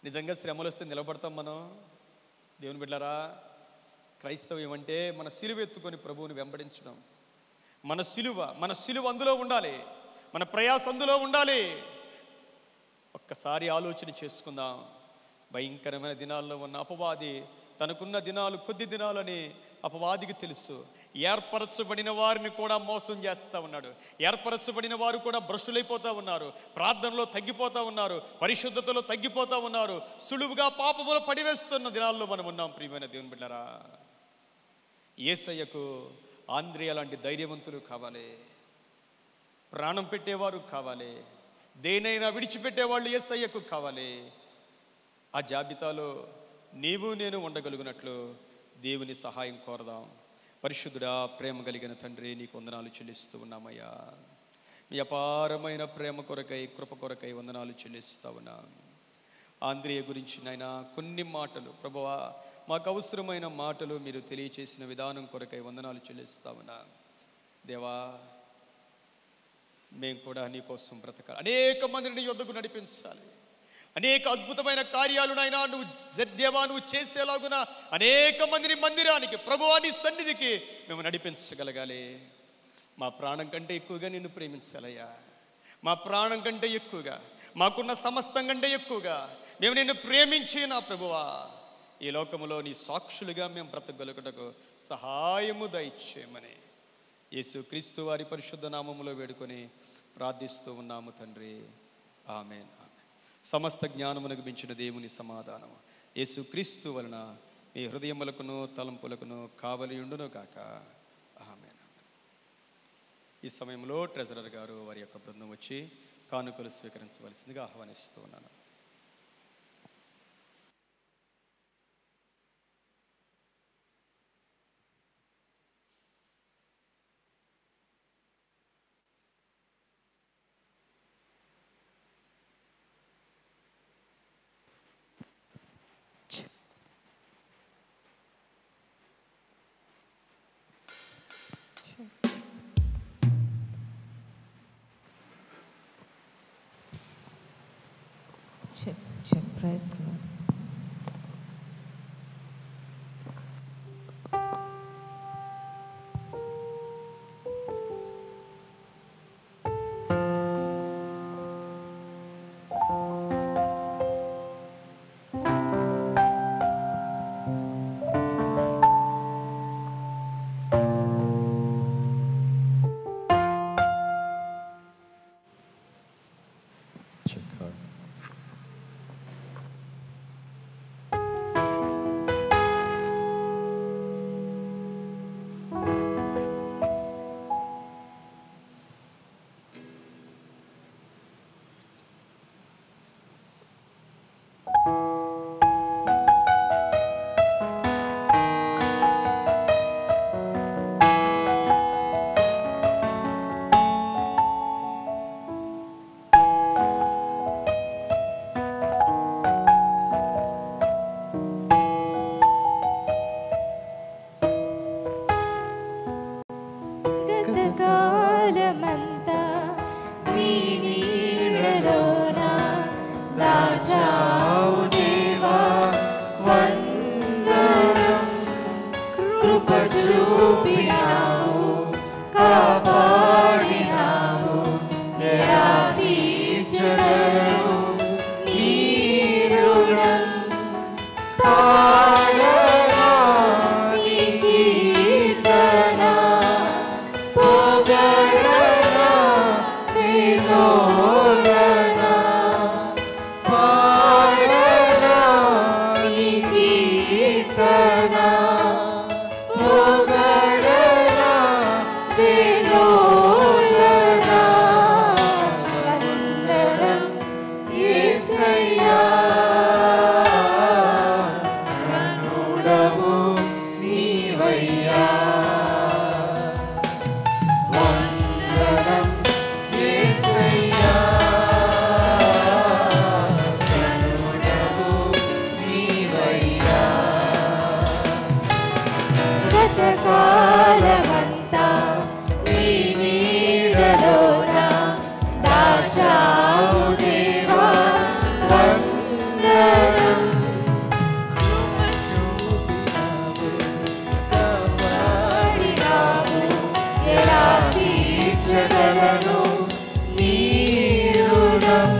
నిజంగా శ్రమలు వస్తే నిలబడతాం మనం? దేవుని బిడ్డలారా, క్రైస్తవ్యం అంటే మన సిలువ ఎత్తుకొని ప్రభువుని వెంబడించడం. మన సిలువ అందులో ఉండాలి, మన ప్రయాస అందులో ఉండాలి. ఒక్కసారి ఆలోచన చేసుకుందాం. భయంకరమైన దినాల్లో ఉన్న అపవాది, తనకున్న దినాలు కొద్ది దినాలని అపవాదికి తెలుసు. ఏర్పరచబడిన వారిని కూడా మోసం చేస్తూ ఉన్నాడు. ఏర్పరచబడిన వారు కూడా భ్రష్టులైపోతూ ఉన్నారు, ప్రార్థనలో తగ్గిపోతూ ఉన్నారు, పరిశుద్ధతలో తగ్గిపోతూ ఉన్నారు, సులువుగా పాపములో పడివేస్తున్న దినాల్లో మనం ఉన్నాం. ప్రియమైన దేవుని బిడ్డలారా, యేసయ్యకు ఆంద్రియ లాంటి ధైర్యవంతులు కావాలి, ప్రాణం పెట్టేవారు కావాలి, దేనైనా విడిచిపెట్టేవాళ్ళు యేసయ్యకు కావాలి. ఆ జాబితాలో నీవు నేను ఉండగలుగునట్లు దేవుని సహాయం కోరదాం. పరిశుద్ధుడా, ప్రేమ కలిగిన తండ్రి, నీకు వందనాలు చెల్లిస్తూ ఉన్నామయ్యా. మీ అపారమైన ప్రేమ కొరకై, కృప కొరకై వందనాలు చెల్లిస్తూ ఉన్నాం. ఆంద్రియ గురించి నాయన కొన్ని మాటలు ప్రభువా, మాకు అవసరమైన మాటలు మీరు తెలియచేసిన విధానం కొరకై వందనాలు చెల్లిస్తా ఉన్నా. దేవా, మేము కూడా నీ కోసం బ్రతకాలి, అనేక మందిని నీ యొద్దకు నడిపించాలి, అనేక అద్భుతమైన కార్యాలు నాయనా నువ్వు చేసేలాగున అనేక మందిని మందిరానికి, ప్రభువా నీ సన్నిధికి మేము నడిపించగలగాలి. మా ప్రాణం కంటే ఎక్కువగా నిన్ను ప్రేమించాలయ్యా. మా ప్రాణం కంటే ఎక్కువగా, మాకున్న సమస్తం కంటే ఎక్కువగా మేము నిన్ను ప్రేమించి నా ప్రభువా ఈ లోకములో నీ సాక్షులుగా మేము బ్రతకగలుగుటకు సహాయము దయచేయమని యేసు క్రీస్తు వారి పరిశుద్ధ నామములో వేడుకొని ప్రార్థిస్తూ ఉన్నాము తండ్రి. ఆమేన్. సమస్త జ్ఞానమునకు మించిన దేవుని సమాధానము యేసు క్రీస్తు వలన మీ హృదయములకును తలంపులకును కావలి ఉండును కాక. ఆమేన్. ఈ సమయంలో ట్రెజరర్ గారు వారి యొక్క బృందం వచ్చి కానుకలు స్వీకరించవలసిందిగా ఆహ్వానిస్తూ ఉన్నాను. Check, praise Lord. గతకాలమంతా నీ నీడలోన దాచావు దేవా, వందనం. కృప చూపినావు, కాపాడినావు, ఎలా తీర్చగలను నీ రుణం. పాడనా నీ కీర్తన, పొగడనా వినోదనా. పాడనా నీ కీర్తన, పొగడనా వినోదనా. తీరను నీ రుణం.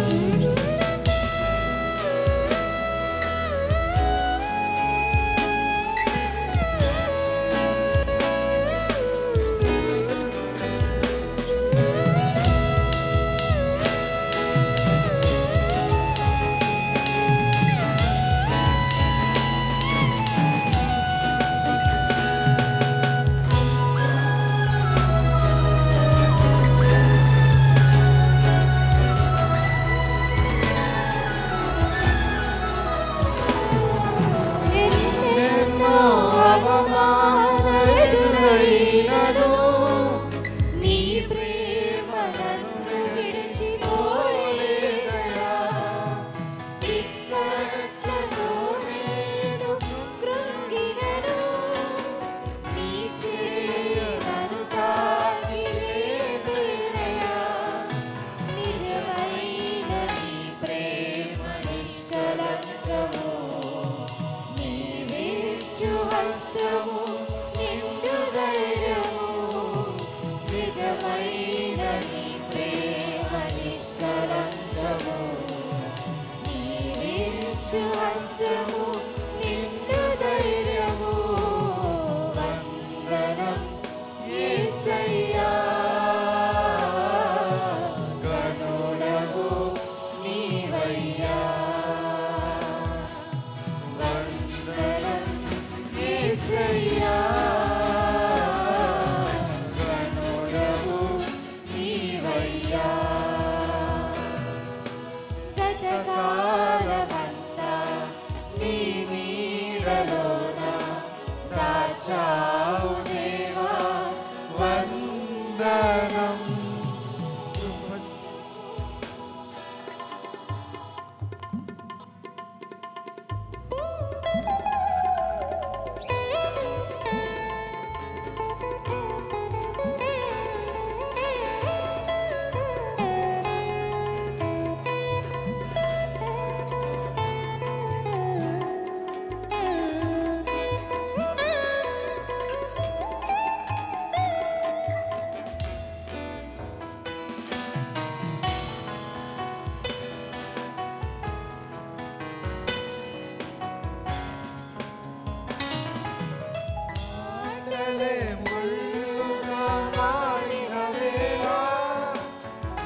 ఎన్నెన్నో అవమానాలెదురైనను నీ ప్రేమ నన్ను విడిచిపోలేదయా. ఇక్కట్లలో నేను కృంగినను నీ చేయి నన్ను తాకి లేపెదయా. నిజమైన నీ ప్రేమ నిష్కలంకము, నీవిచ్చు హస్తము నిండు ధైర్యము. నిజమైన నీ ప్రేమ నిష్కలంకము, నీవిచ్చు హస్తము నిండు ధైర్యము. వందనం యేసయ్యా, గనుడవు నీవయ్యా. వందనం యేసయ్యా, గనుడవు నీవయ్యా. గతకాలమంతా నీ నీడలోన దాచావు దేవా, వందనం. మాటలే ముళ్ళుగా మారిన వేళ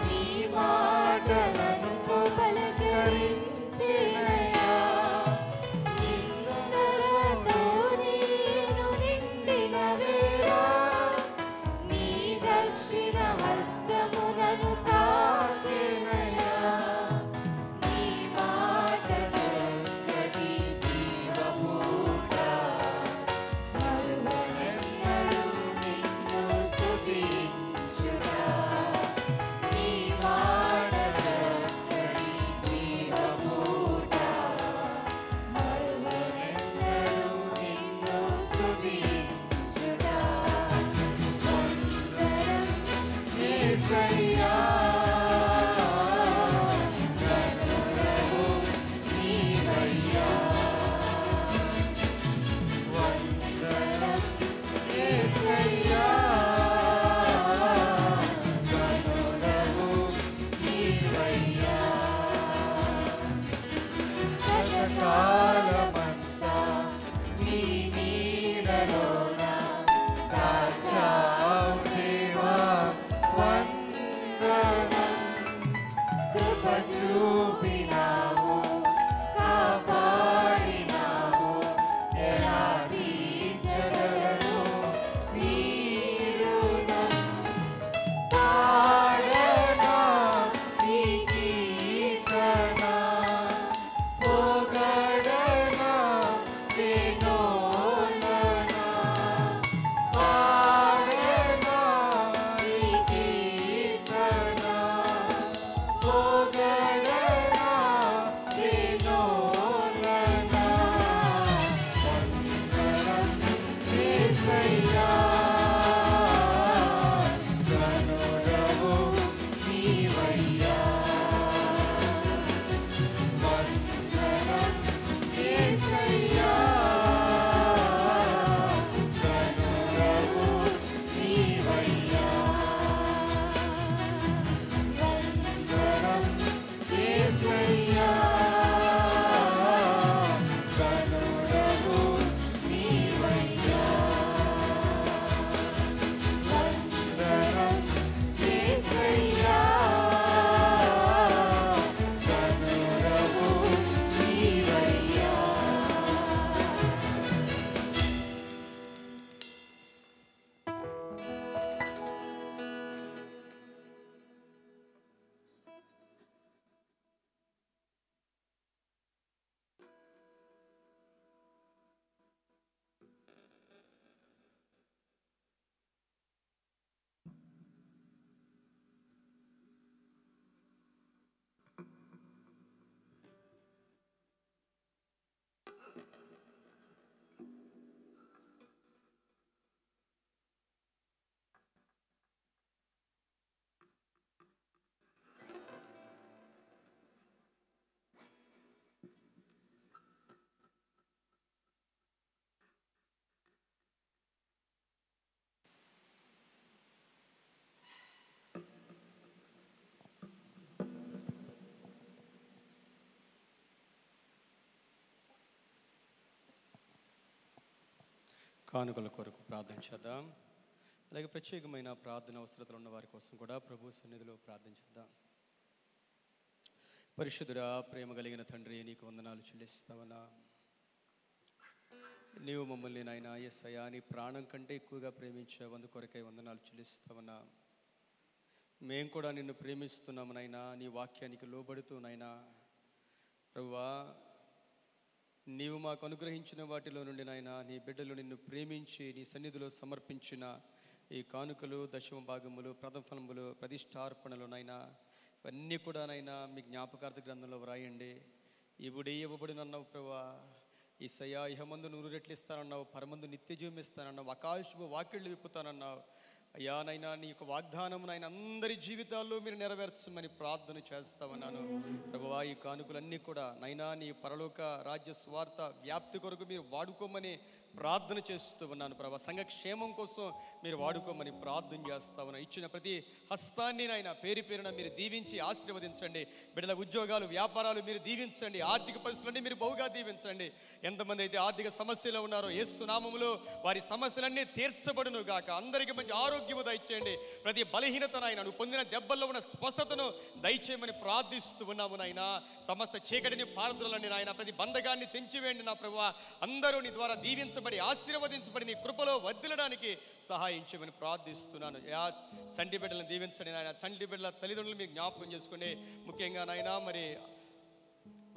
నీ మాటలను పలకరించెనయ్యా. నిందలతో నేను నిండిన వేళ నీ దక్షిణ హస్తములను తాకెనయ్యా. నీ మాట చక్కటి జీవమూట, మరువనెన్నడూ నిన్ను స్తుతించుట. నీ మాట చక్కటి జీవమూట, మరువనెన్నడూ నిన్ను స్తుతించుట. వందనం యేసయ్యా, గనుడవు నీవయ్యా. వందనం యేసయ్యా, గనుడవు నీవయ్యా. గతకాలమంతా నీ నీడలోన దాచావు దేవా, వందనం. కానుకల కొరకు ప్రార్థన చేద్దాం. అలాగే ప్రత్యేకమైన ప్రార్థన అవసరతలు ఉన్న వారి కోసం కూడా ప్రభు సన్నిధిలో ప్రార్థన చేద్దాం. పరిశుద్ధుడా, ప్రేమ కలిగిన తండ్రి, నీకు వందనాలు చెల్లిస్తావన్నా. నీవు మమ్మల్ని నాయన యేసయ్యా నీ ప్రాణం కంటే ఎక్కువగా ప్రేమించావు, అందుకొరకై వందనాలు చెల్లిస్తావన్నా. మేము కూడా నిన్ను ప్రేమిస్తున్నాము నాయనా, నీ వాక్యానికి లోబడుతూ నాయనా. ప్రభువా, నీవు మాకు అనుగ్రహించిన వాటిలో నుండి నాయన నీ బిడ్డలు నిన్ను ప్రేమించి నీ సన్నిధిలో సమర్పించిన ఈ కానుకలు, దశమ భాగములు, ప్రథమ ఫలములు, ప్రతిష్టార్పణలు నాయన ఇవన్నీ కూడా నాయన మీ జ్ఞాపకార్థ గ్రంథంలో వ్రాయండి. ఇవుడే ఇవ్వబడినన్నావు ప్రభువా. ఈ సయా ఇహమందు 100 రెట్లు ఇస్తానన్నావు, పరమందు నిత్యజీవం ఇస్తానన్నావు, ఆకాశము వాకిళ్ళు విప్పుతానన్నావు. అయ్యా నైనా నీ యొక్క వాగ్దానం నాయన అందరి జీవితాల్లో మీరు నెరవేర్చమని ప్రార్థన చేస్తామన్నాను ప్రభువా. ఈ కానుకలన్నీ కూడా నైనా నీ పరలోక రాజ్య స్వార్థ వ్యాప్తి కొరకు మీరు వాడుకోమని ప్రార్థన చేస్తూ ఉన్నాను ప్రభా. సంఘ క్షేమం కోసం మీరు వాడుకోమని ప్రార్థన చేస్తా ఉన్నాను. ఇచ్చిన ప్రతి హస్తాన్ని నాయన పేరు పేరున మీరు దీవించి ఆశీర్వదించండి. బిడ్డల ఉద్యోగాలు, వ్యాపారాలు మీరు దీవించండి. ఆర్థిక పరిస్థితులన్నీ మీరు బహుగా దీవించండి. ఎంతమంది అయితే ఆర్థిక సమస్యలు ఉన్నారో యేసు నామములో వారి సమస్యలన్నీ తీర్చబడును గాక. అందరికీ మంచి ఆరోగ్యము దయచేయండి. ప్రతి బలహీనత నాయన నువ్వు పొందిన దెబ్బల్లో ఉన్న స్వస్థతను దయచేయమని ప్రార్థిస్తూ ఉన్నాము నాయన. సమస్త చీకటిని పారద్రోలండి నాయన. ప్రతి బంధకాన్ని తెంచివేయండి నా ప్రభువా. అందరూ నీ ద్వారా దీవించబడి ఆశీర్వదించబడి నీ కృపలో వర్ధిల్లడానికి సహాయం చేయమని ప్రార్థిస్తున్నాను. చంటి బిడ్డలను దీవించండి నాయన. చంటి బిడ్డల తల్లిదండ్రులు మీరు జ్ఞాపకం చేసుకోండి. ముఖ్యంగా నాయన మరి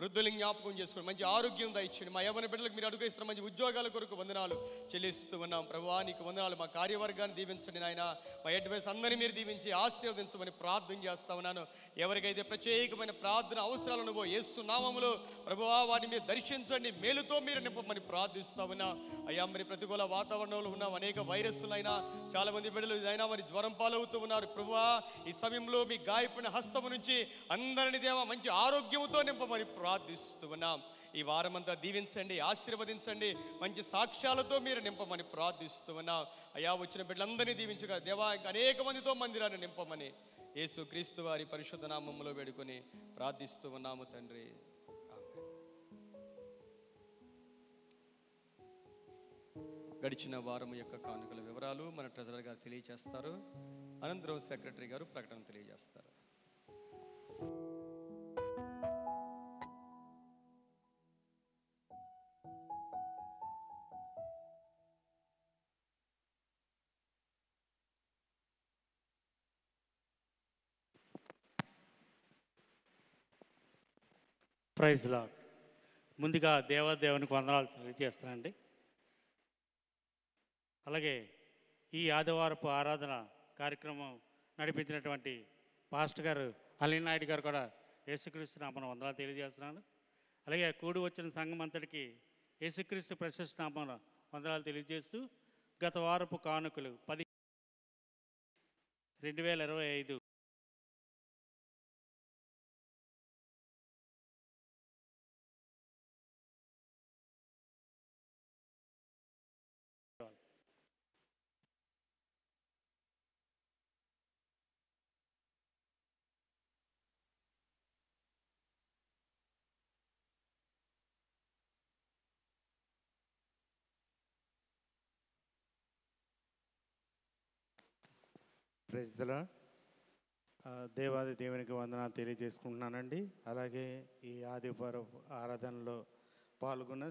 వృద్ధులను జ్ఞాపకం చేసుకోండి. మంచి ఆరోగ్యం దయచేయండి. మా యవ్వన బిడ్డలకు మీరు అనుగ్రహిస్తున్న మంచి ఉద్యోగాల కొరకు వందనాలు చెల్లిస్తూ ఉన్నాం ప్రభువా. నీకు వందనాలు. మా కార్యవర్గాన్ని దీవించండి నాయన. మా అడ్వైస్ అందరినీ మీరు దీవించి ఆశీర్వదించమని ప్రార్థన చేస్తా ఉన్నాను. ఎవరికైతే ప్రత్యేకమైన ప్రార్థన అవసరాలు నువ్వు యేసు నామములో ప్రభువా వాటిని మీరు దర్శించండి, మేలుతో మీరు నింపమని ప్రార్థిస్తా ఉన్నా. అయ్యా మరి ప్రతికూల వాతావరణంలో ఉన్న అనేక వైరస్లైనా చాలా మంది బిడ్డలు అయినా మరి జ్వరం పాలవుతూ ఉన్నారు ప్రభువా. ఈ సమయంలో మీ గాయపడిన హస్తము నుంచి అందరిని దేవా మంచి ఆరోగ్యముతో నింపమని ప్రార్థిస్తూ ఉన్నాం. ఈ వారమంతా దీవించండి, ఆశీర్వదించండి. మంచి సాక్ష్యాలతో మీరు నింపమని ప్రార్థిస్తూ ఉన్నాం. అయ్యా వచ్చిన బిడ్డలందరినీ దీవించగా దేవా ఇంకా అనేక మందితో మందిరాన్ని నింపమని యేసు క్రీస్తు వారి పరిశుద్ధ నామములో వేడుకొని ప్రార్థిస్తూ ఉన్నాము తండ్రి. గడిచిన వారం యొక్క కానుకల వివరాలు మన ట్రెజరర్ గారు తెలియజేస్తారు. అనంతరం సెక్రటరీ గారు ప్రకటన తెలియజేస్తారు. Praise lord. ముందుగా దేవాదేవునికి వందనాలు తెలియజేస్తానండి. అలాగే ఈ ఆదివారపు ఆరాధన కార్యక్రమం నడిపించినటువంటి పాస్టర్ గారు అలీన్ నాయుడు గారు కూడా యేసుక్రీస్తు నామమున వందనాలు తెలియజేస్తున్నాను. అలాగే కూడి వచ్చిన సంఘం అంతటికి యేసుక్రీస్తు ప్రశస్త నామమున వందనాలు తెలియజేస్తూ గత వారపు కానుకలు 2025 ప్రైజ్ ది లార్డ్. దేవాది దేవునికి వందనాలు తెలియజేసుకుంటున్నానండి. అలాగే ఈ ఆదివారం ఆరాధనలో పాల్గొన్న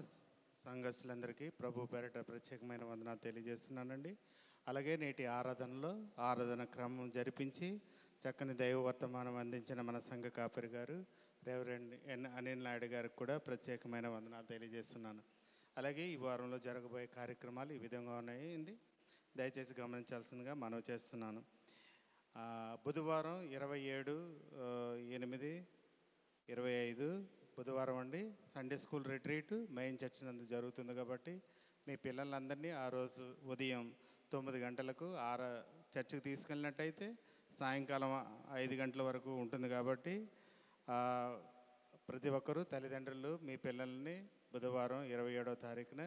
సంఘస్థులందరికీ ప్రభు పేరిట ప్రత్యేకమైన వందనాలు తెలియజేస్తున్నానండి. అలాగే నేటి ఆరాధనలో ఆరాధన క్రమం జరిపించి చక్కని దైవ వర్తమానం అందించిన మన సంఘ కాపరి గారు రెవరెండ్ అనిల్ నాయుడు గారికి కూడా ప్రత్యేకమైన వందనాలు తెలియజేస్తున్నాను. అలాగే ఈ వారంలో జరగబోయే కార్యక్రమాలు ఈ విధంగా ఉన్నాయండి. దయచేసి గమనించాల్సిందిగా మనవి చేస్తున్నాను. బుధవారం 27/8/25 బుధవారం అండి Sunday school retreat main church నందు జరుగుతుంది. కాబట్టి మీ పిల్లలందరినీ ఆ రోజు ఉదయం 9 గంటలకు చర్చికి తీసుకెళ్ళినట్టయితే సాయంకాలం 5 గంటల వరకు ఉంటుంది. కాబట్టి ప్రతి ఒక్కరూ తల్లిదండ్రులు మీ పిల్లల్ని బుధవారం 27వ తారీఖున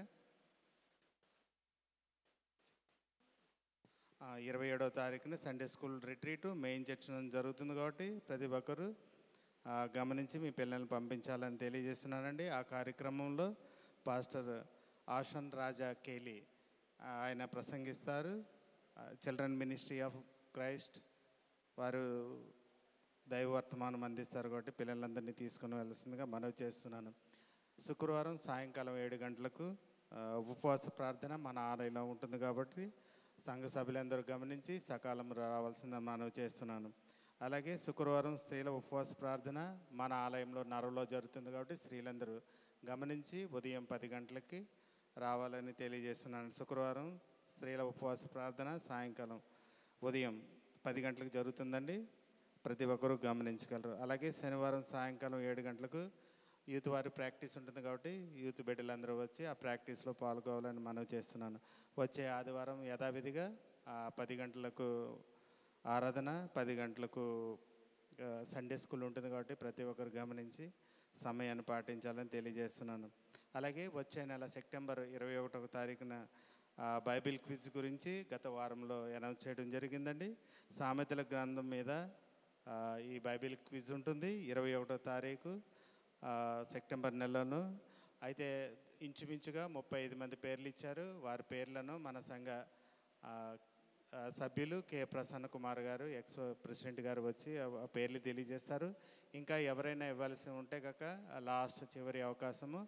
27వ తారీఖున Sunday school retreat main church జరుగుతుంది. కాబట్టి ప్రతి ఒక్కరూ గమనించి మీ పిల్లల్ని పంపించాలని తెలియజేస్తున్నానండి. ఆ కార్యక్రమంలో పాస్టర్ ఆషన్ రాజా కేలి ఆయన ప్రసంగిస్తారు. చిల్డ్రన్ మినిస్ట్రీ ఆఫ్ క్రైస్ట్ వారు దైవ వర్తమానం అందిస్తారు కాబట్టి పిల్లలందరినీ తీసుకుని వెళ్ళాల్సిందిగా మనవి చేస్తున్నాను. శుక్రవారం సాయంకాలం 7 గంటలకు ఉపవాస ప్రార్థన మన ఆలయంలో ఉంటుంది కాబట్టి సంఘ సభ్యులందరూ గమనించి సకాలం రావాల్సిందని మనవి చేస్తున్నాను. అలాగే శుక్రవారం స్త్రీల ఉపవాస ప్రార్థన మన ఆలయంలో నరలో జరుగుతుంది కాబట్టి స్త్రీలందరూ గమనించి ఉదయం 10 గంటలకి రావాలని తెలియజేస్తున్నాను. శుక్రవారం స్త్రీల ఉపవాస ప్రార్థన సాయంకాలం ఉదయం 10 గంటలకు జరుగుతుందండి. ప్రతి ఒక్కరూ గమనించగలరు. అలాగే శనివారం సాయంకాలం 7 గంటలకు యూత్ వారి ప్రాక్టీస్ ఉంటుంది కాబట్టి యూత్ బిడ్డలందరూ వచ్చి ఆ ప్రాక్టీస్లో పాల్గొవాలని మనవి చేస్తున్నాను. వచ్చే ఆదివారం యథావిధిగా 10 గంటలకు ఆరాధన, 10 గంటలకు సండే స్కూల్ ఉంటుంది కాబట్టి ప్రతి ఒక్కరు గమనించి సమయాన్ని పాటించాలని తెలియజేస్తున్నాను. అలాగే వచ్చే నెల సెప్టెంబర్ 21వ తారీఖున బైబిల్ క్విజ్ గురించి గత వారంలో అనౌన్స్ చేయడం జరిగిందండి. సామెతల గ్రంథం మీద ఈ బైబిల్ క్విజ్ ఉంటుంది 21వ తారీఖు సెప్టెంబర్ నెలలో. అయితే ఇంచుమించుగా 35 మంది పేర్లు ఇచ్చారు. వారి పేర్లను మన సంఘ సభ్యులు కె ప్రసన్న కుమార్ గారు, ఎక్స్ ప్రెసిడెంట్ గారు వచ్చి ఆ పేర్లు తెలియజేస్తారు. ఇంకా ఎవరైనా ఇవ్వాల్సి ఉంటే కాక లాస్ట్ చివరి అవకాశము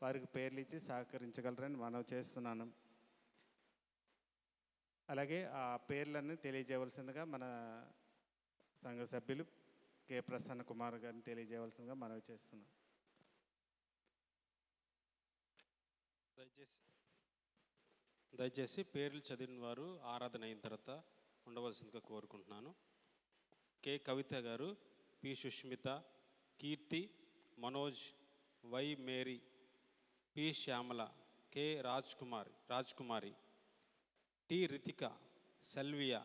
వారికి పేర్లు ఇచ్చి సహకరించగలరని మనవి చేస్తున్నాను. అలాగే ఆ పేర్లను తెలియజేయవలసిందిగా మన సంఘ సభ్యులు కె ప్రసన్న కుమార్ గారిని తెలియజేయవలసిందిగా మనవి చేస్తున్నాం. దయచేసి పేర్లు చదివిన వారు ఆరాధన అయిన తర్వాత ఉండవలసిందిగా కోరుకుంటున్నాను. కె కవిత గారు, P Sushmitha, Keerthi, Manoj, Y Mary, P Shyamala, K Rajkumari, T Ritika, Sylvia,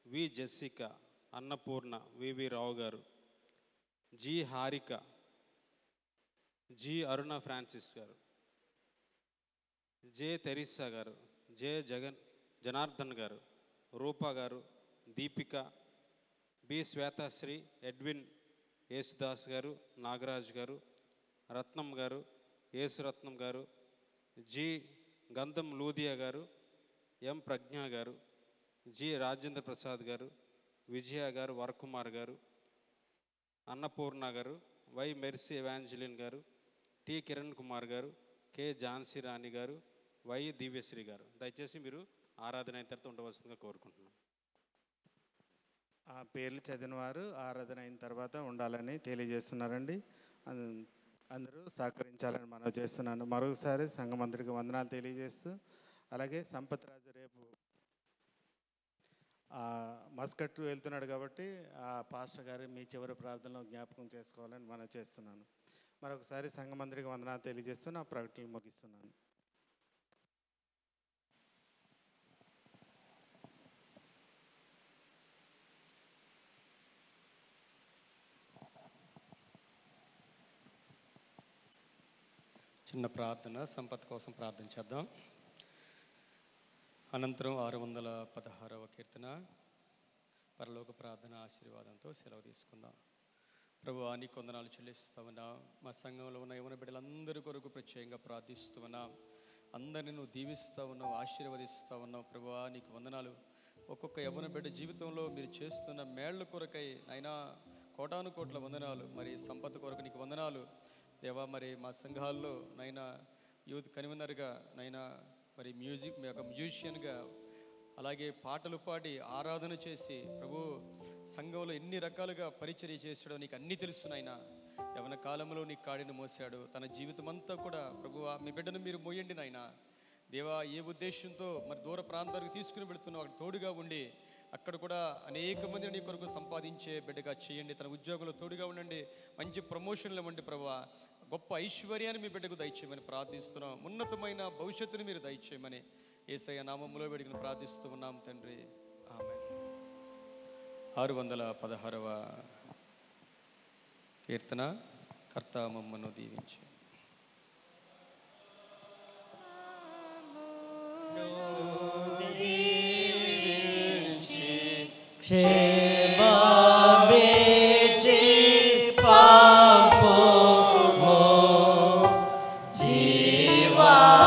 V Jessica, Annapurna, V V Rao గారు, G Harika, G Aruna Francis గారు, జె తెరిసా గారు, జె జనార్దన్ గారు, రూపా గారు, దీపిక, బి శ్వేతాశ్రీ, ఎడ్విన్ యేసుదాస్ గారు, నాగరాజ్ గారు, రత్నం గారు, యేసురత్నం గారు, జి గంధం లూదియా గారు, ఎం ప్రజ్ఞ గారు, జి రాజేంద్ర ప్రసాద్ గారు, విజయ గారు, వరకుమార్ గారు, అన్నపూర్ణ గారు, వై మెర్సీ ఎవాంజలిన్ గారు, టి కిరణ్ కుమార్ గారు, కె ఝాన్సీ రాణి గారు, వై దివ్యశ్రీ గారు. దయచేసి మీరు ఆరాధన అయిన తర్వాత ఉండవలసిందిగా కోరుకుంటున్నాను. ఆ పేర్లు చదివిన వారు ఆరాధన అయిన తర్వాత ఉండాలని తెలియజేస్తున్నారండి. అందరూ సహకరించాలని మనవి చేస్తున్నాను. మరొకసారి సంఘమంత్రికి వందనాలు తెలియజేస్తూ, అలాగే సంపత్ రాజు రేపు మస్కట్ వెళ్తున్నాడు కాబట్టి ఆ పాస్టర్ గారు మీ చివరి ప్రార్థనలో జ్ఞాపకం చేసుకోవాలని మనవి చేస్తున్నాను. మరొకసారి సంఘమంత్రికి వందనాలు తెలియజేస్తూ నా ప్రకటనలు ముగిస్తున్నాను. చిన్న ప్రార్థన, సంపత్ కోసం ప్రార్థన చేద్దాం. అనంతరం 616వ కీర్తన పరలోక ప్రార్థన ఆశీర్వాదంతో సెలవు తీసుకుందాం. ప్రభువా, నీకు వందనాలు చెల్లిస్తూ ఉన్నాం. మా సంఘంలో ఉన్న యవన బిడ్డలందరి కొరకు ప్రత్యేకంగా ప్రార్థిస్తూ ఉన్నాం. అందరిని నువ్వు దీవిస్తూ ఉన్నావు, ఆశీర్వదిస్తూ ఉన్నావు. ప్రభువా, నీకు వందనాలు. ఒక్కొక్క యవన బిడ్డ జీవితంలో మీరు చేస్తున్న మేళ్ల కొరకై అయినా కోటాను కోట్ల వందనాలు. మరి సంపద కొరకు నీకు వందనాలు దేవా. మరి మా సంఘాల్లో నైనా యూత్ కన్వీనర్గా నైనా మరి మీ యొక్క మ్యూజిషియన్గా అలాగే పాటలు పాడి ఆరాధన చేసి ప్రభు సంఘంలో ఎన్ని రకాలుగా పరిచర్య చేశాడో నీకు అన్నీ తెలుసునైనా. యవన కాలంలో నీ కాడిని మోసాడు. తన జీవితం అంతా కూడా ప్రభువా మీ బిడ్డను మీరు మోయండి నాయనా. దేవా, ఏ ఉద్దేశంతో మరి దూర ప్రాంతానికి తీసుకుని వెళుతున్నావు అక్కడ తోడుగా ఉండి అక్కడ కూడా అనేక మందిని నీ కొరకు సంపాదించే బిడ్డగా చేయండి. తన ఉద్యోగంలో తోడుగా ఉండండి. మంచి ప్రమోషన్లు ఇవ్వండి ప్రభువా. గొప్ప ఐశ్వర్యాన్ని మీ బిడ్డకు దయచేయమని ప్రార్థిస్తున్నాం. ఉన్నతమైన భవిష్యత్తుని మీరు దయచేయమని యేసయ్య నామములో వేడుకను ప్రార్థిస్తూ ఉన్నాం తండ్రి. ఆమేన్. 616వ కీర్తన. కర్త మమ్మను దీవించి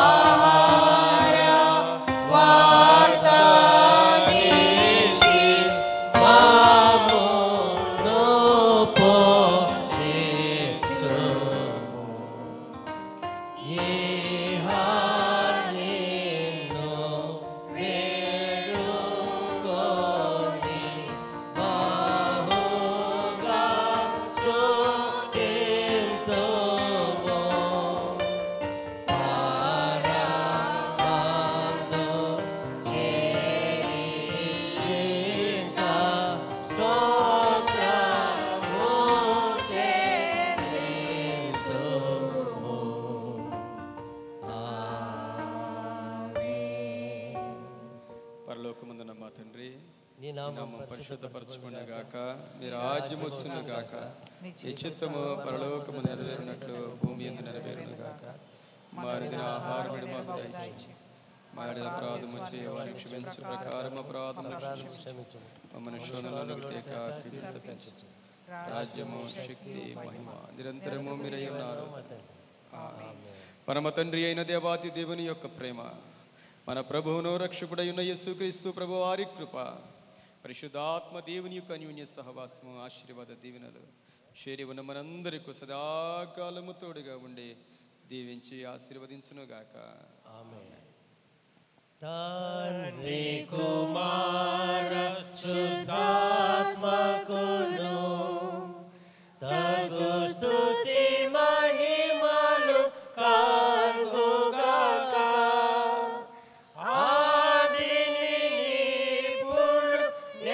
జీవాహార వా మా తండ్రి, నీ నీ నామం పరిశుద్ధపరచుకొనగాక, మీ రాజ్యం వచ్చునుగాక, నీ చిత్తము పరలోకము నెరవేరునట్లు భూమి యందు నెరవేరునుగాక. మా అనుదిన ఆహారమును మాకు దయచేయి. మా ఎడల అపరాధము చేయవారిని క్షమించు ప్రకారం అపరాధములను క్షమించు. మమ్మల్ని శోధనలోకి తేక కీడును తప్పించు. రాజ్యము, శక్తి, మహిమ నిరంతరము మీరై ఉన్నారు. ఆమేన్. పరమ తండ్రి అయిన దేవాతి దేవుని యొక్క ప్రేమ, మన ప్రభువును రక్షకుడై ఉన్న యేసుక్రీస్తు ప్రభు వారి కృప, పరిశుద్ధాత్మ దేవుని యొక్క అన్యోన్య సహవాసము, ఆశీర్వాద దీవెనలు చేరి ఉన్న మనందరికీ సదాకాలము తోడుగా ఉండి దీవించి ఆశీర్వదించునుగాక. ఆమేన్. తండ్రి కుమార శుద్ధాత్మకును తగు స్తుతి మహిమలు కలుగుగాక. ఆదిని ఇప్పుడు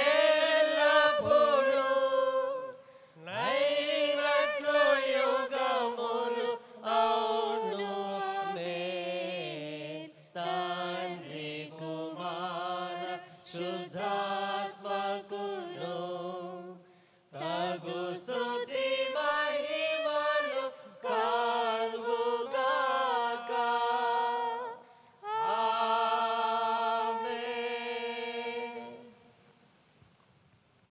ఎల్లప్పుడు నైనట్లు యుగములు అవును. తండ్రి కుమార శుద్ధాత్మకు